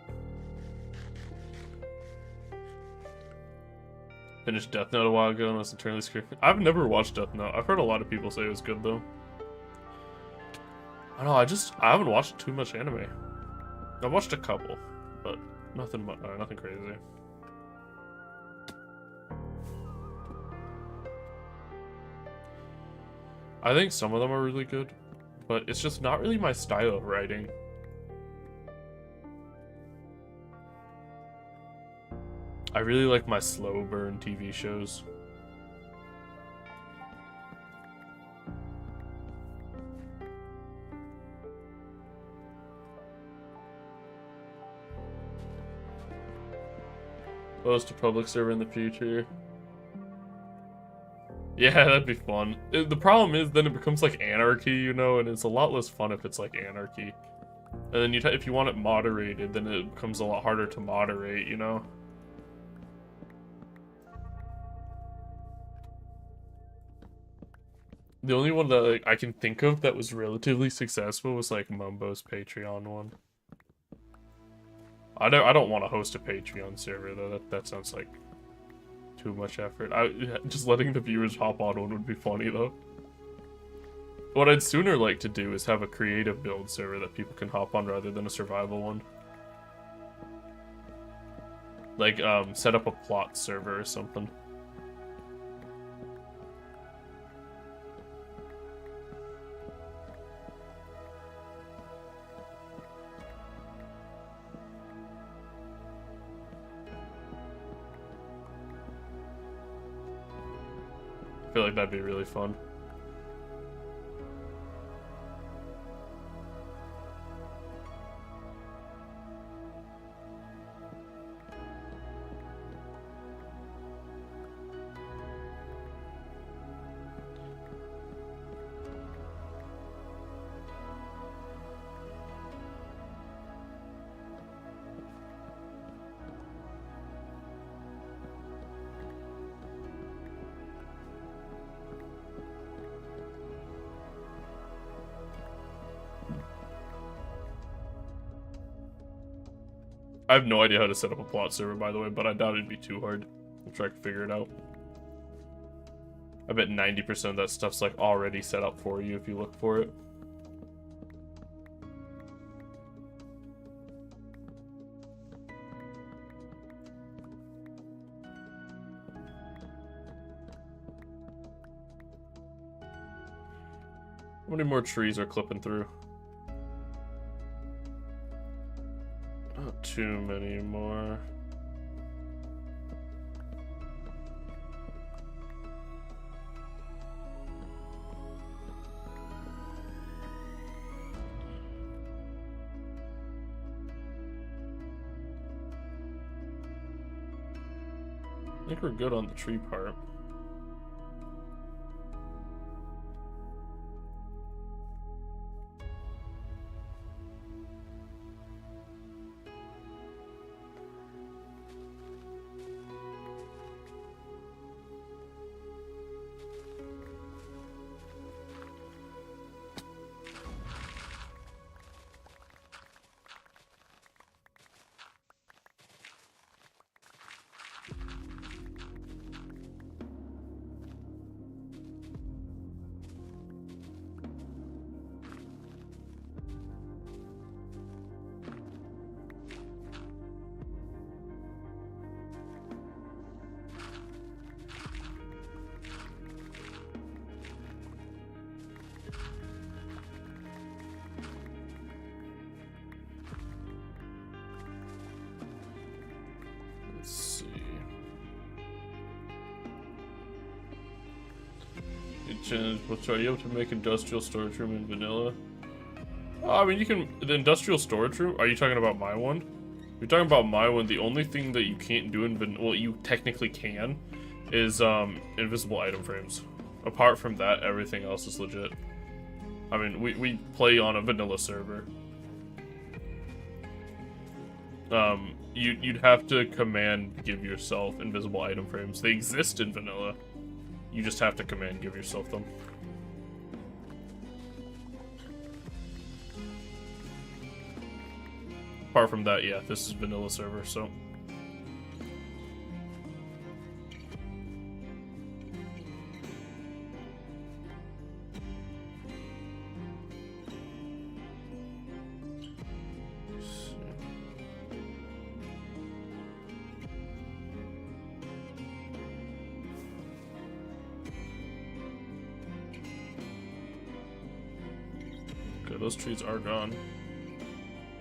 Finished Death Note a while ago and was internally scared. I've never watched Death Note. I've heard a lot of people say it was good, though. I don't know, I haven't watched too much anime. I've watched a couple, but nothing crazy. I think some of them are really good, but it's just not really my style of writing. I really like my slow burn TV shows. Post to public server in the future. Yeah, that'd be fun. The problem is then it becomes like anarchy, you know, and it's a lot less fun if it's like anarchy. And then if you want it moderated, then it becomes a lot harder to moderate, you know? The only one that like, I can think of that was relatively successful was like Mumbo's Patreon one. I don't want to host a Patreon server though. That sounds like too much effort. Just letting the viewers hop on one would be funny though. What I'd sooner like to do is have a creative build server that people can hop on rather than a survival one. Like set up a plot server or something. I feel like that'd be really fun. I have no idea how to set up a plot server, by the way, but I doubt it'd be too hard. I'll try to figure it out. I bet 90% of that stuff's like already set up for you if you look for it. How many more trees are clipping through? Not too many more. I think we're good on the tree part. Let's see. Are you able to make industrial storage room in vanilla? I mean, you can. The industrial storage room. Are you talking about my one? If you're talking about my one, the only thing that you can't do in well, you technically can, is invisible item frames. Apart from that, everything else is legit. I mean, we play on a vanilla server. You'd have to command give yourself invisible item frames. They exist in vanilla. You just have to command give yourself them. Apart from that, yeah, this is vanilla server, so. Okay, those trees are gone.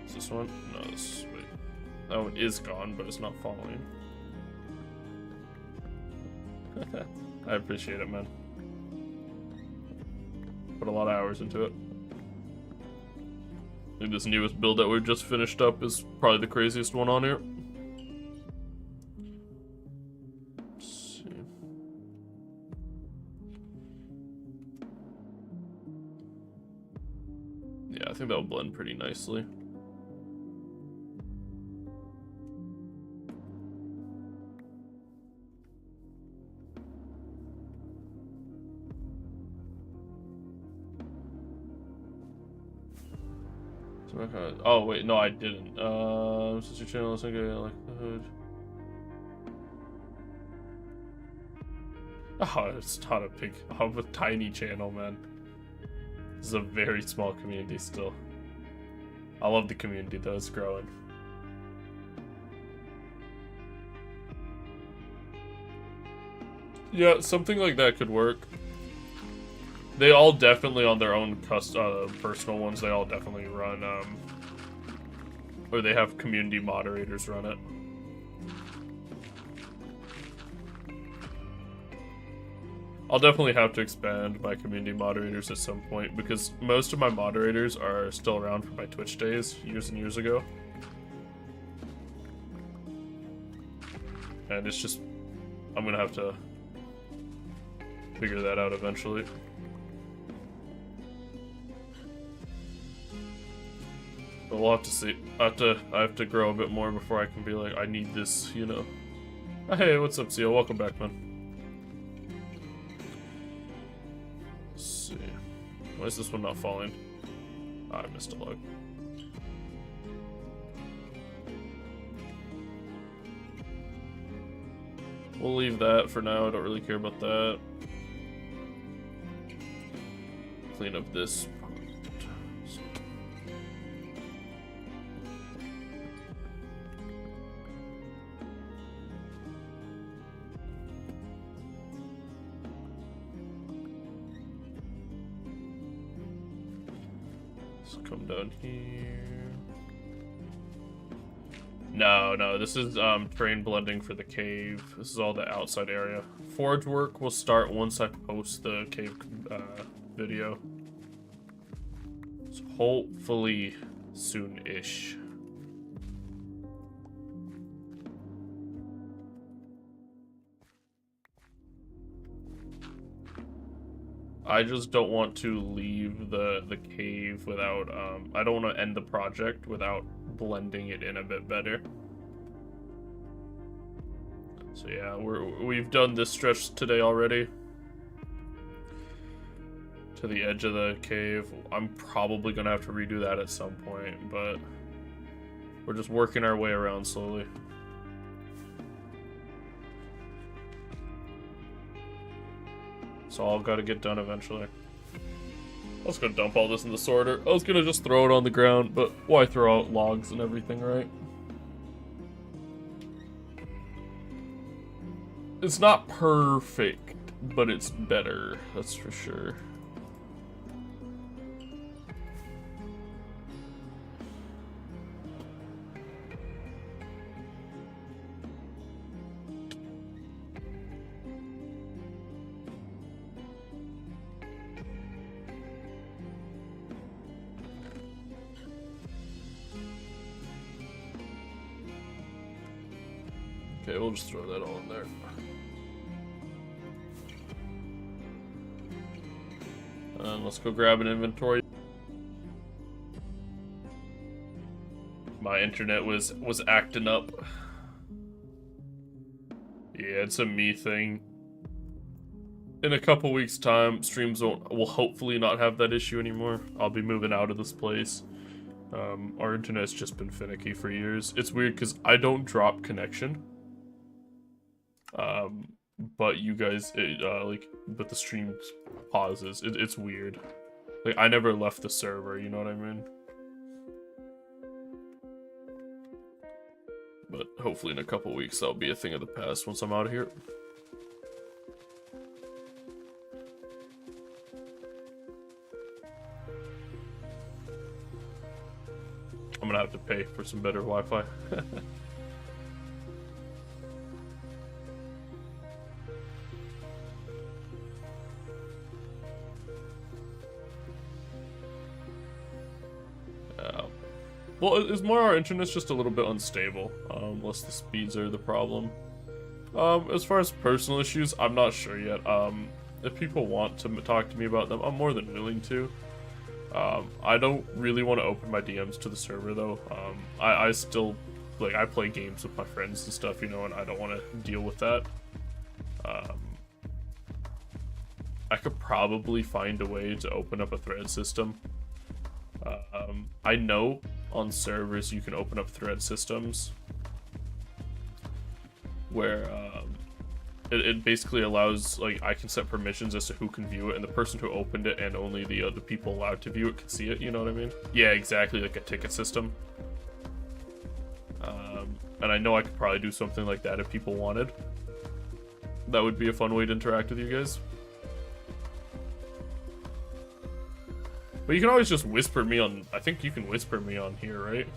Is this one? No, this. Wait. That one is gone, but it's not falling. I appreciate it, man. Put a lot of hours into it. I think this newest build that we've just finished up is probably the craziest one on here. Let's see. think that'll blend pretty nicely. Oh wait, no, I didn't. Since your channel is okay, I like the hood. Oh, it's not a big, I have a tiny channel, man. This is a very small community still. I love the community though, it's growing. Yeah, something like that could work. They all definitely on their own personal ones, they all definitely run, or they have community moderators run it. I'll definitely have to expand my community moderators at some point, because most of my moderators are still around from my Twitch days, years and years ago. And it's just, I'm gonna have to figure that out eventually. But we'll have to see. I have to grow a bit more before I can be like, I need this, you know. Hey, what's up, Seal? Welcome back, man. Let's see. Why is this one not falling? Oh, I missed a log. We'll leave that for now. I don't really care about that. Clean up this. Come down here. No, this is terrain blending for the cave. This is all the outside area. Forge work will start once I post the cave video. So hopefully soon-ish. I just don't want to leave the cave without, I don't want to end the project without blending it in a bit better. So yeah, we've done this stretch today already. To the edge of the cave. I'm probably gonna have to redo that at some point, but we're just working our way around slowly. It's all got to get done eventually. I was gonna dump all this in the sorter. I was gonna just throw it on the ground, but why throw out logs and everything, right? It's not perfect, but it's better, that's for sure. Okay, we'll just throw that all in there. And let's go grab an inventory. My internet was acting up. Yeah, it's a me thing. In a couple weeks' time, streams will hopefully not have that issue anymore. I'll be moving out of this place. Our internet's just been finicky for years. It's weird because I don't drop connection. But you guys, but the stream pauses. It's weird. Like, I never left the server, you know what I mean? But hopefully in a couple weeks that'll be a thing of the past once I'm out of here. I'm gonna have to pay for some better Wi-Fi. Well, it's more our internet's just a little bit unstable, unless the speeds are the problem. As far as personal issues, I'm not sure yet. If people want to talk to me about them, I'm more than willing to. I don't really want to open my DMs to the server though. I still, like, I play games with my friends and stuff, you know, and I don't want to deal with that. I could probably find a way to open up a thread system. I know on servers you can open up thread systems where it basically allows, like, I can set permissions as to who can view it, and the person who opened it and only the other people allowed to view it can see it, you know what I mean? Yeah, exactly, like a ticket system. And I know I could probably do something like that if people wanted. That would be a fun way to interact with you guys. But you can always just whisper me on... I think you can whisper me on here, right?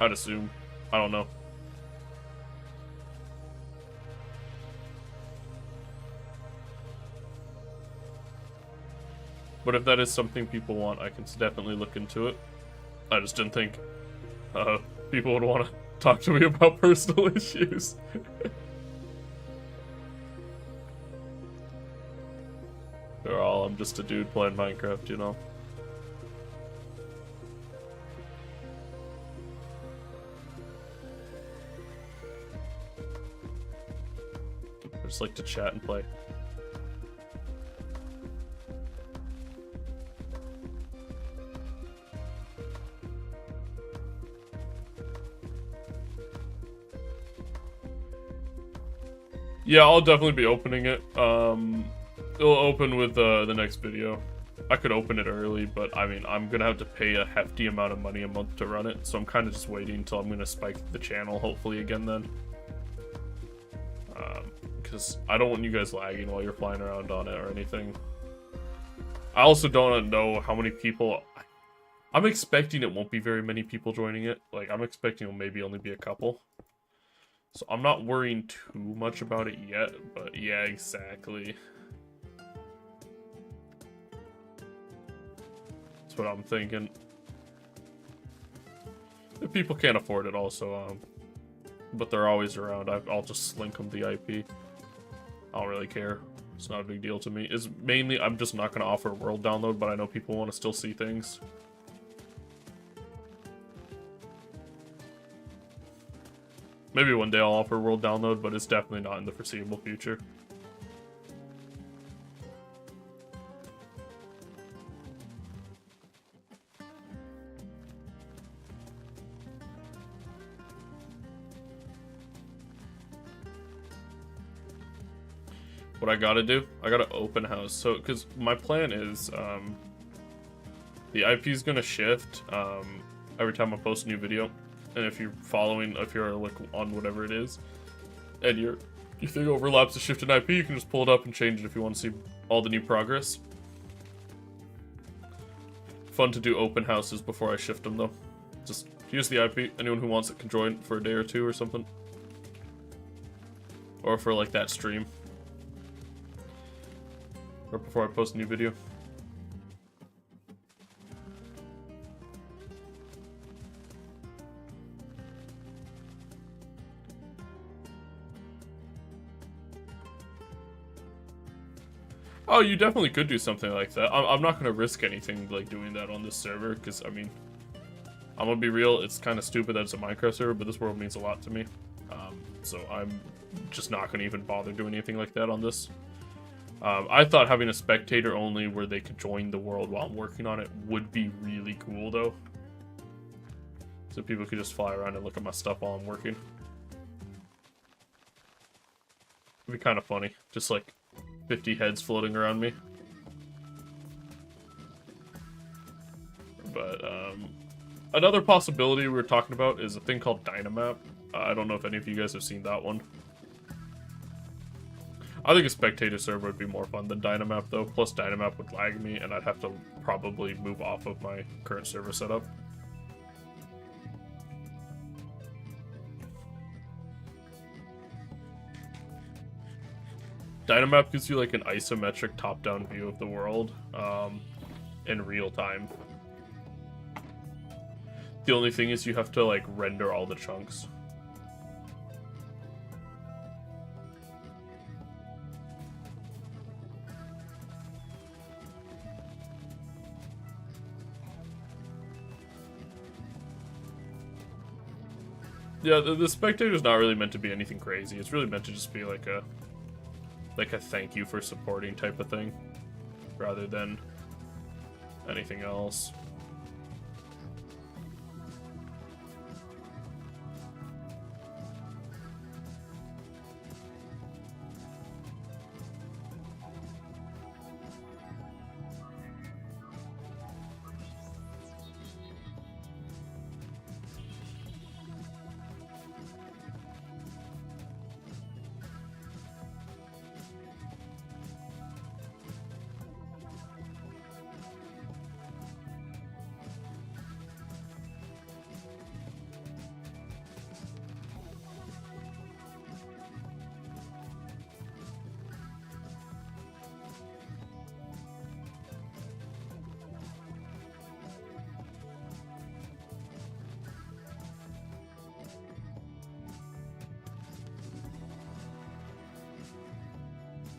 I'd assume. I don't know. But if that is something people want, I can definitely look into it. I just didn't think people would want to talk to me about personal issues. They're all, I'm just a dude playing Minecraft, you know? I just like to chat and play. Yeah, I'll definitely be opening it. It'll open with the next video. I could open it early, but I mean, I'm gonna have to pay a hefty amount of money a month to run it, so I'm kind of just waiting until I'm gonna spike the channel, hopefully again then. Because I don't want you guys lagging while you're flying around on it or anything. I also don't know how many people... I'm expecting it won't be very many people joining it. Like, I'm expecting it'll maybe only be a couple. So I'm not worrying too much about it yet, but yeah, exactly. That's what I'm thinking. If people can't afford it also, but they're always around, I'll just slink them the IP. I don't really care. It's not a big deal to me. It's mainly, I'm just not going to offer a world download, but I know people want to still see things. Maybe one day I'll offer a world download, but it's definitely not in the foreseeable future. What I gotta do, I gotta open house. So, because my plan is, the IP is gonna shift every time I post a new video. And if you're following, if you're like on whatever it is, and your thing overlaps the shift in IP, you can just pull it up and change it if you want to see all the new progress. Fun to do open houses before I shift them though. Just here's the IP. Anyone who wants it can join for a day or two or something. Or for like that stream. Or before I post a new video. Oh, you definitely could do something like that. I'm not going to risk anything like doing that on this server, because, I mean, I'm going to be real, it's kind of stupid that it's a Minecraft server, but this world means a lot to me. So I'm just not going to even bother doing anything like that on this. I thought having a spectator only where they could join the world while I'm working on it would be really cool, though. So people could just fly around and look at my stuff while I'm working. It'd be kind of funny. Just like 50 heads floating around me. But, another possibility we were talking about is a thing called Dynamap. I don't know if any of you guys have seen that one. I think a spectator server would be more fun than Dynamap, though. Plus, Dynamap would lag me, and I'd have to probably move off of my current server setup. Dynamap gives you, like, an isometric top-down view of the world, in real time. The only thing is you have to, like, render all the chunks. Yeah, the spectator's not really meant to be anything crazy. It's really meant to just be like a thank you for supporting type of thing, rather than anything else.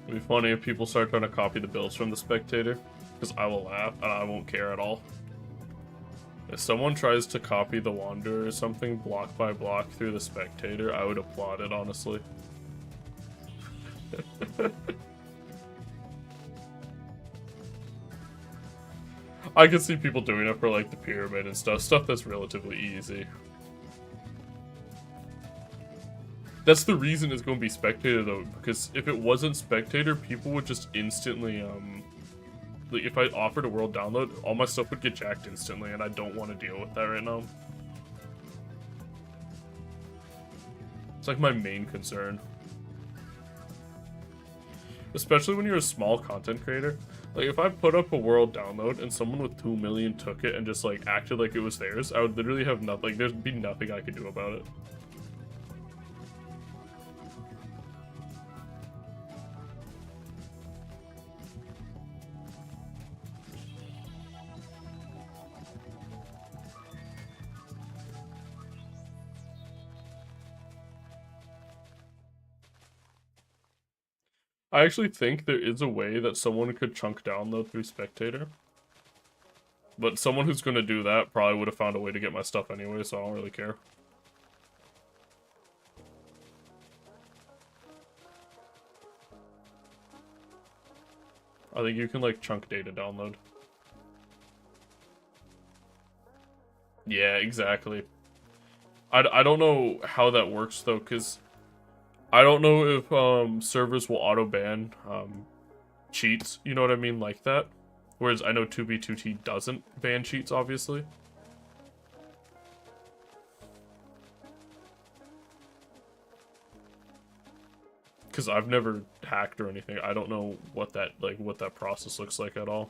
It'd be funny if people start trying to copy the builds from the spectator, because I will laugh and I won't care at all. If someone tries to copy the Wanderer or something block by block through the spectator, I would applaud it, honestly. I can see people doing it for like the pyramid and stuff that's relatively easy. That's the reason it's going to be spectator though, because if it wasn't spectator, people would just instantly, like if I offered a world download, all my stuff would get jacked instantly, and I don't want to deal with that right now. It's like my main concern. Especially when you're a small content creator. Like, if I put up a world download and someone with 2 million took it and just, like, acted like it was theirs, I would literally have nothing, like, there'd be nothing I could do about it. I actually think there is a way that someone could chunk download through spectator. But someone who's going to do that probably would have found a way to get my stuff anyway, so I don't really care. I think you can, like, chunk data download. Yeah, exactly. I don't know how that works, though, because I don't know if servers will auto-ban cheats, you know what I mean, like that. Whereas I know 2B2T doesn't ban cheats, obviously. Because I've never hacked or anything. I don't know what that process looks like at all.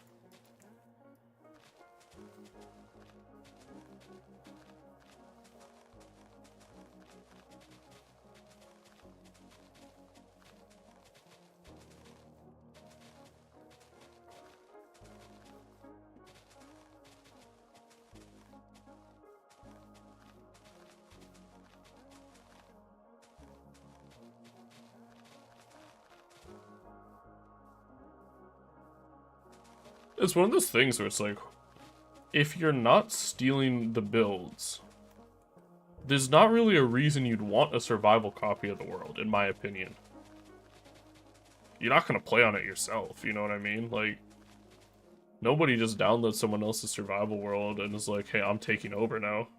It's one of those things where it's like, if you're not stealing the builds, there's not really a reason you'd want a survival copy of the world, in my opinion. You're not gonna play on it yourself, you know what I mean? Like, nobody just downloads someone else's survival world and is like, hey, I'm taking over now.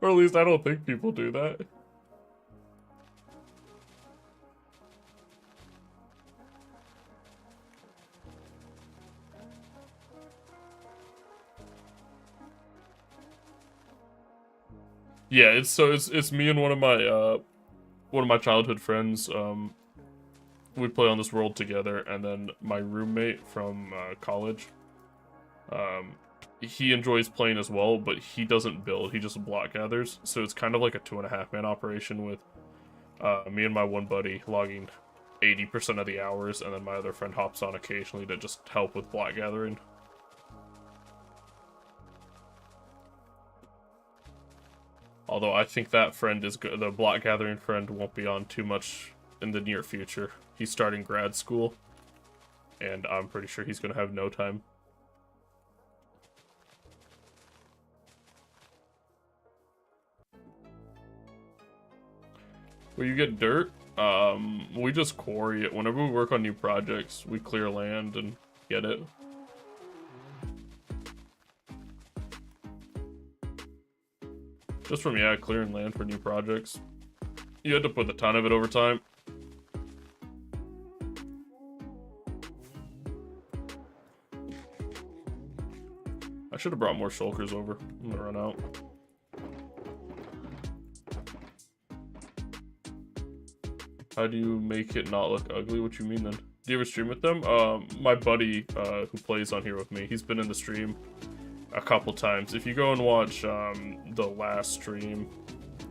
Or at least I don't think people do that. Yeah, it's me and one of my childhood friends. We play on this world together, and then my roommate from college. He enjoys playing as well, but he doesn't build. He just block gathers. So it's kind of like a 2.5-man operation with me and my one buddy logging 80% of the hours, and then my other friend hops on occasionally to just help with block gathering. Although I think that friend is good. The block gathering friend won't be on too much in the near future. He's starting grad school, and I'm pretty sure he's going to have no time. Where you get dirt, we just quarry it. Whenever we work on new projects, we clear land and get it. Just from, yeah, clearing land for new projects. You had to put a ton of it over time. I should have brought more shulkers over. I'm gonna run out. How do you make it not look ugly? What you mean then? Do you ever stream with them? My buddy who plays on here with me, he's been in the stream a couple times. If you go and watch the last stream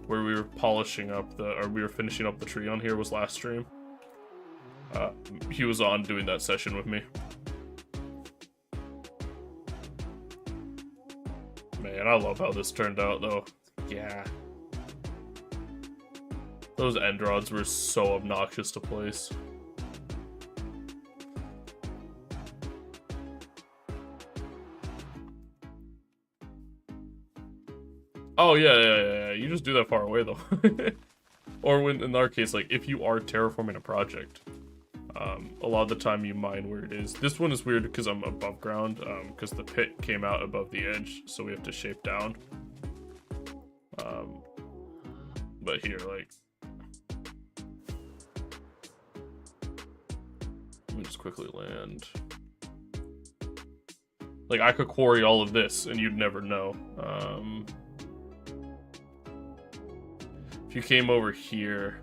where we were polishing up we were finishing up the tree on here was last stream. He was on doing that session with me. Man, I love how this turned out though. Yeah. Those end rods were so obnoxious to place. Oh, yeah. You just do that far away, though. Or when, in our case, like, if you are terraforming a project, a lot of the time you mine where it is. This one is weird because I'm above ground, because the pit came out above the edge, so we have to shape down. But here, like... Let me just quickly land. Like, I could quarry all of this, and you'd never know. If you came over here,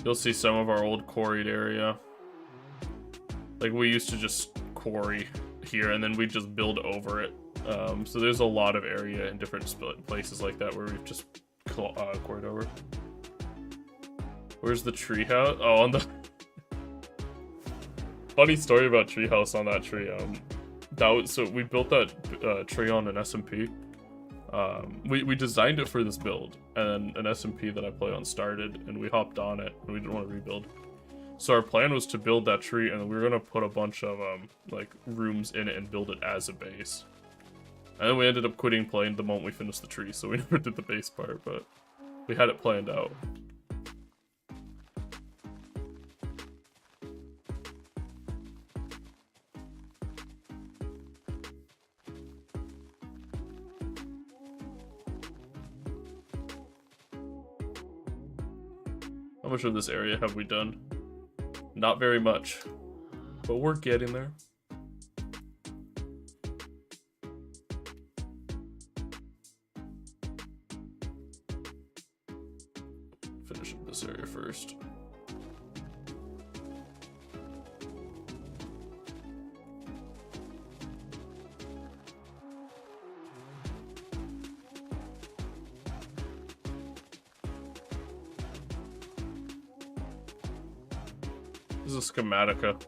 you'll see some of our old quarried area. Like, we used to just quarry here, and then we just build over it. So there's a lot of area in different places like that where we've just quarried over. Where's the treehouse? Oh, on the... Funny story about treehouse on that tree. So we built that tree on an SMP. We designed it for this build, and then an SMP that I play on started, and we hopped on it, and we didn't want to rebuild. So our plan was to build that tree, and then we were gonna put a bunch of like rooms in it and build it as a base. And then we ended up quitting playing the moment we finished the tree, so we never did the base part, but we had it planned out. How much of this area have we done? Not very much, but we're getting there. Finish up this area first. This is a schematica.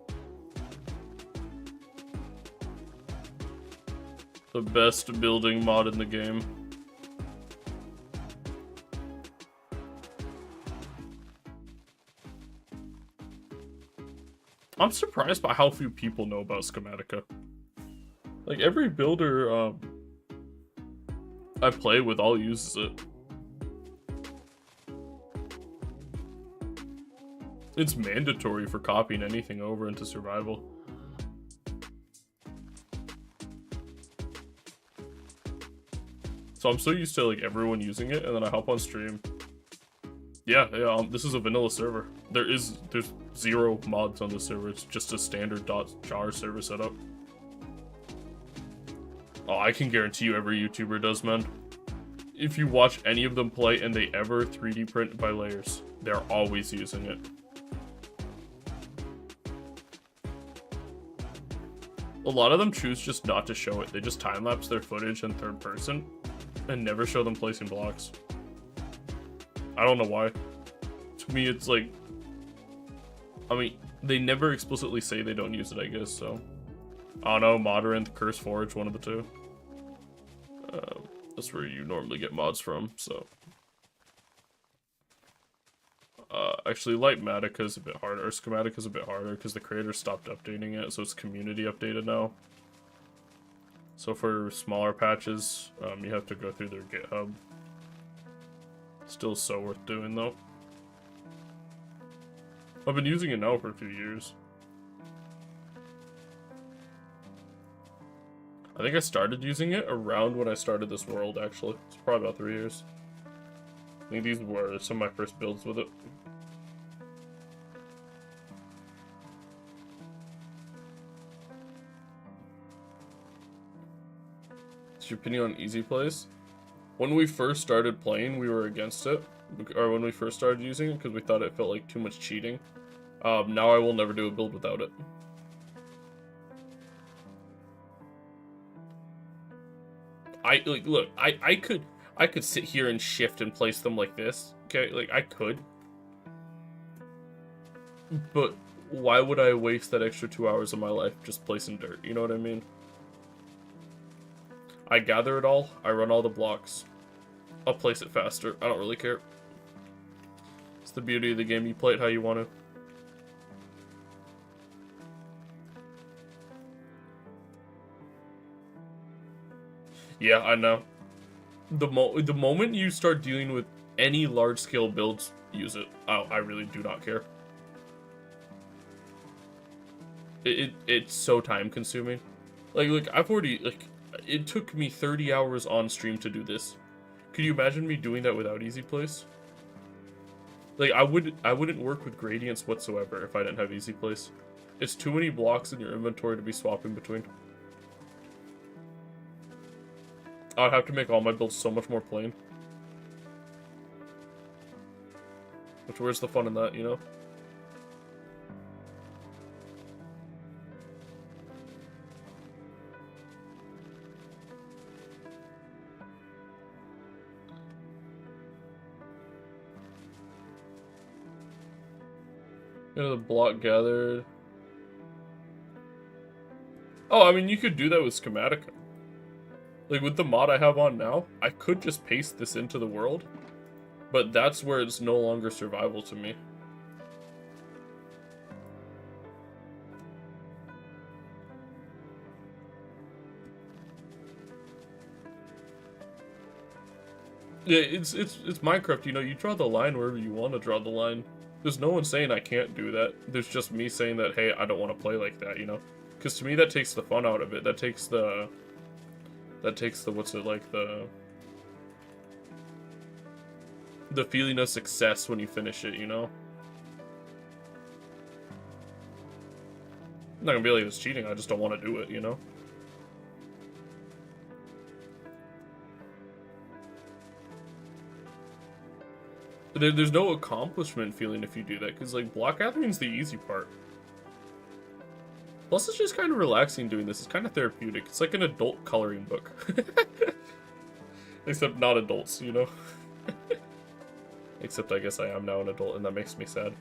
The best building mod in the game. I'm surprised by how few people know about schematica. Like, every builder I play with all uses it. It's mandatory for copying anything over into survival. So I'm so used to like everyone using it, and then I hop on stream. Yeah, this is a vanilla server. There's 0 mods on this server. It's just a standard .jar server setup. Oh, I can guarantee you every YouTuber does, man. If you watch any of them play and they ever 3D print by layers, they're always using it. A lot of them choose just not to show it. They just time-lapse their footage in third person and never show them placing blocks. I don't know why. To me, it's like... I mean, they never explicitly say they don't use it, I guess, so... I don't know, Moderinth, Curse Forge, one of the two. That's where you normally get mods from, so... Actually, Lightmatica is a bit harder, or Schematica is a bit harder, because the creator stopped updating it, so it's community updated now. So for smaller patches, you have to go through their GitHub. Still so worth doing, though. I've been using it now for a few years. I think I started using it around when I started this world, actually. It's probably about 3 years. I think these were some of my first builds with it. What's your opinion on easy plays? When we first started playing, we were against it. Or when we first started using it, because we thought it felt like too much cheating. Now I will never do a build without it. Look, I could sit here and shift and place them like this. Okay, like I could. But why would I waste that extra 2 hours of my life just placing dirt? You know what I mean? I gather it all, I run all the blocks. I'll place it faster. I don't really care. It's the beauty of the game. You play it how you want to. Yeah, I know. The moment you start dealing with any large-scale builds, use it. I really do not care. It's so time-consuming. Like I've already, like, it took me 30 hours on stream to do this. Could you imagine me doing that without easy place? Like, I wouldn't work with gradients whatsoever if I didn't have easy place. It's too many blocks in your inventory to be swapping between. I'd have to make all my builds so much more plain. Which, where's the fun in that, you know? The block gathered. Oh, I mean, you could do that with schematic. Like, with the mod I have on now, I could just paste this into the world, but that's where it's no longer survival to me. Yeah, it's Minecraft, you know, you draw the line wherever you want to draw the line. There's no one saying I can't do that. There's just me saying that, hey, I don't want to play like that, you know? Because to me, that takes the fun out of it. That takes the, what's it, like, the feeling of success when you finish it, you know? I'm not gonna be like, it's cheating, I just don't want to do it, you know? There's no accomplishment feeling if you do that, because, like, block gathering's the easy part. Plus, it's just kind of relaxing doing this. It's kind of therapeutic. It's like an adult coloring book. Except not adults, you know? Except I guess I am now an adult, and that makes me sad.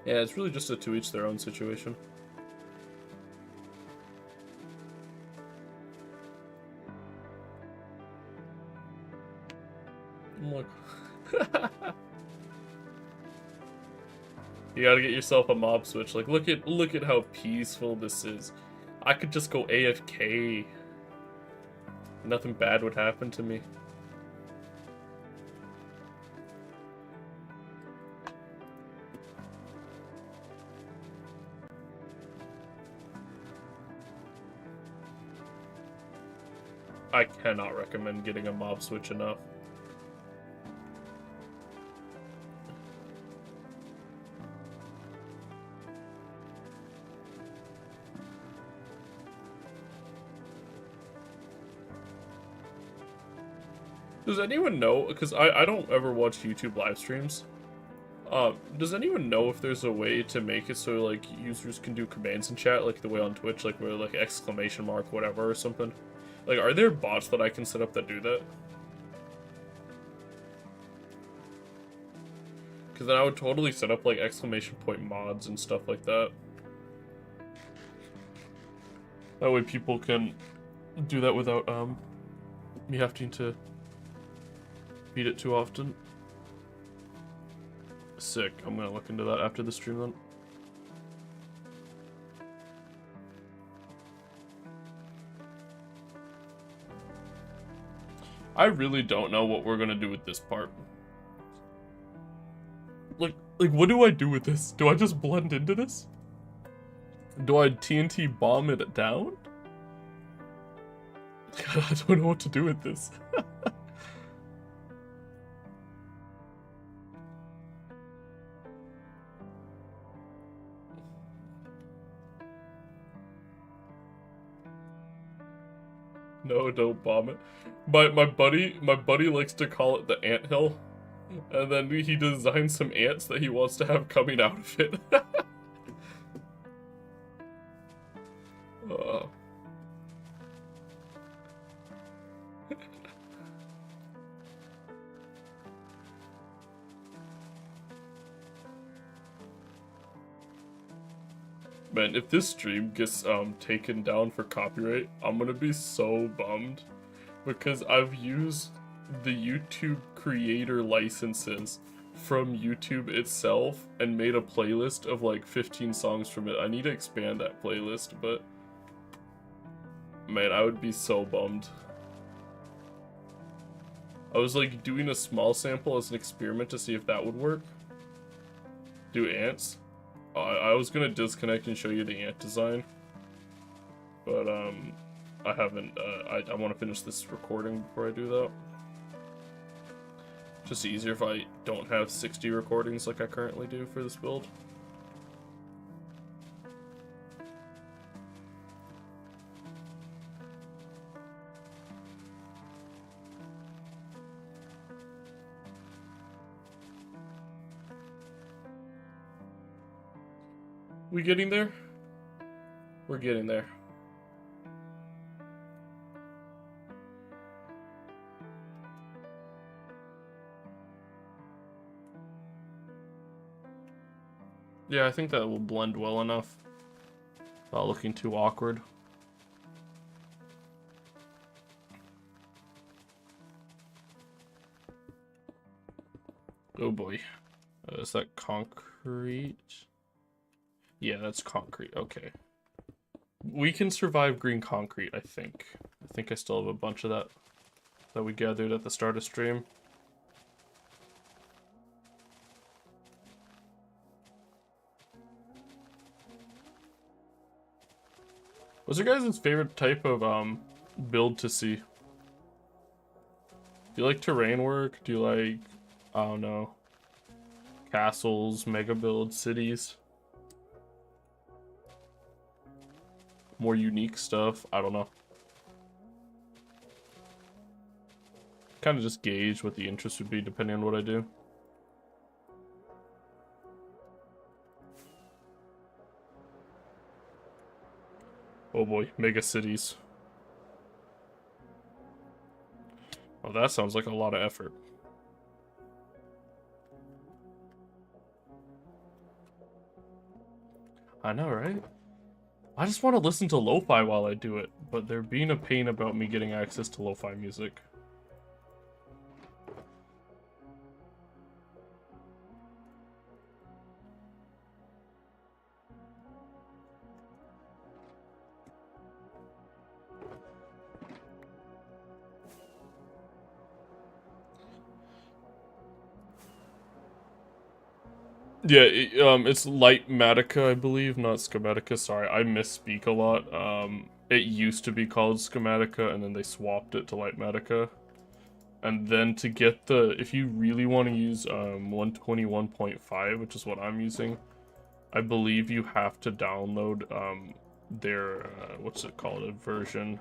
Yeah, it's really just a to each their own situation. Look. You gotta get yourself a mob switch. Like, look at how peaceful this is. I could just go AFK. Nothing bad would happen to me. I cannot recommend getting a mob switch enough. Does anyone know, because I don't ever watch YouTube live streams, does anyone know if there's a way to make it so, like, users can do commands in chat, like the way on Twitch, like, where, like, exclamation mark, whatever, or something? Like, are there bots that I can set up that do that? Because then I would totally set up, like, exclamation point mods and stuff like that. That way people can do that without, me having to repeat it too often. Sick. I'm gonna look into that after the stream then. I really don't know what we're gonna do with this part. Like, what do I do with this? Do I just blend into this? Do I TNT bomb it down? I don't know what to do with this. No, don't bomb it. My buddy likes to call it the anthill, and then he designs some ants that he wants to have coming out of it. Man, if this stream gets taken down for copyright, I'm gonna be so bummed, because I've used the YouTube creator licenses from YouTube itself and made a playlist of like 15 songs from it. I need to expand that playlist, but man, I would be so bummed. I was like doing a small sample as an experiment to see if that would work. Do ants. I was gonna disconnect and show you the ant design, but I haven't. I want to finish this recording before I do that. Just easier if I don't have 60 recordings like I currently do for this build. We getting there? We're getting there. Yeah, I think that will blend well enough without looking too awkward. Oh boy. Is that concrete? Yeah, that's concrete. Okay. We can survive green concrete, I think. I think I still have a bunch of that we gathered at the start of stream. What's your guys' favorite type of build to see? Do you like terrain work? Do you like, I don't know, castles, mega builds, cities? More unique stuff? I don't know. Kind of just gauge what the interest would be depending on what I do. Oh boy, mega cities. Oh, that sounds like a lot of effort. I know, right? I just want to listen to lo-fi while I do it, but they're being a pain about me getting access to lo-fi music. Yeah, it's Lightmatica, I believe, not Schematica. Sorry, I misspeak a lot. It used to be called Schematica, and then they swapped it to Lightmatica. And then to get the, if you really want to use 121.5, which is what I'm using, I believe you have to download their, what's it called, a version.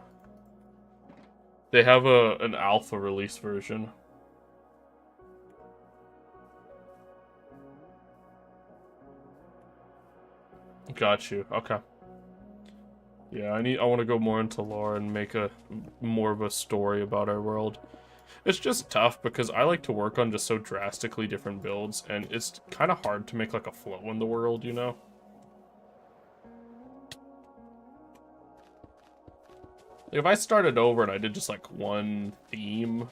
They have an alpha release version. Got you. Okay. Yeah, I want to go more into lore and make more of a story about our world. It's just tough because I like to work on just so drastically different builds, and it's kind of hard to make like a flow in the world, you know? If I started over and I did just like one theme,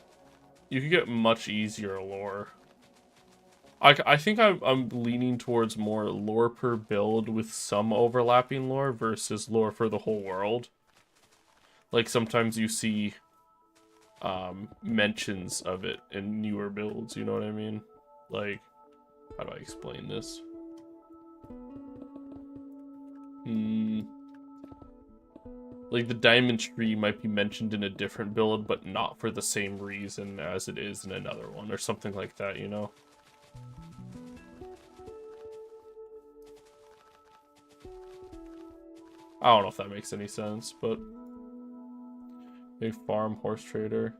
You could get much easier lore. I think I'm leaning towards more lore per build with some overlapping lore versus lore for the whole world. Like, sometimes you see mentions of it in newer builds, you know what I mean? Like, how do I explain this? Like, the diamond tree might be mentioned in a different build, but not for the same reason as it is in another one, or something like that, you know? I don't know if that makes any sense, but... Big farm horse trader.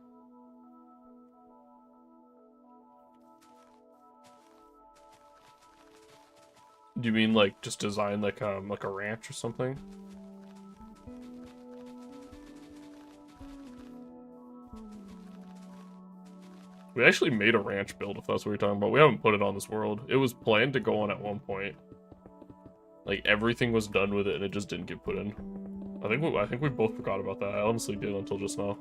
Do you mean, like, just design, like a ranch or something? We actually made a ranch build, if that's what you're talking about. We haven't put it on this world. It was planned to go on at one point. Like, everything was done with it, and it just didn't get put in. I think we both forgot about that. I honestly did until just now.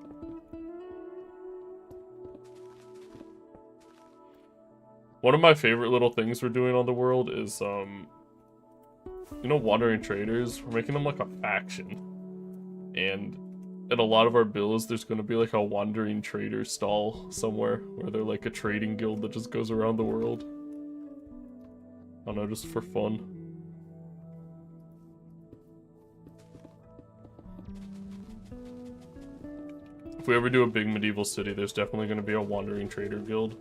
One of my favorite little things we're doing on the world is, you know, wandering traders. We're making them like a faction. And in a lot of our builds, there's going to be like a wandering trader stall somewhere where they're like a trading guild that just goes around the world. I don't know, just for fun. If we ever do a big medieval city, there's definitely going to be a wandering trader guild.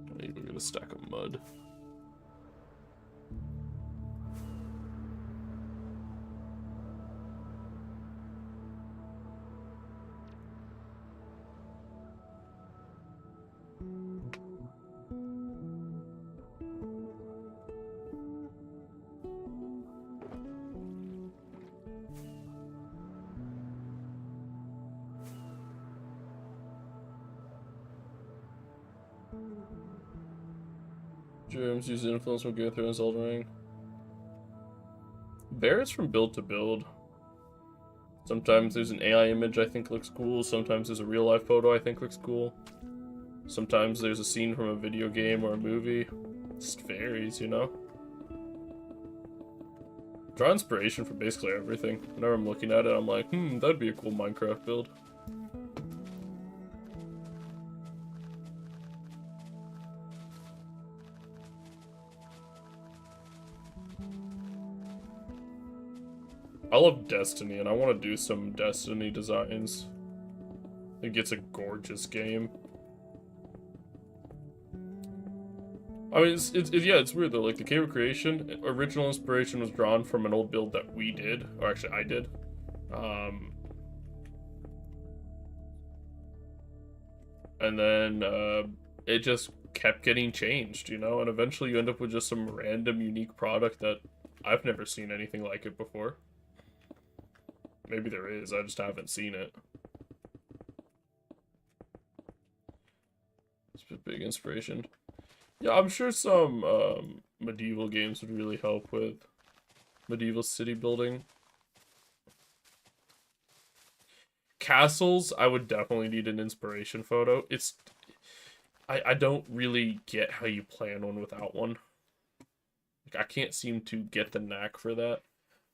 I need to get a stack of mud. Germs use influence from Game through his Elden Ring. Varies from build to build. Sometimes there's an AI image I think looks cool. Sometimes there's a real life photo I think looks cool. Sometimes there's a scene from a video game or a movie. It just varies, you know? Draw inspiration for basically everything. Whenever I'm looking at it, I'm like, that'd be a cool Minecraft build. I love Destiny, and I want to do some Destiny designs. I think it's a gorgeous game. I mean, yeah, it's weird though. Like, the Cave of Creation, original inspiration was drawn from an old build that we did, or actually I did. And then it just kept getting changed, you know? And eventually you end up with just some random unique product that I've never seen anything like it before. Maybe there is, I just haven't seen it. It's a big inspiration. Yeah, I'm sure some medieval games would really help with medieval city building. Castles, I would definitely need an inspiration photo. I don't really get how you plan one without one. Like, I can't seem to get the knack for that.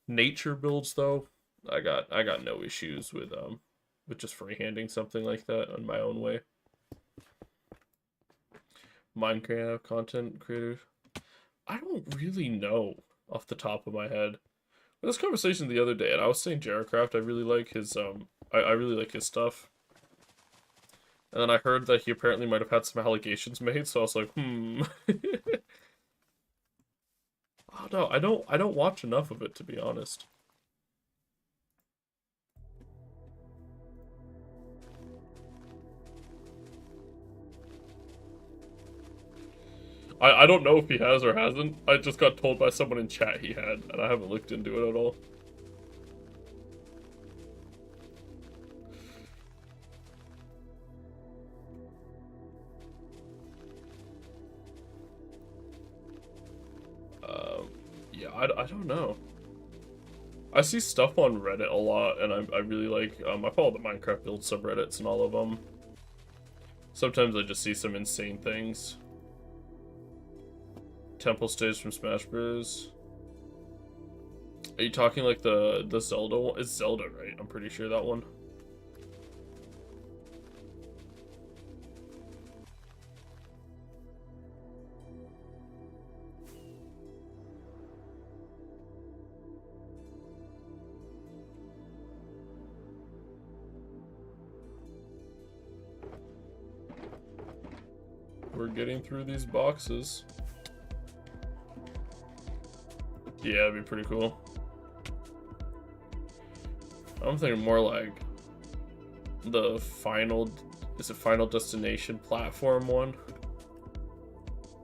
Nature builds though, I got no issues with just freehanding something like that on my own way. Minecraft content creators, I don't really know off the top of my head. We had this conversation the other day, and I was saying Jaracraft, I really like his I really like his stuff. And then I heard that he apparently might have had some allegations made, so I was like, Oh no, I don't watch enough of it, to be honest. I don't know if he has or hasn't. I just got told by someone in chat he had, and I haven't looked into it at all. Yeah, I don't know. I see stuff on Reddit a lot, and I really like, I follow the Minecraft build subreddits and all of them. Sometimes I just see some insane things. Temple stage from Smash Bros. Are you talking like the Zelda one? It's Zelda, right? I'm pretty sure that one. We're getting through these boxes. Yeah, it'd be pretty cool. I'm thinking more like the final, is it Final Destination platform one?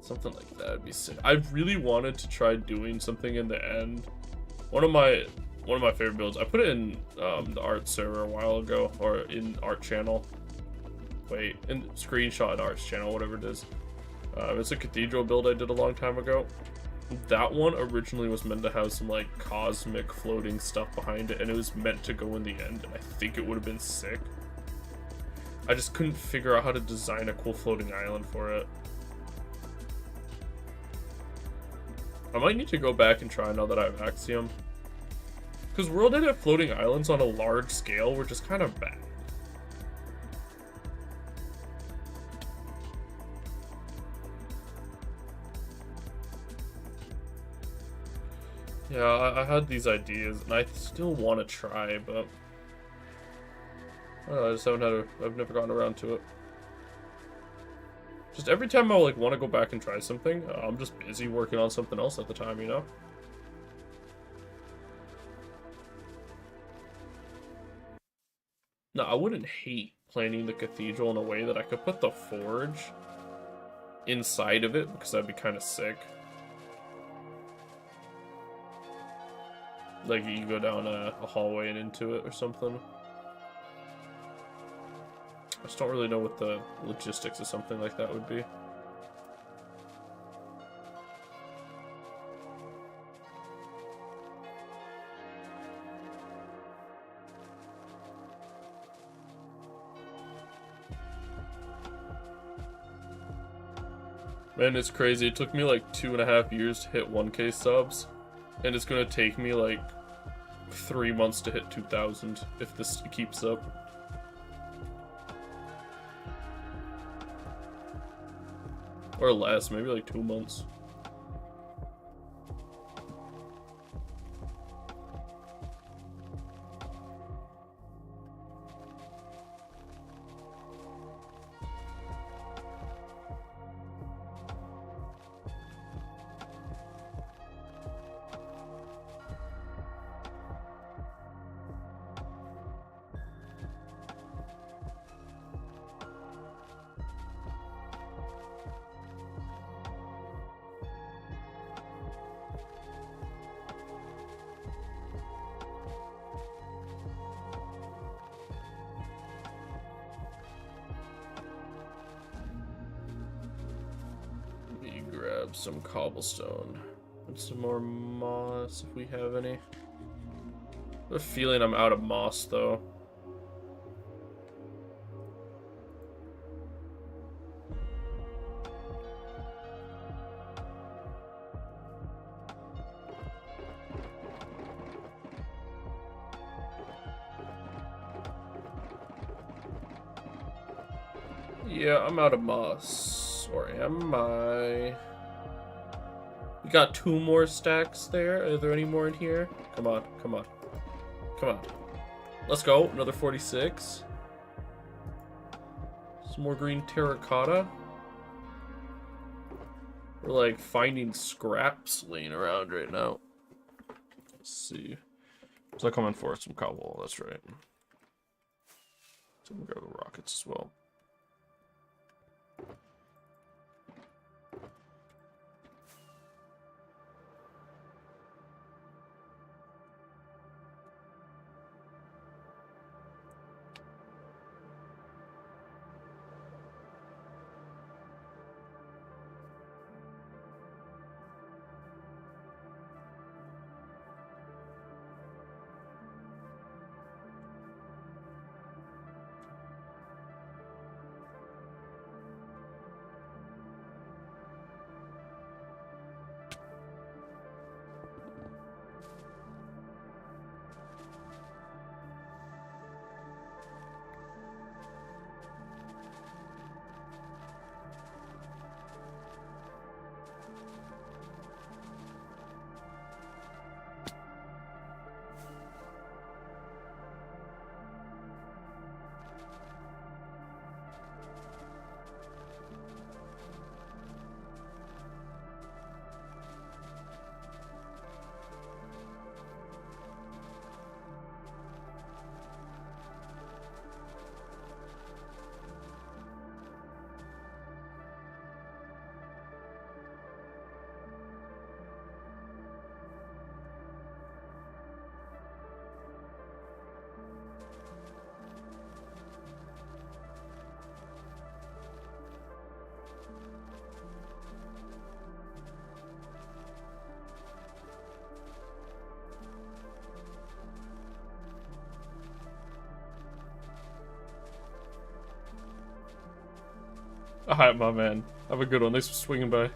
Something like that would be sick. I really wanted to try doing something in the end. One of my favorite builds. I put it in the art server a while ago, or in art channel. Wait, in screenshot arts channel, whatever it is. It's a cathedral build I did a long time ago. That one originally was meant to have some like cosmic floating stuff behind it, and it was meant to go in the end, and I think it would have been sick. I just couldn't figure out how to design a cool floating island for it. I might need to go back and try now that I have Axiom. Because World Edit floating islands on a large scale were just kind of bad. Yeah, I had these ideas, and I still want to try, but I don't know, I just haven't had I've never gotten around to it. Just every time I like want to go back and try something, I'm just busy working on something else at the time, you know? No, I wouldn't hate planning the cathedral in a way that I could put the forge inside of it, because that'd be kind of sick. Like, you can go down a hallway and into it or something. I just don't really know what the logistics of something like that would be. Man, it's crazy. It took me like 2.5 years to hit 1K subs. And it's gonna take me like 3 months to hit 2,000 if this keeps up. Or less, maybe like 2 months. Grab some cobblestone and some more moss if we have any. I have a feeling I'm out of moss though. Yeah, I'm out of moss. Or am I? We got 2 more stacks there. Are there any more in here? Come on, come on. Come on. Let's go. Another 46. Some more green terracotta. We're like finding scraps laying around right now. Let's see. So I come in for some cobble, that's right. So I'm gonna grab the rockets as well. Alright, my man. Have a good one. Thanks for swinging by.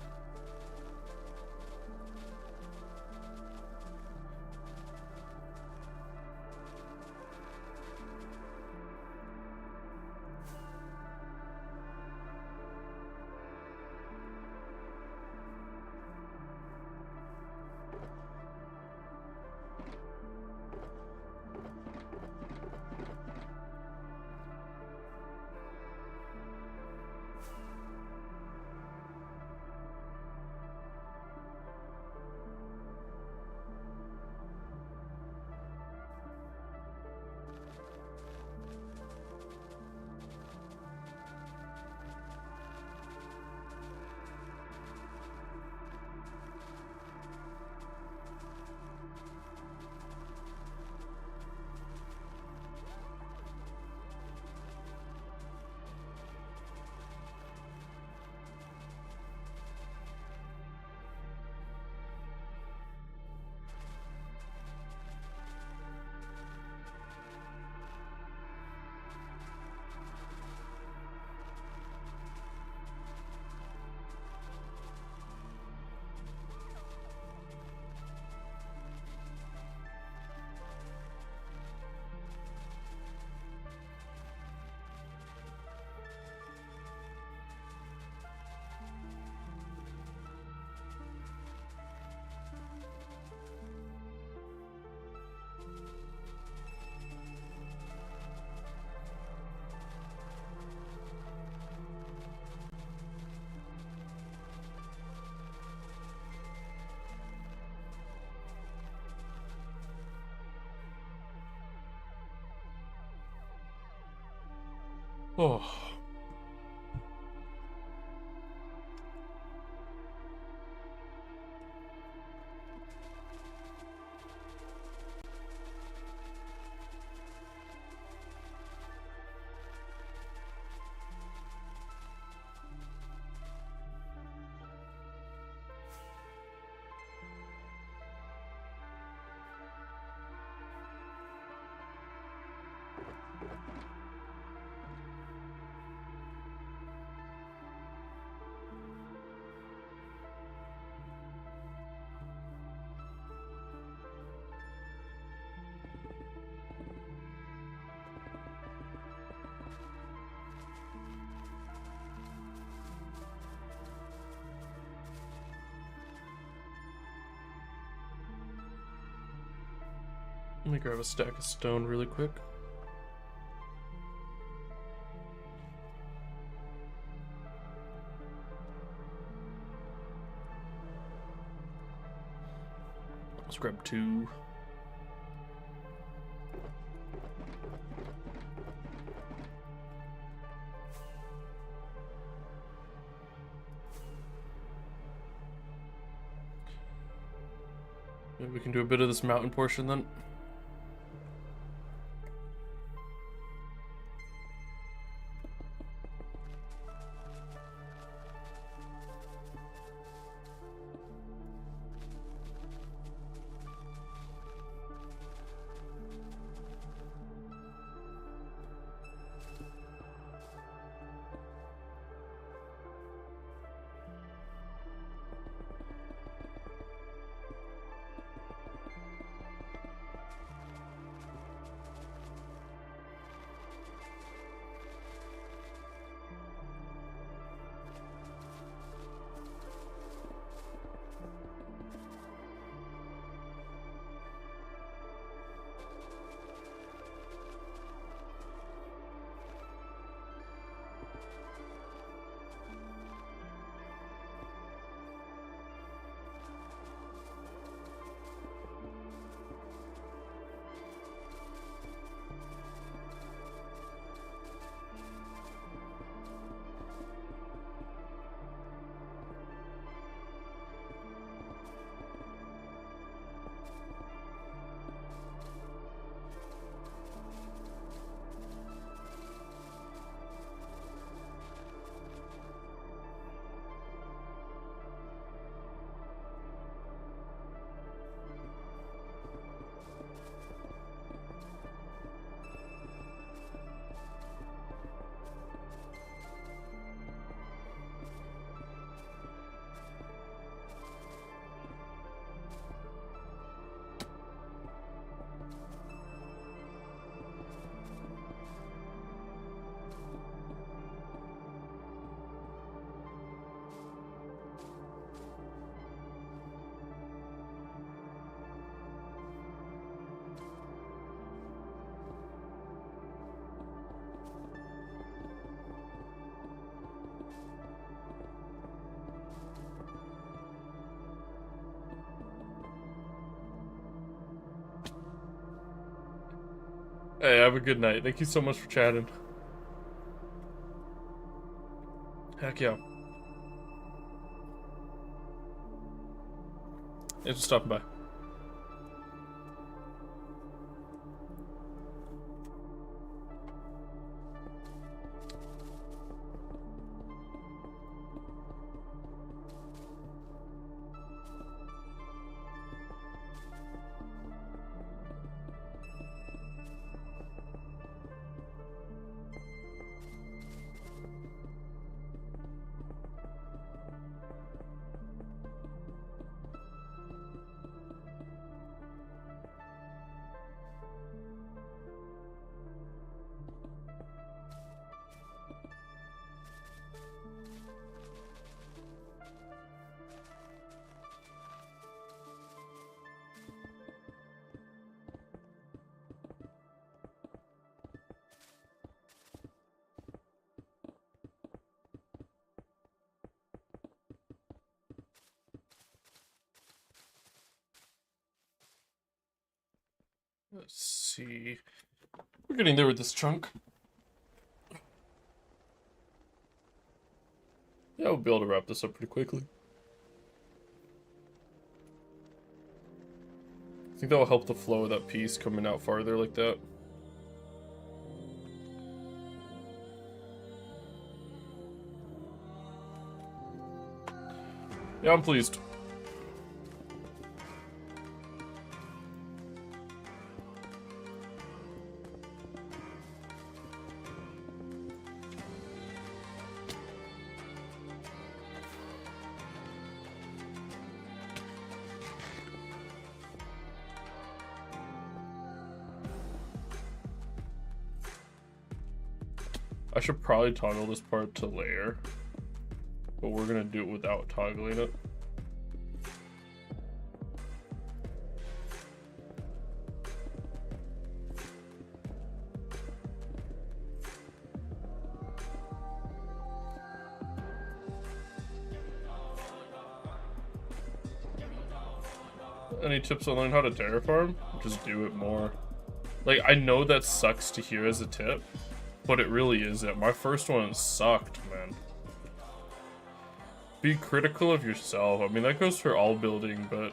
Oh. Let me grab a stack of stone really quick. Let's grab 2. Maybe we can do a bit of this mountain portion then. Hey, have a good night. Thank you so much for chatting. Heck yeah. Thanks for stopping by. Let's see. We're getting there with this chunk. Yeah, we'll be able to wrap this up pretty quickly. I think that will help the flow of that piece coming out farther like that. Yeah, I'm pleased. I should probably toggle this part to layer, but we're gonna do it without toggling it. Any tips on learning how to terraform? Just do it more. Like, I know that sucks to hear as a tip, but it really isn't. My first one sucked, man. Be critical of yourself. I mean, that goes for all building, but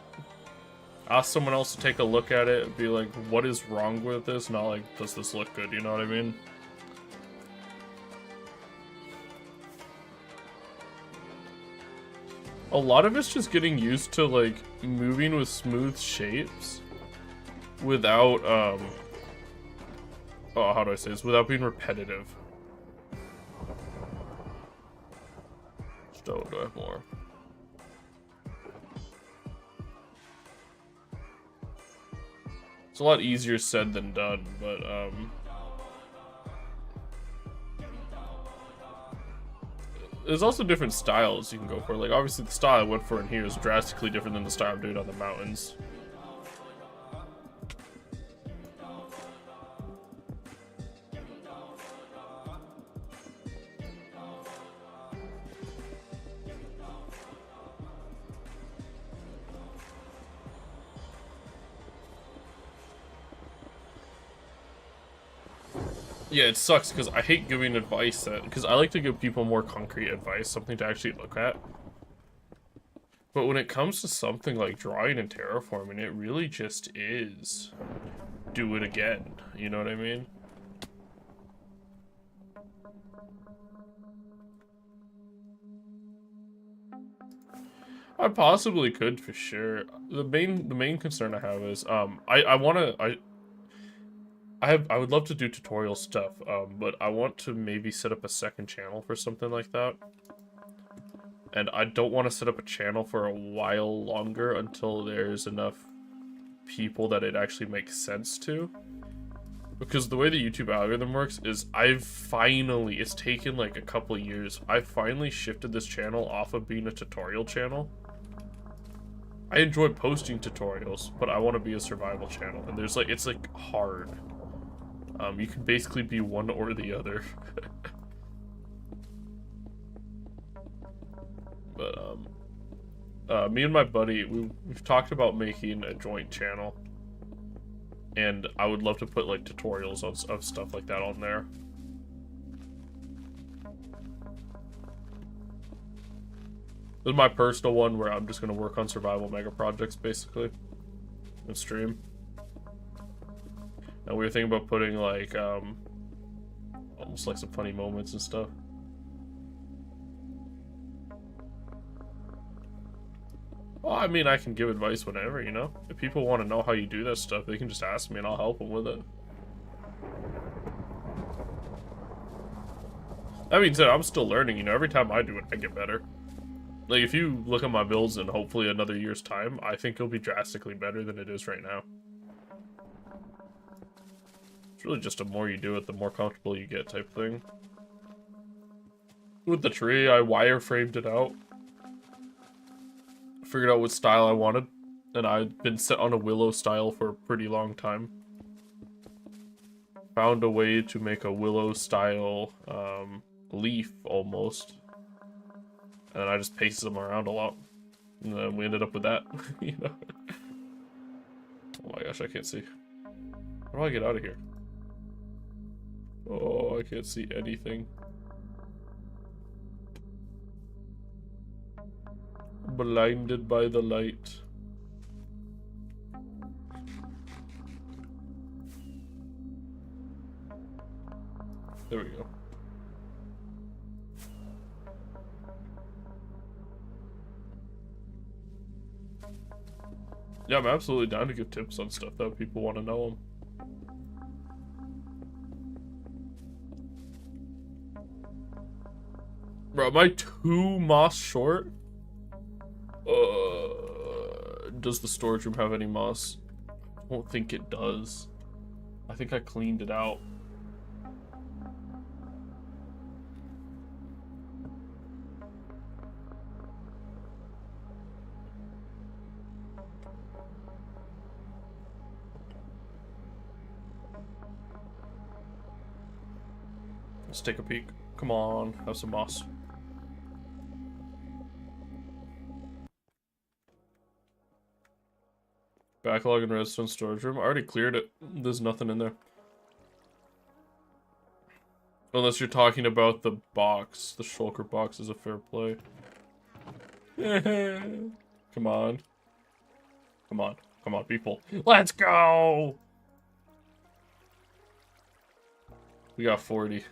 ask someone else to take a look at it and be like, what is wrong with this? Not like, does this look good? You know what I mean? A lot of it's just getting used to, like, moving with smooth shapes without, oh, how do I say this? Without being repetitive. Stone, do I have more? It's a lot easier said than done, but, there's also different styles you can go for. Like, obviously the style I went for in here is drastically different than the style I'm doing on the mountains. Yeah, it sucks because I hate giving advice because I like to give people more concrete advice, something to actually look at. But when it comes to something like drawing and terraforming, it really just is do it again. You know what I mean? I possibly could for sure. The main concern I have is I would love to do tutorial stuff, but I want to maybe set up a second channel for something like that. And I don't want to set up a channel for a while longer until there's enough people that it actually makes sense to. Because the way the YouTube algorithm works is it's taken like a couple of years. I finally shifted this channel off of being a tutorial channel. I enjoy posting tutorials, but I want to be a survival channel. And it's like hard. You can basically be one or the other. But, me and my buddy, we've talked about making a joint channel. And I would love to put like tutorials of stuff like that on there. This is my personal one where I'm just going to work on survival mega projects basically and stream. And we were thinking about putting like almost like some funny moments and stuff. Well, I mean, I can give advice whenever, you know? If people want to know how you do that stuff, they can just ask me and I'll help them with it. That being said, I'm still learning, you know? Every time I do it, I get better. Like, if you look at my builds in hopefully another year's time, I think it'll be drastically better than it is right now. It's really just the more you do it, the more comfortable you get type thing. With the tree, I wireframed it out. Figured out what style I wanted, and I'd been set on a willow style for a pretty long time. Found a way to make a willow style leaf almost, and then I just pasted them around a lot, and then we ended up with that. You know? Oh my gosh, I can't see. How do I get out of here? Oh, I can't see anything. Blinded by the light. There we go. Yeah, I'm absolutely down to give tips on stuff that people want to know them. Bro, am I 2 moss short? Does the storage room have any moss? I don't think it does. I think I cleaned it out. Let's take a peek. Come on, have some moss. Backlog in redstone storage room. I already cleared it. There's nothing in there. Unless you're talking about the box. The shulker box is a fair play. Come on. Come on. Come on, people. Let's go! We got 40.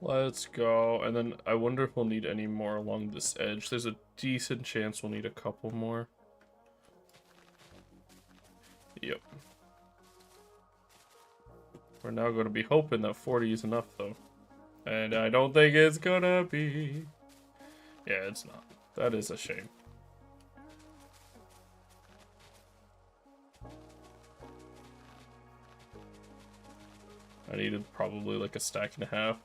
Let's go. And then I wonder if we'll need any more along this edge. There's a decent chance we'll need a couple more. Yep. We're now going to be hoping that 40 is enough, though. And I don't think it's gonna be. Yeah, it's not. That is a shame. I needed probably like a stack and a half.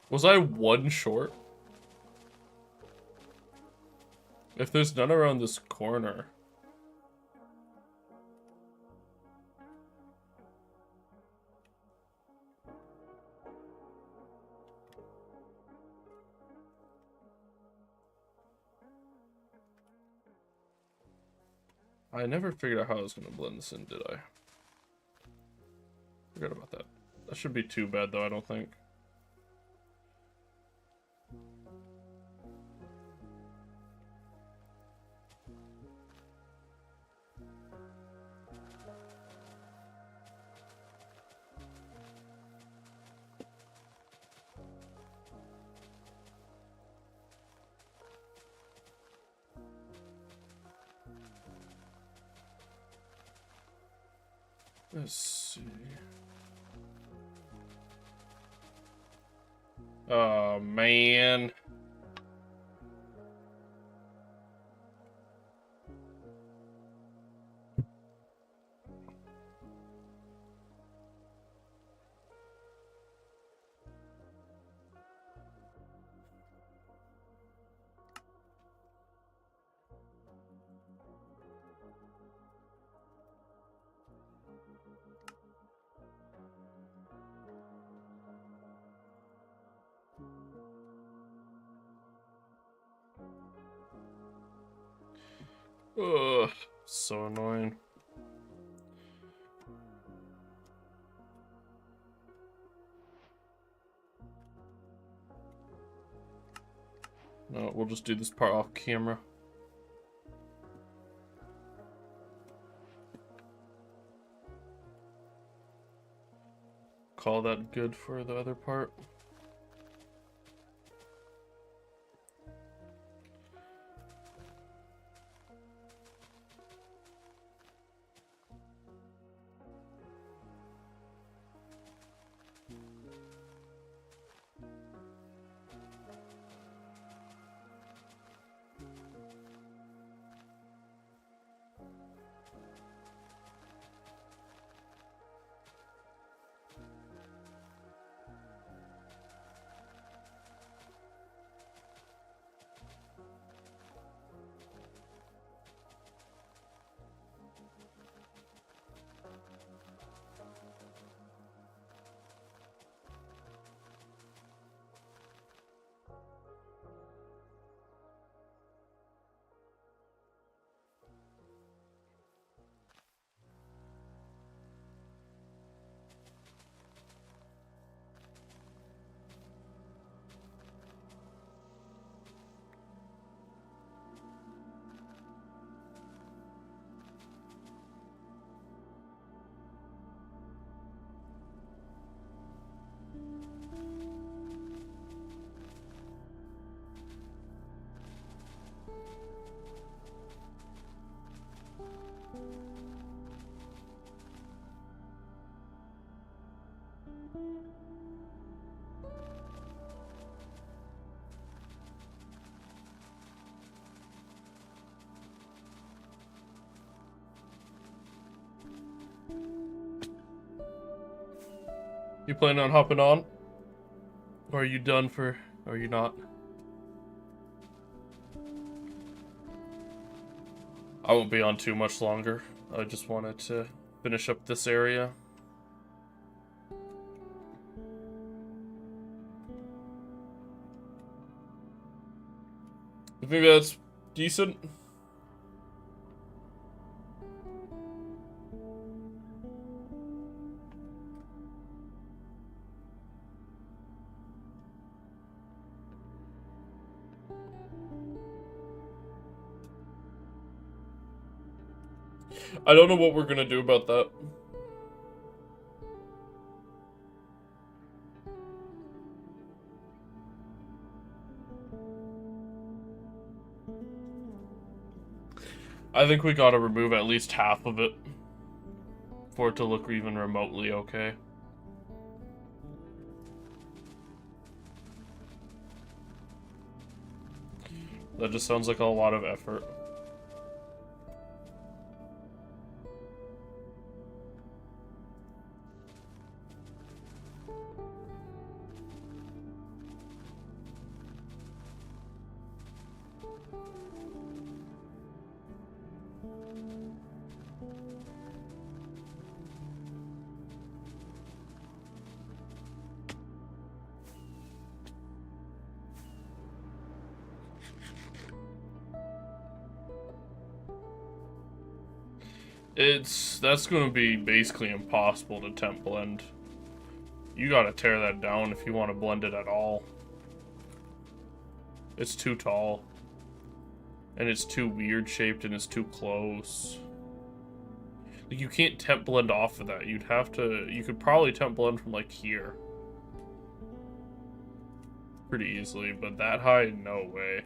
Was I 1 short? If there's none around this corner. I never figured out how I was going to blend this in, did I? Forgot about that. That shouldn't be too bad, though, I don't think. Let's see. Oh, man. Ugh, so annoying. No, we'll just do this part off camera. Call that good for the other part. You planning on hopping on? Or are you done for... Or are you not? I won't be on too much longer. I just wanted to finish up this area. I think that's decent. I don't know what we're gonna do about that. I think we gotta remove at least half of it for it to look even remotely okay. That just sounds like a lot of effort. That's gonna be basically impossible to temp blend. You gotta tear that down if you want to blend it at all. It's too tall. And it's too weird shaped and it's too close. Like, you can't temp blend off of that. You could probably temp blend from like here. Pretty easily, but that high, no way.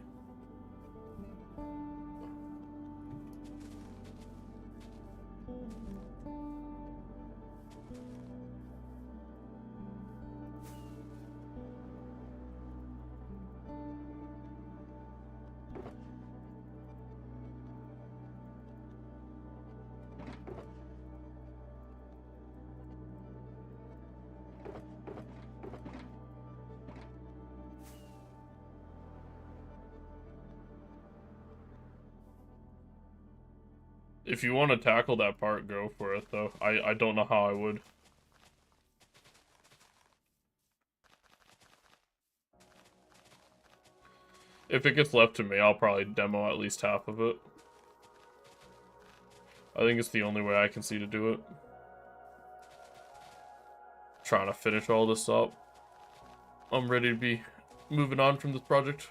If you want to tackle that part, go for it, though. I don't know how I would. If it gets left to me, I'll probably demo at least half of it. I think it's the only way I can see to do it. Trying to finish all this up. I'm ready to be moving on from this project.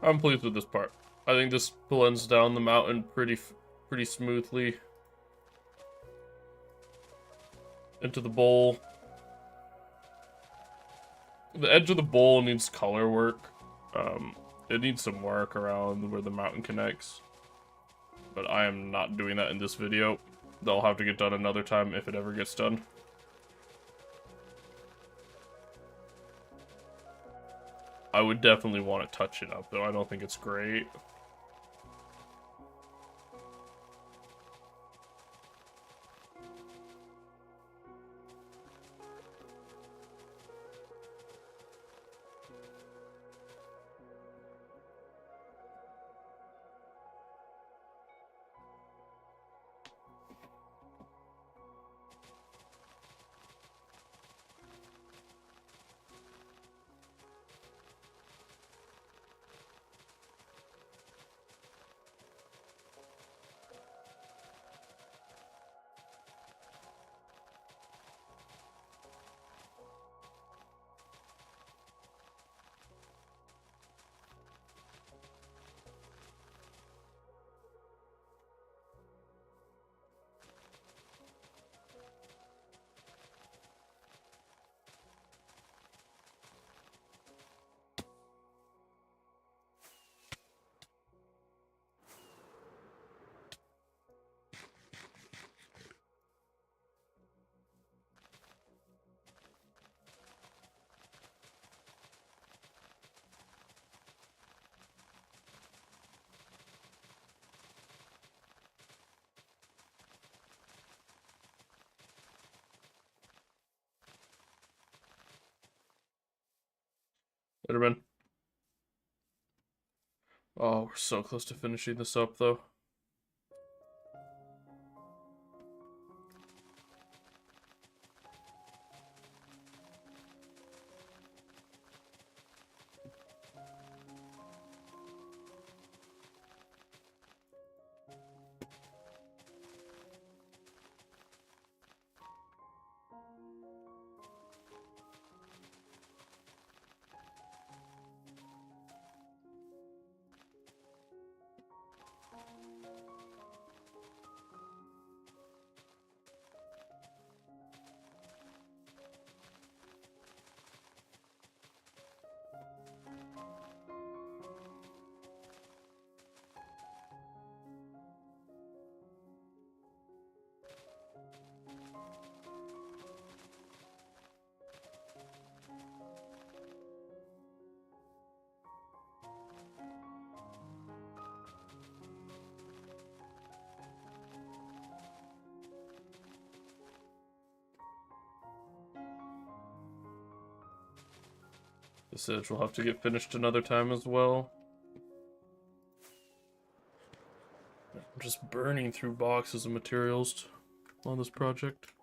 I'm pleased with this part. I think this blends down the mountain pretty smoothly into the bowl. The edge of the bowl needs color work. It needs some work around where the mountain connects. But I am not doing that in this video. That'll have to get done another time if it ever gets done. I would definitely want to touch it up, though. I don't think it's great. Letterman. Oh, we're so close to finishing this up, though. This edge will have to get finished another time as well. I'm just burning through boxes of materials on this project.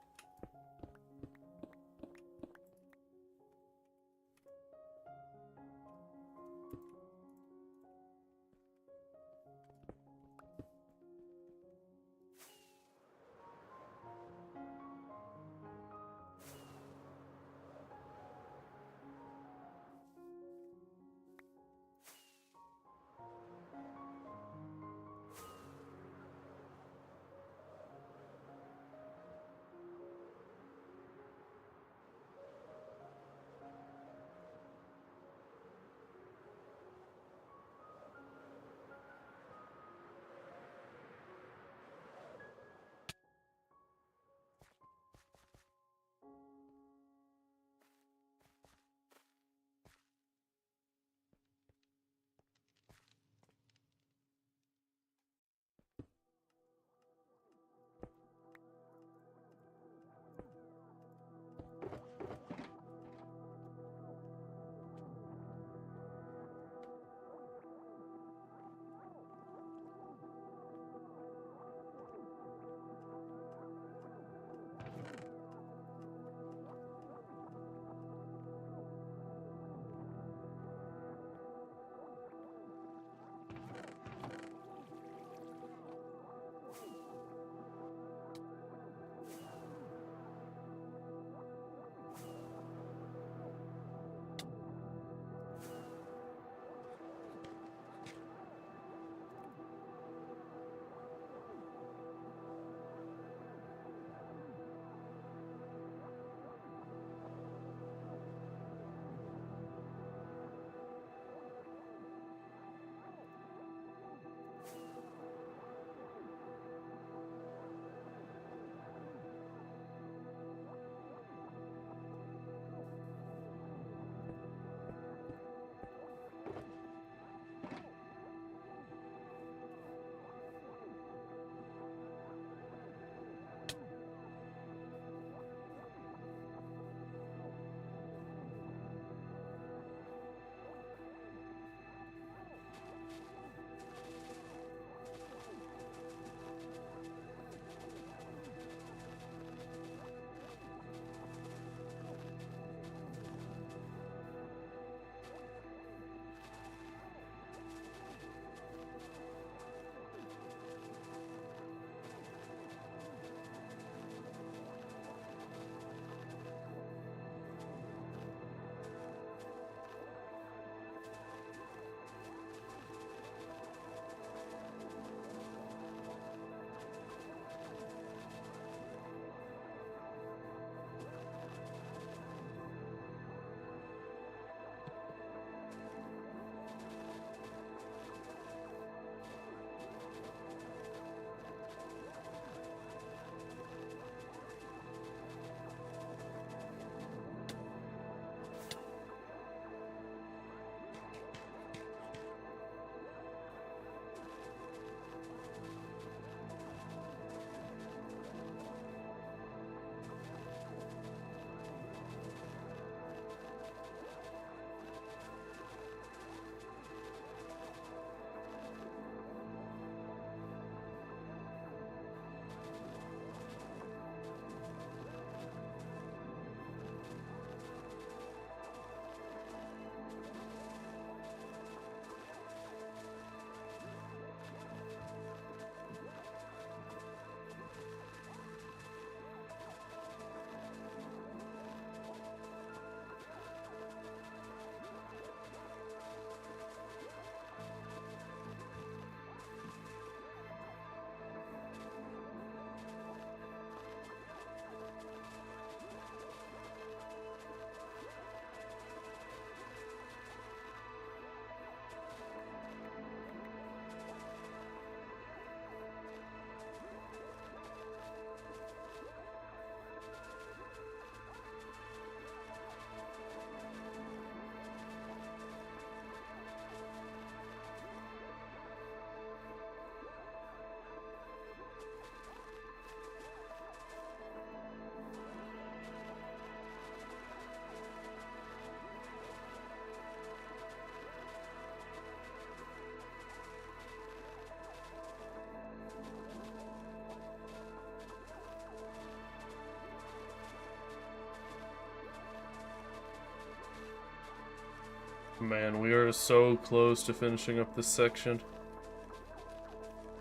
Man, we are so close to finishing up this section.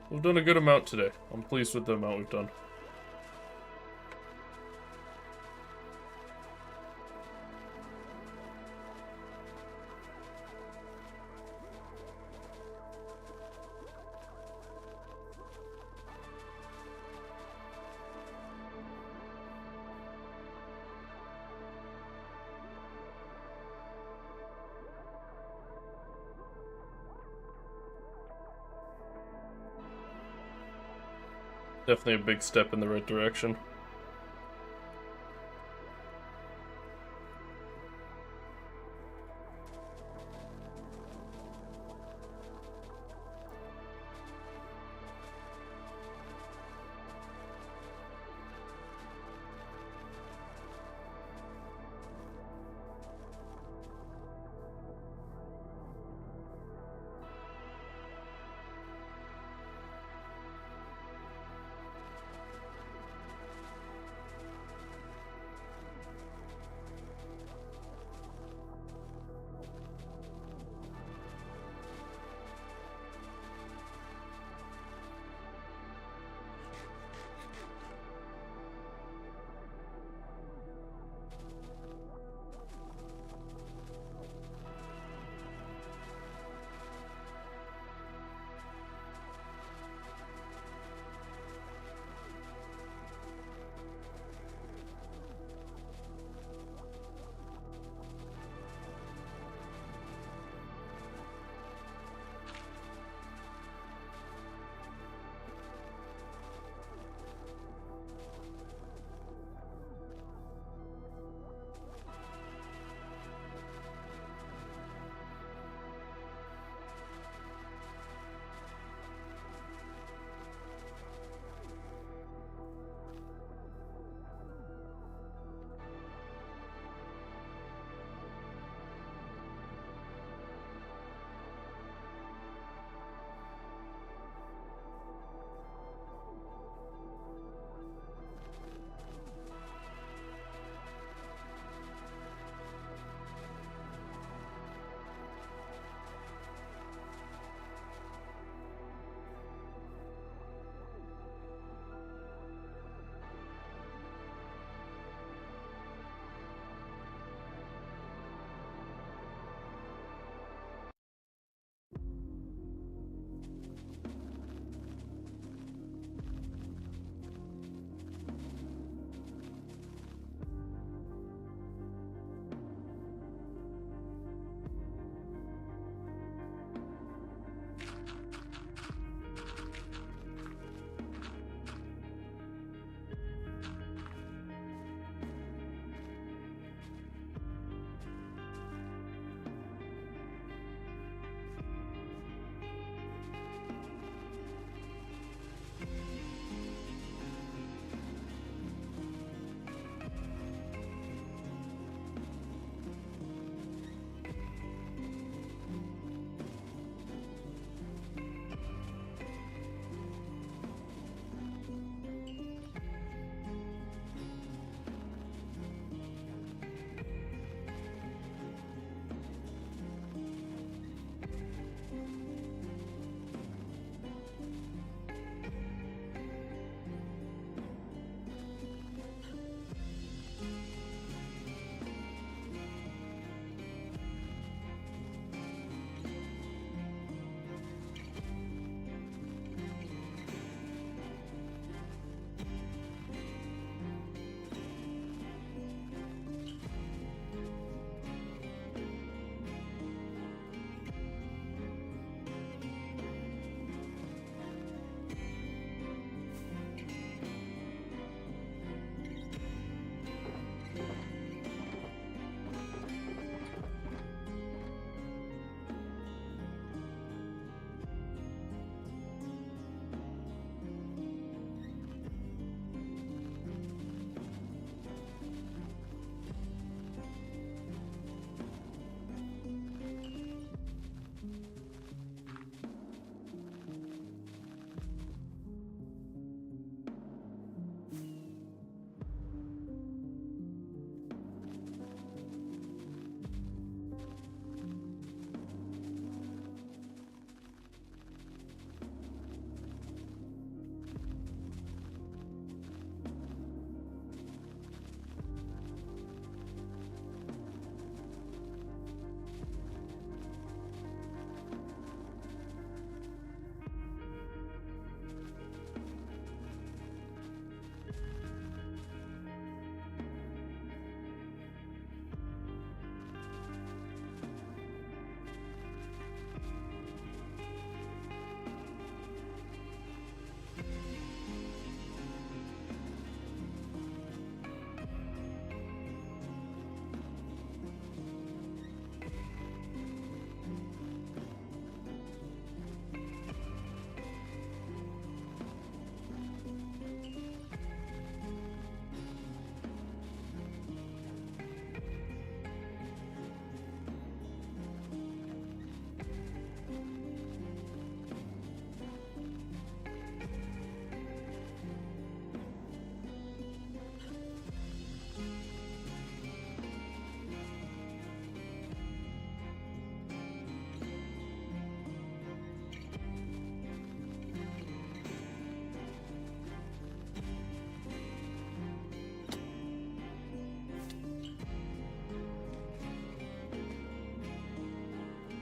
We've done a good amount today. I'm pleased with the amount we've done. Definitely a big step in the right direction.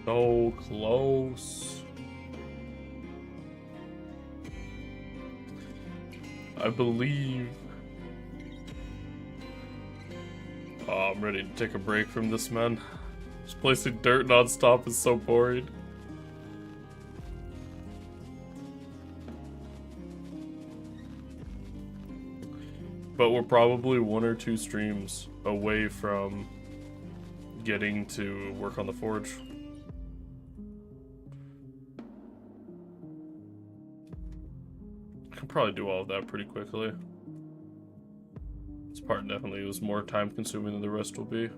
So close. I believe. Oh, I'm ready to take a break from this, man. Just placing dirt non-stop is so boring. But we're probably 1 or 2 streams away from getting to work on the forge. I can probably do all of that pretty quickly. This part definitely was more time consuming than the rest will be.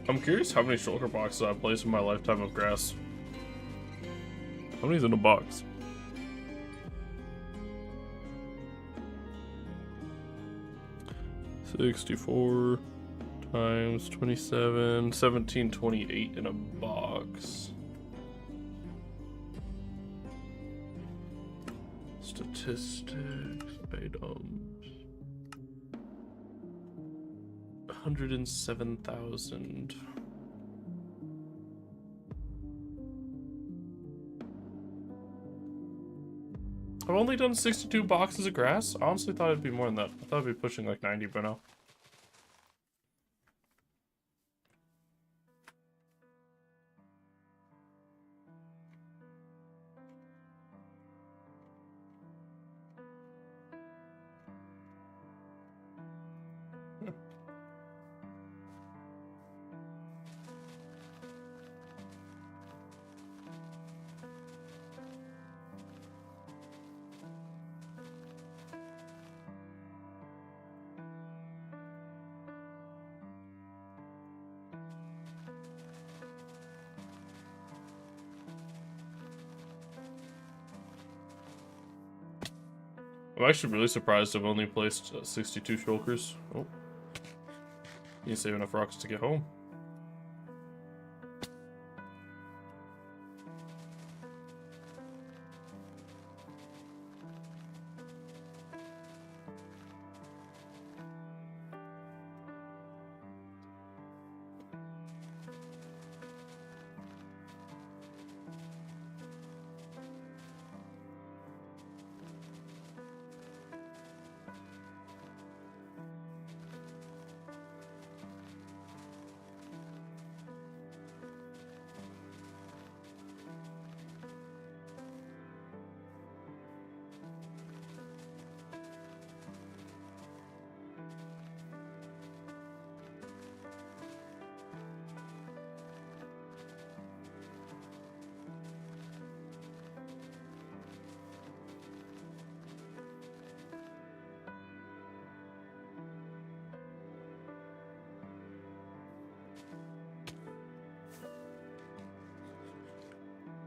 I'm curious how many shulker boxes I've placed in my lifetime of grass. How many's in a box? $64 times 27, $17.28 in a box. Statistics, items. 107,000. I've only done 62 boxes of grass. I honestly thought it'd be more than that. I thought I'd be pushing like 90 by now. I'm actually really surprised I've only placed 62 shulkers. Oh. Need to save enough rocks to get home.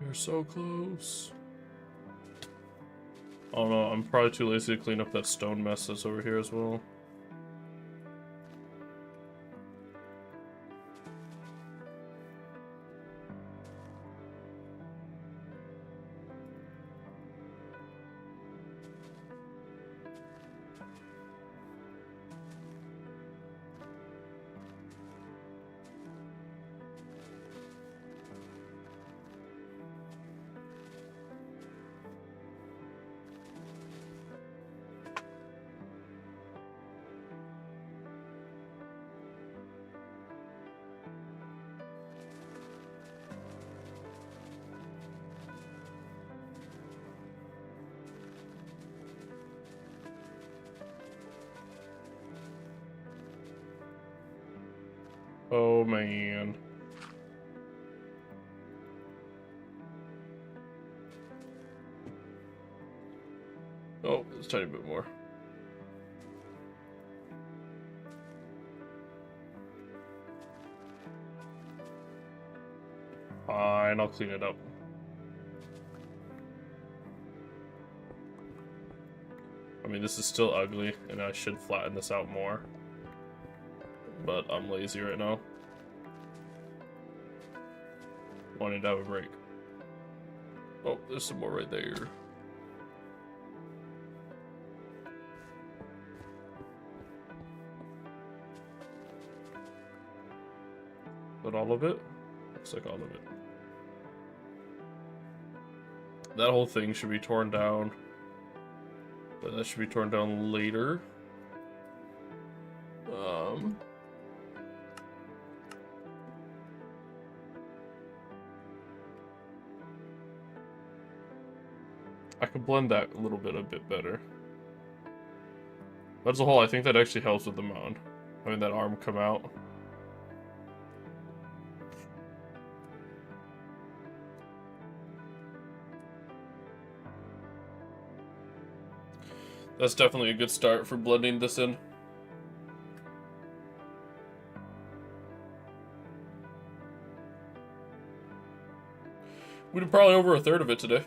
We're so close. Oh no, I'm probably too lazy to clean up that stone mess that's over here as well. Oh man. Oh, there's a tiny bit more. Fine, I'll clean it up. I mean, this is still ugly, and I should flatten this out more. But I'm lazy right now. Wanted to have a break. Oh, there's some more right there. Is that all of it? Looks like all of it. That whole thing should be torn down. But that should be torn down later. I could blend that a bit better. But as a whole, I think that actually helps with the mound. Having that arm come out. That's definitely a good start for blending this in. We did probably over a third of it today.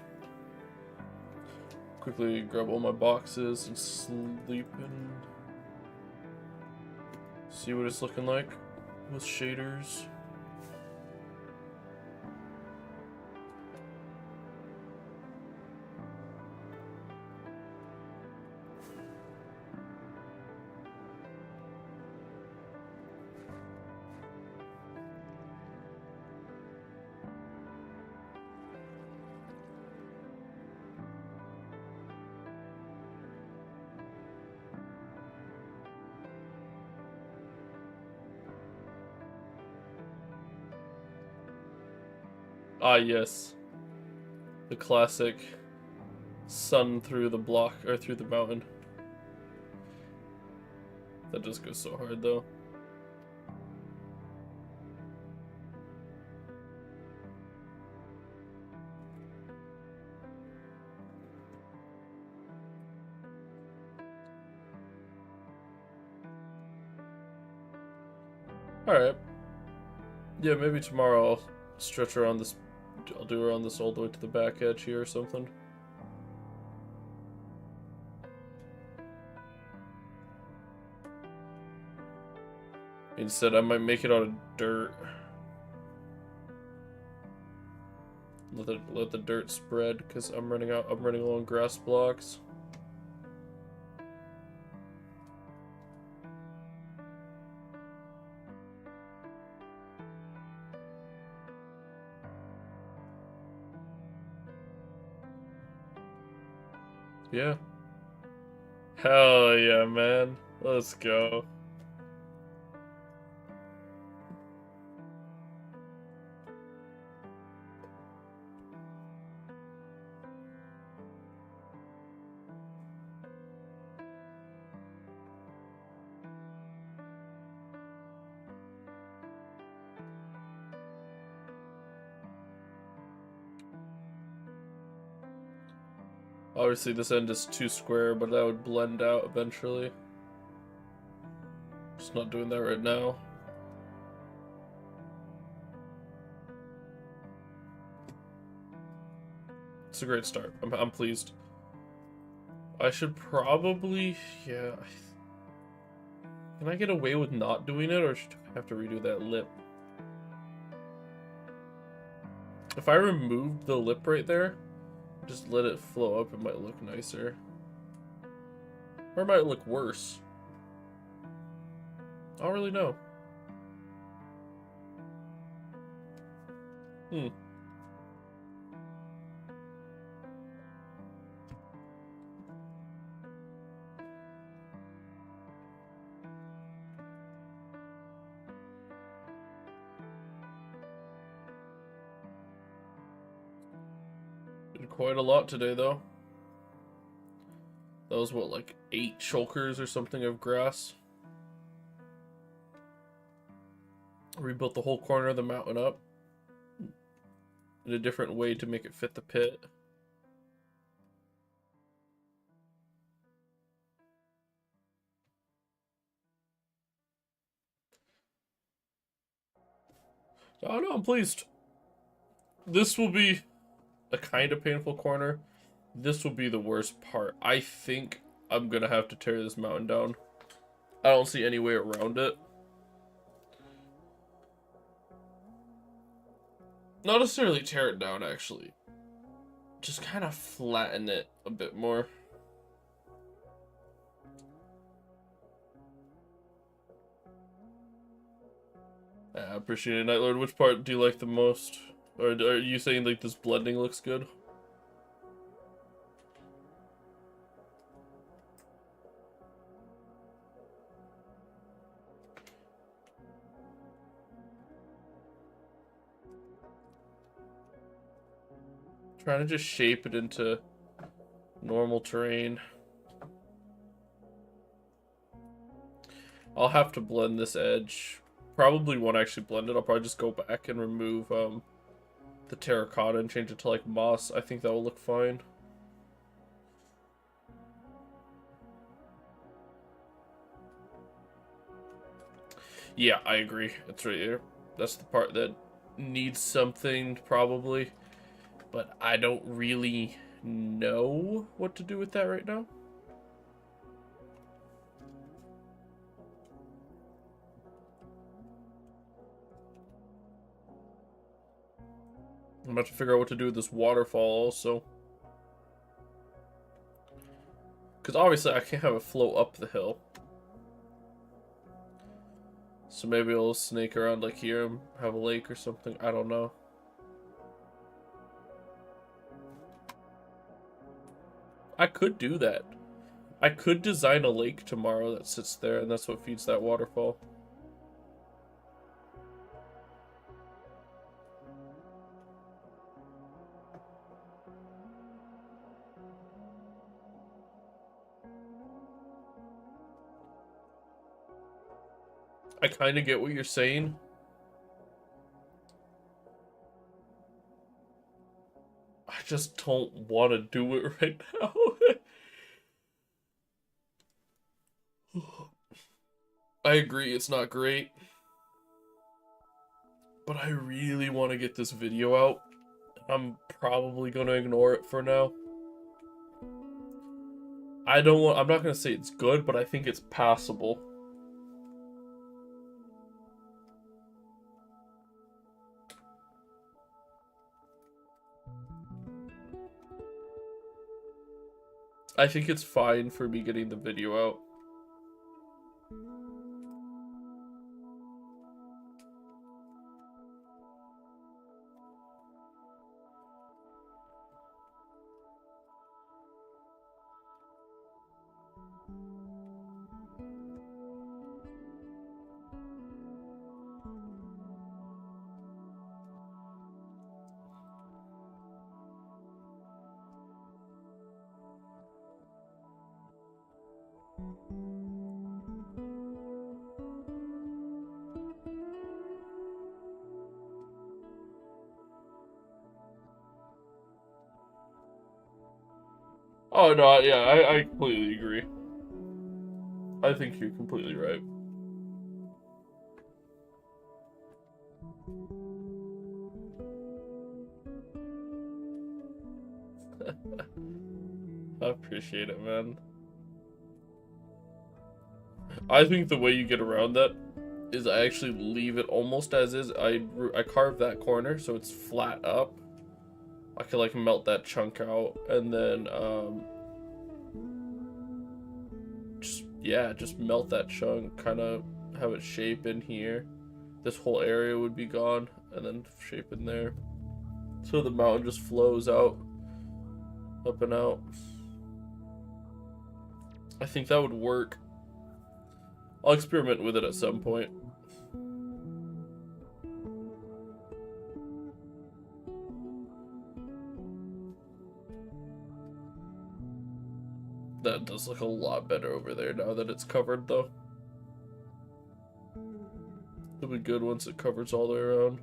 Quickly grab all my boxes and sleep in. See what it's looking like with shaders. Ah, yes. The classic sun through the block, or through the mountain. That just goes so hard, though. Alright. Yeah, maybe tomorrow I'll stretch around this. I'll do around this all the way to the back edge here or something. Instead, I might make it out of dirt. Let the dirt spread, because I'm running low on grass blocks. Yeah. Hell yeah, man. Let's go. Obviously, this end is too square, but that would blend out eventually. Just not doing that right now. It's a great start. I'm pleased. I should probably, yeah. Can I get away with not doing it, or should I have to redo that lip? If I removed the lip right there, just let it flow up, it might look nicer. Or it might look worse. I don't really know. Hmm. Did quite a lot today, though. That was what, like 8 shulkers or something of grass? Rebuilt the whole corner of the mountain up in a different way to make it fit the pit. Oh no, I'm pleased. This will be a kind of painful corner. This will be the worst part. I think I'm gonna have to tear this mountain down. I don't see any way around it. Not necessarily tear it down, actually. Just kind of flatten it a bit more. I appreciate it, Night Lord. Which part do you like the most? Or are you saying like this blending looks good? Trying to just shape it into normal terrain. I'll have to blend this edge. Probably won't actually blend it. I'll probably just go back and remove the terracotta and change it to like moss. I think that will look fine. Yeah, I agree. It's right here. That's the part that needs something probably, but I don't really know what to do with that right now. I'm about to figure out what to do with this waterfall also. Because obviously I can't have it flow up the hill. So maybe I'll snake around like here and have a lake or something. I don't know. I could do that. I could design a lake tomorrow that sits there and that's what feeds that waterfall. I kind of get what you're saying. I just don't want to do it right now. I agree, it's not great. But I really want to get this video out. I'm probably going to ignore it for now. I'm not going to say it's good, but I think it's passable. I think it's fine for me getting the video out. Oh, no, yeah, I completely agree. I think you're completely right. I appreciate it, man. I think the way you get around that is I actually leave it almost as is. I carve that corner so it's flat up. I can like melt that chunk out and then just melt that chunk, kind of have it shape in here. This whole area would be gone and then shape in there. So the mountain just flows out, up and out. I think that would work. I'll experiment with it at some point. That does look a lot better over there now that it's covered, though. It'll be good once it covers all the way around.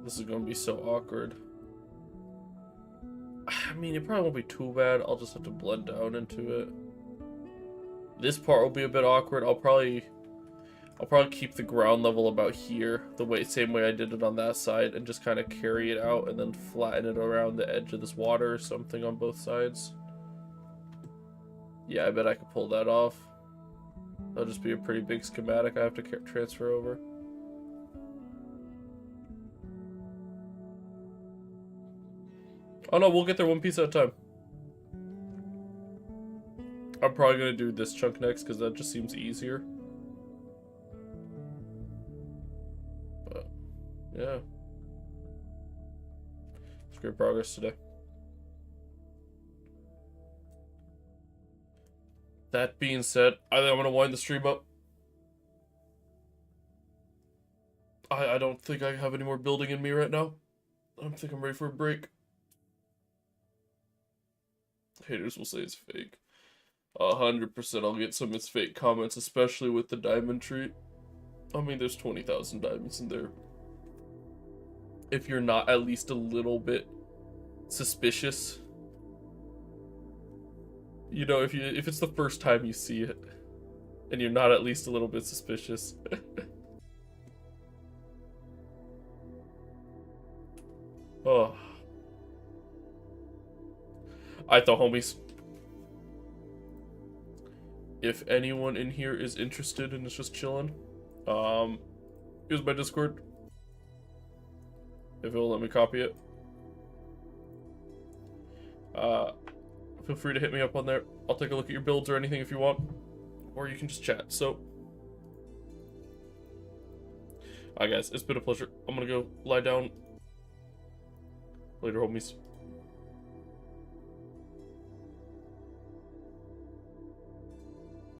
This is gonna be so awkward. I mean, it probably won't be too bad. I'll just have to blend down into it. This part will be a bit awkward. I'll probably keep the ground level about here, same way I did it on that side, and just kind of carry it out and then flatten it around the edge of this water or something on both sides. Yeah, I bet I could pull that off. That'll just be a pretty big schematic I have to transfer over. Oh no, we'll get there one piece at a time. I'm probably going to do this chunk next because that just seems easier. But, yeah. It's great progress today. That being said, I think I'm going to wind the stream up. I don't think I have any more building in me right now. I don't think I'm ready for a break. Haters will say it's fake. 100% I'll get some it's fake comments, especially with the diamond tree. I mean, there's 20,000 diamonds in there. If you're not at least a little bit suspicious, you know, if it's the first time you see it, and you're not at least a little bit suspicious. Oh. I thought, homies, if anyone in here is interested and is just chilling, here's my Discord. If it'll let me copy it. Feel free to hit me up on there. I'll take a look at your builds or anything if you want. Or you can just chat. So, alright guys, it's been a pleasure. I'm gonna go lie down. Later, homies.